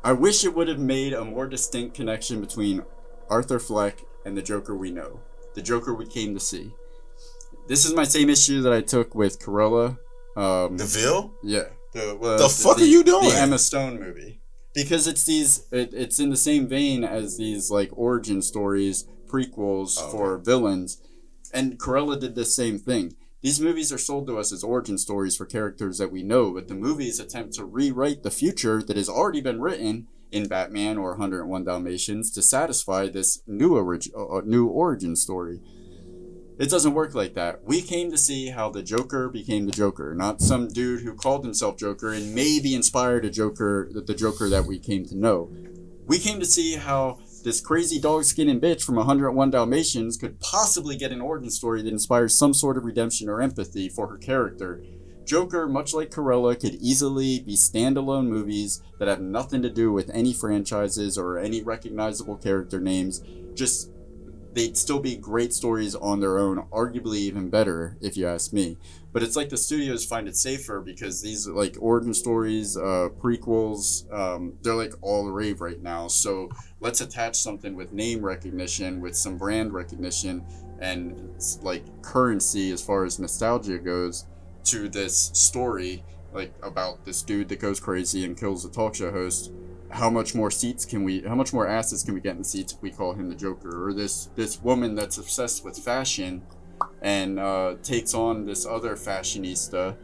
I wish it would have made a more distinct connection between Arthur Fleck and the Joker we know. The Joker we came to see. This is my same issue that I took with Cruella. DeVille? Yeah. The fuck are you doing? The Emma Stone movie. Because it's it's in the same vein as these like origin stories, prequels for villains. And Cruella did the same thing. These movies are sold to us as origin stories for characters that we know, but the movies attempt to rewrite the future that has already been written in Batman or 101 Dalmatians to satisfy this new origin story. It doesn't work like that. We came to see how the Joker became the Joker, not some dude who called himself Joker and maybe inspired the Joker that we came to know. We came to see how this crazy dog-skinning bitch from 101 Dalmatians could possibly get an origin story that inspires some sort of redemption or empathy for her character. Joker, much like Cruella, could easily be standalone movies that have nothing to do with any franchises or any recognizable character names. Just, they'd still be great stories on their own, arguably even better, if you ask me. But it's like the studios find it safer because these like origin stories, prequels, they're like all the rave right now. So let's attach something with name recognition, with some brand recognition, and like currency as far as nostalgia goes to this story, like about this dude that goes crazy and kills a talk show host. How much more assets can we get in seats if we call him the Joker? Or this woman that's obsessed with fashion and takes on this other fashionista.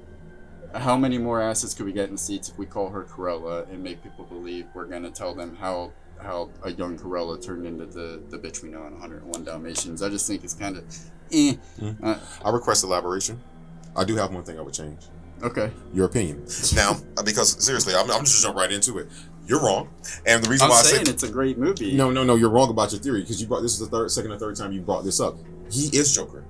How many more asses could we get in the seats if we call her Cruella and make people believe we're gonna tell them how a young Cruella turned into the bitch we know in 101 Dalmatians? I just think it's kind of I request elaboration. I do have one thing I would change. Okay. Your opinion. Now, because seriously, I'm just jump right into it. You're wrong, and the reason why I say it's a great movie. No, you're wrong about your theory because you brought this is the second or third time you brought this up. He is Joker.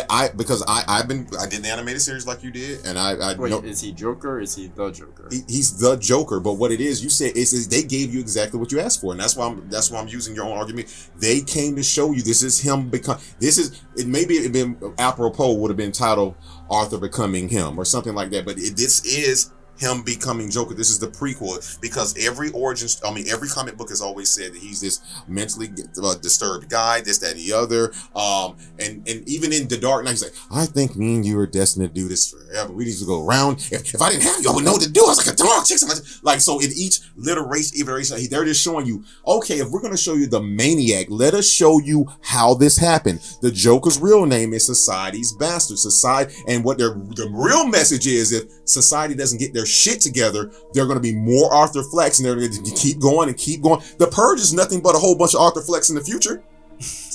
I did the animated series like you did, and I wait. Is he Joker? Or is he the Joker? He's the Joker. But what it is, you said is they gave you exactly what you asked for, and that's why I'm using your own argument. They came to show you this is him maybe it'd been apropos would have been titled Arthur Becoming Him or something like that, but this is him becoming Joker. This is the prequel because every comic book has always said that he's this mentally disturbed guy, this, that, and the other. And even in The Dark Knight, he's like, I think me and you are destined to do this forever. We need to go around. If I didn't have you, I would know what to do. I was like a dog, chick. Like, so in each iteration, they're just showing you, okay, if we're going to show you the maniac, let us show you how this happened. The Joker's real name is Society's Bastard. And what the real message is, if society doesn't get their shit together, they're going to be more Arthur Flecks, and they're going to keep going and keep going. The Purge is nothing but a whole bunch of Arthur Flecks in the future.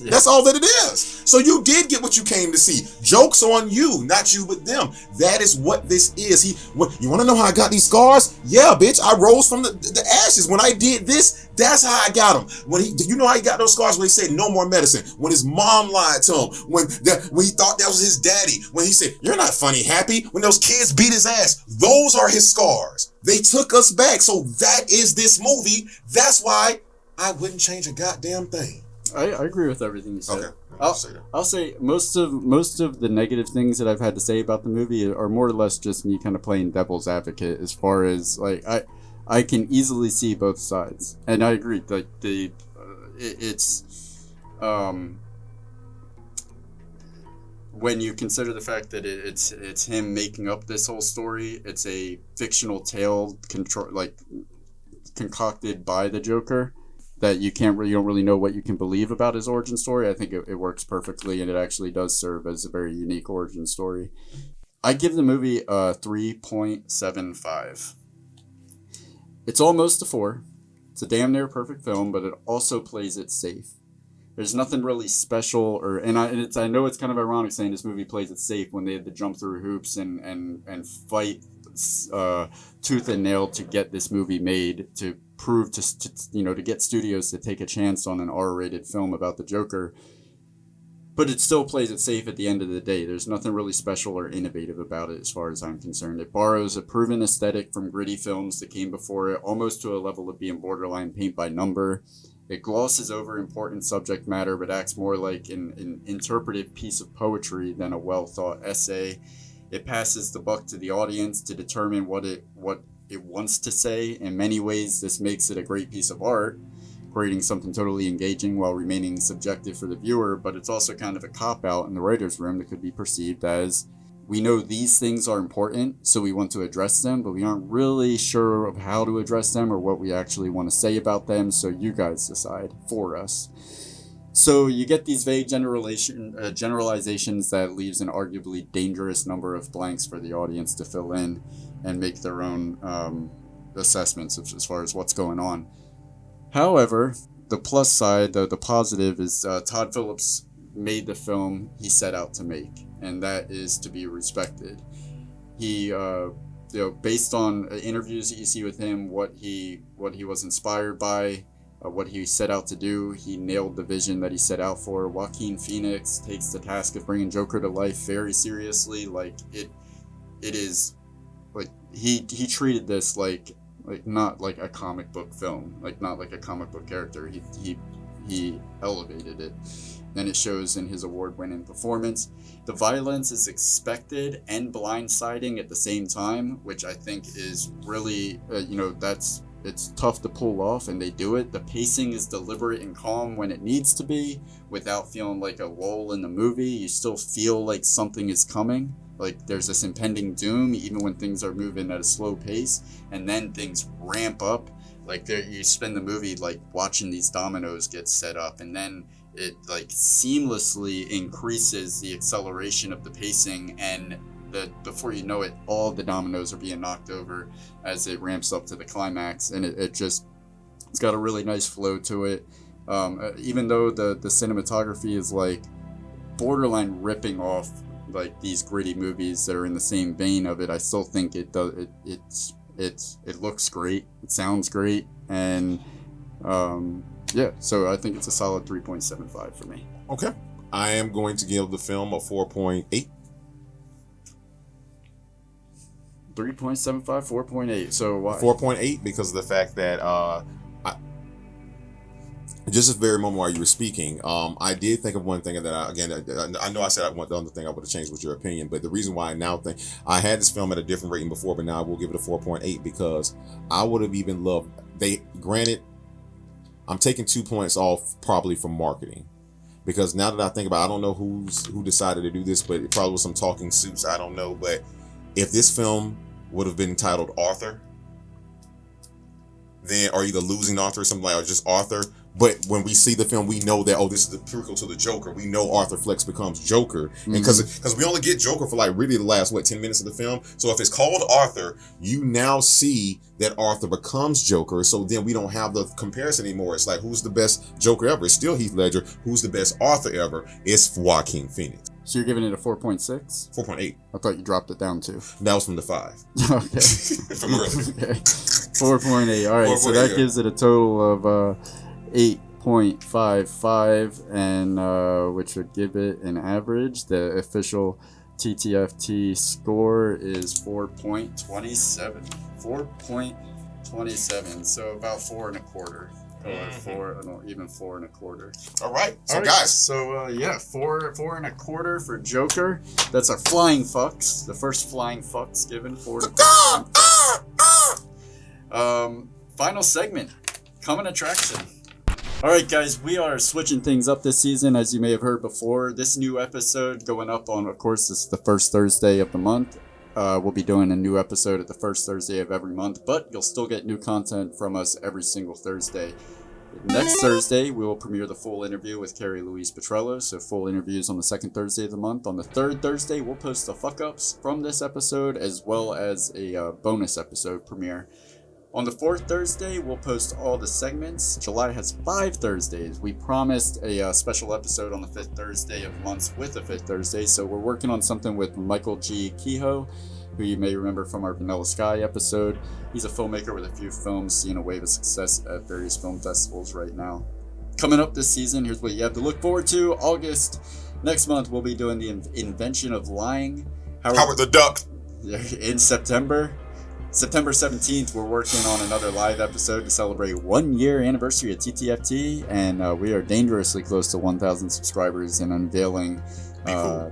Yeah. That's all that it is. So you did get what you came to see. Joke's on you, not you but them. That is what this is. You want to know how I got these scars? Yeah, bitch, I rose from the ashes. When I did this, that's how I got them. You know how he got those scars? When he said no more medicine. When his mom lied to him. When he thought that was his daddy. When he said, you're not funny, happy. When those kids beat his ass. Those are his scars. They took us back. So that is this movie. That's why I wouldn't change a goddamn thing. I agree with everything you said. Okay. I'll say most of the negative things that I've had to say about the movie are more or less just me kind of playing devil's advocate, as far as like I can easily see both sides, and I agree. Like when you consider the fact that it's him making up this whole story, it's a fictional tale concocted by the Joker that you don't really know what you can believe about his origin story. I think it works perfectly, and it actually does serve as a very unique origin story. I give the movie a 3.75. It's almost a 4. It's a damn near perfect film, but it also plays it safe. There's nothing really special, I know it's kind of ironic saying this movie plays it safe when they had to jump through hoops and fight tooth and nail to get this movie made, to prove to get studios to take a chance on an R-rated film about the Joker. But it still plays it safe at the end of the day. There's nothing really special or innovative about it as far as I'm concerned. It borrows a proven aesthetic from gritty films that came before it, almost to a level of being borderline paint by number. It glosses over important subject matter, but acts more like an interpretive piece of poetry than a well-thought essay. It passes the buck to the audience to determine what it wants to say. In many ways, this makes it a great piece of art, creating something totally engaging while remaining subjective for the viewer, but it's also kind of a cop-out in the writer's room that could be perceived as, we know these things are important, so we want to address them, but we aren't really sure of how to address them or what we actually want to say about them, so you guys decide for us. So you get these vague generalizations that leaves an arguably dangerous number of blanks for the audience to fill in and make their own assessments as far as what's going on. However, the plus side, the positive, is Todd Phillips made the film he set out to make, and that is to be respected. He, based on interviews that you see with him, what he was inspired by, what he set out to do, he nailed the vision that he set out for. Joaquin Phoenix takes the task of bringing Joker to life very seriously. It is like he treated this like not like a comic book film, not like a comic book character. He elevated it, and it shows in his award-winning performance. The violence is expected and blindsiding at the same time, which I think is really, it's tough to pull off, and they do it. The pacing is deliberate and calm when it needs to be, without feeling like a lull in the movie. You still feel like something is coming, like there's this impending doom, even when things are moving at a slow pace, and then things ramp up. You spend the movie watching these dominoes get set up, and then it seamlessly increases the acceleration of the pacing, and before you know it, all the dominoes are being knocked over as it ramps up to the climax, and it's got a really nice flow to it. Even though the cinematography is borderline ripping off these gritty movies that are in the same vein of it, I still think it looks great, it sounds great, and so I think it's a solid 3.75 for me. Okay, I am going to give the film a 4.8. 3.75, 4.8. So why? 4.8 because of the fact that just a very moment while you were speaking, I did think of one thing that I know I said the other thing I would have changed was your opinion, but the reason why I now think I had this film at a different rating before, but now I will give it a 4.8 because I would have even loved. Granted, I'm taking 2 points off probably from marketing, because now that I think about it, I don't know who decided to do this, but it probably was some talking suits. I don't know, but if this film would have been titled Arthur, then, or either Losing Arthur or something or just Arthur. But when we see the film, we know that, this is the prequel to the Joker. We know Arthur Flex becomes Joker. And because we only get Joker for really the last, 10 minutes of the film. So if it's called Arthur, you now see that Arthur becomes Joker. So then we don't have the comparison anymore. It's who's the best Joker ever? It's still Heath Ledger. Who's the best Arthur ever? It's Joaquin Phoenix. So you're giving it a 4.6? 4.8. I thought you dropped it down too. That was from the 5. Okay. From earlier. Okay. 4.8. All right. 4.8, so that gives it a total of 8.55, and which would give it an average. The official TTFT score is 4.27. 4.27. So about 4 1/4. Or even 4 1/4. All right, so guys, so 4 1/4 for Joker. That's our flying fucks. The first flying fucks given 4 1/4. Final segment, coming attraction. All right, guys, we are switching things up this season, as you may have heard before. This new episode going up on, of course, this is the first Thursday of the month. We'll be doing a new episode at the first Thursday of every month, but you'll still get new content from us every single Thursday. Next Thursday, we will premiere the full interview with Carrie Louise Putrello, so full interviews on the second Thursday of the month. On the third Thursday, we'll post the fuck-ups from this episode, as well as a bonus episode premiere. On the fourth Thursday, we'll post all the segments. July has 5 Thursdays. We promised a special episode on the 5th Thursday of the month with the 5th Thursday, so we're working on something with Michael G. Kehoe, who you may remember from our Vanilla Sky episode. He's a filmmaker with a few films, seeing a wave of success at various film festivals right now. Coming up this season, here's what you have to look forward to. August, next month, we'll be doing the invention of lying. Howard the Duck. In September 17th, we're working on another live episode to celebrate 1 year anniversary of TTFT, and we are dangerously close to 1,000 subscribers and unveiling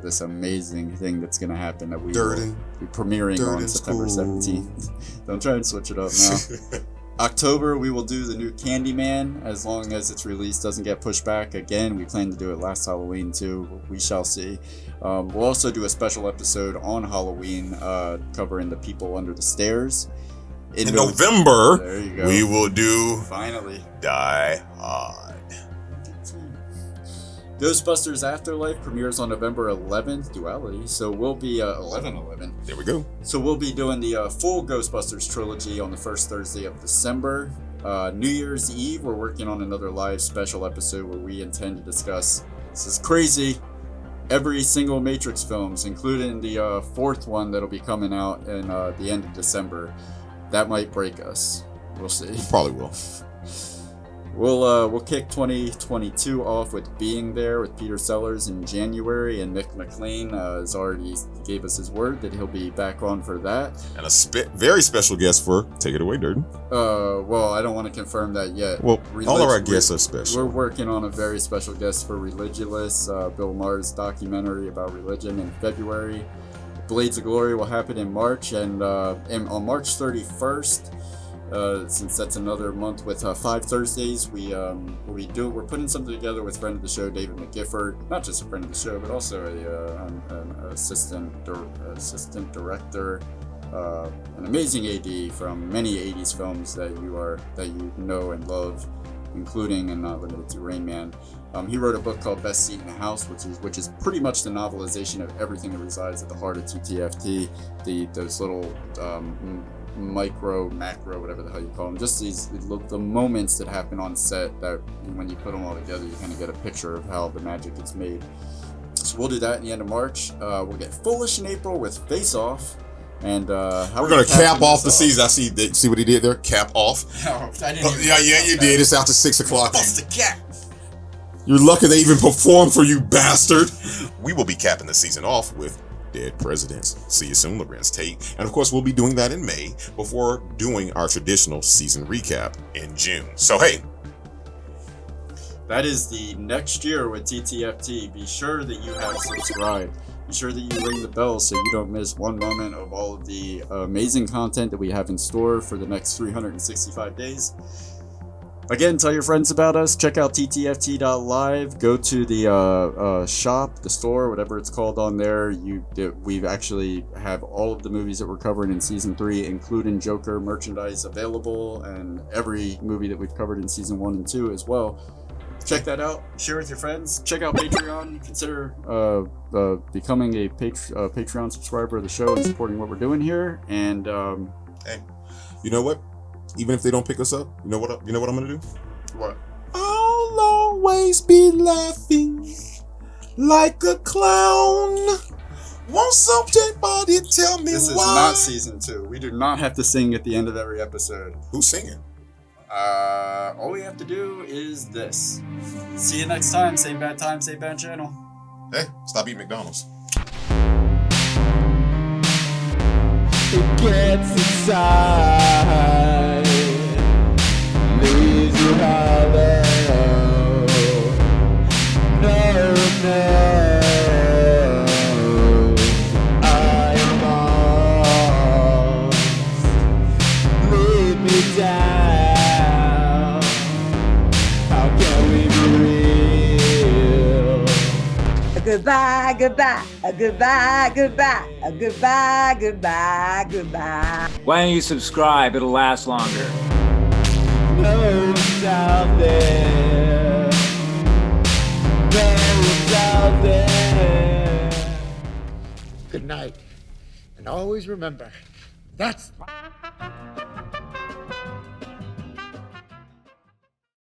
this amazing thing that's going to happen that we will be premiering on September 17th. Don't try and switch it up now. October, we will do the new Candyman, as long as its release doesn't get pushed back. Again, we plan to do it last Halloween too. We shall see. We'll also do a special episode on Halloween covering The People Under the Stairs. In November, there you go. We will do finally Die Hard. Ghostbusters Afterlife premieres on November 11th, Duality, so we'll be 11/11. There we go. So we'll be doing the full Ghostbusters trilogy on the first Thursday of December. New Year's Eve, we're working on another live special episode where we intend to discuss, this is crazy, every single Matrix films, including the fourth one that'll be coming out in the end of December. That might break us. We'll see. Probably will. We'll kick 2022 off with Being There with Peter Sellers in January, and Mick McLean has already gave us his word that he'll be back on for that. And a very special guest for Take It Away, Durden. Well, I don't want to confirm that yet. Well, all of our guests are special. We're working on a very special guest for Religulous, Bill Maher's documentary about religion in February. Blades of Glory will happen in March, and on March 31st. Since that's another month with 5 Thursdays, we're putting something together with friend of the show David McGifford, not just a friend of the show, but also an assistant director, an amazing AD from many 80s films that you know and love, including and not limited to Rain Man. He wrote a book called Best Seat in the House, which is pretty much the novelization of everything that resides at the heart of TTFT. Those little micro, macro, whatever the hell you call them, just the moments that happen on set that when you put them all together, you kind of get a picture of how the magic is made. So we'll do that in the end of March. We'll get Foolish in April with Face Off. And we're gonna cap off the season. I see what he did there. Cap off. No, I didn't. Yeah, you did. It's after 6 o'clock. Bust the cap. You're lucky they even performed for you, bastard. We will be capping the season off with Dead Presidents. See you soon, Lorenz Tate. And of course, we'll be doing that in May before doing our traditional season recap in June. So hey, that is the next year with TTFT. Be sure that you have subscribed. Be sure that you ring the bell so you don't miss one moment of all of the amazing content that we have in store for the next 365 days. Again, tell your friends about us. Check out ttft.live. Go to the shop, the store, whatever it's called on there. We actually have all of the movies that we're covering in Season 3, including Joker merchandise available, and every movie that we've covered in Season 1 and 2 as well. Check that out. Share with your friends. Check out Patreon. Consider becoming a Patreon subscriber of the show and supporting what we're doing here. And hey, you know what? Even if they don't pick us up, you know what I'm gonna do? What? I'll always be laughing like a clown. Won't somebody tell me this why? This is not Season 2. We do not have to sing at the end of every episode. Who's singing? All we have to do is this. See you next time. Same bad time, same bad channel. Hey, stop eating McDonald's. It gets inside, leaves you hollow. No, I am lost. Lead me down. How can goodbye, goodbye, goodbye, goodbye, goodbye, goodbye, goodbye. Why don't you subscribe? It'll last longer. No one's out there. No one's out there. Good night. And always remember, that's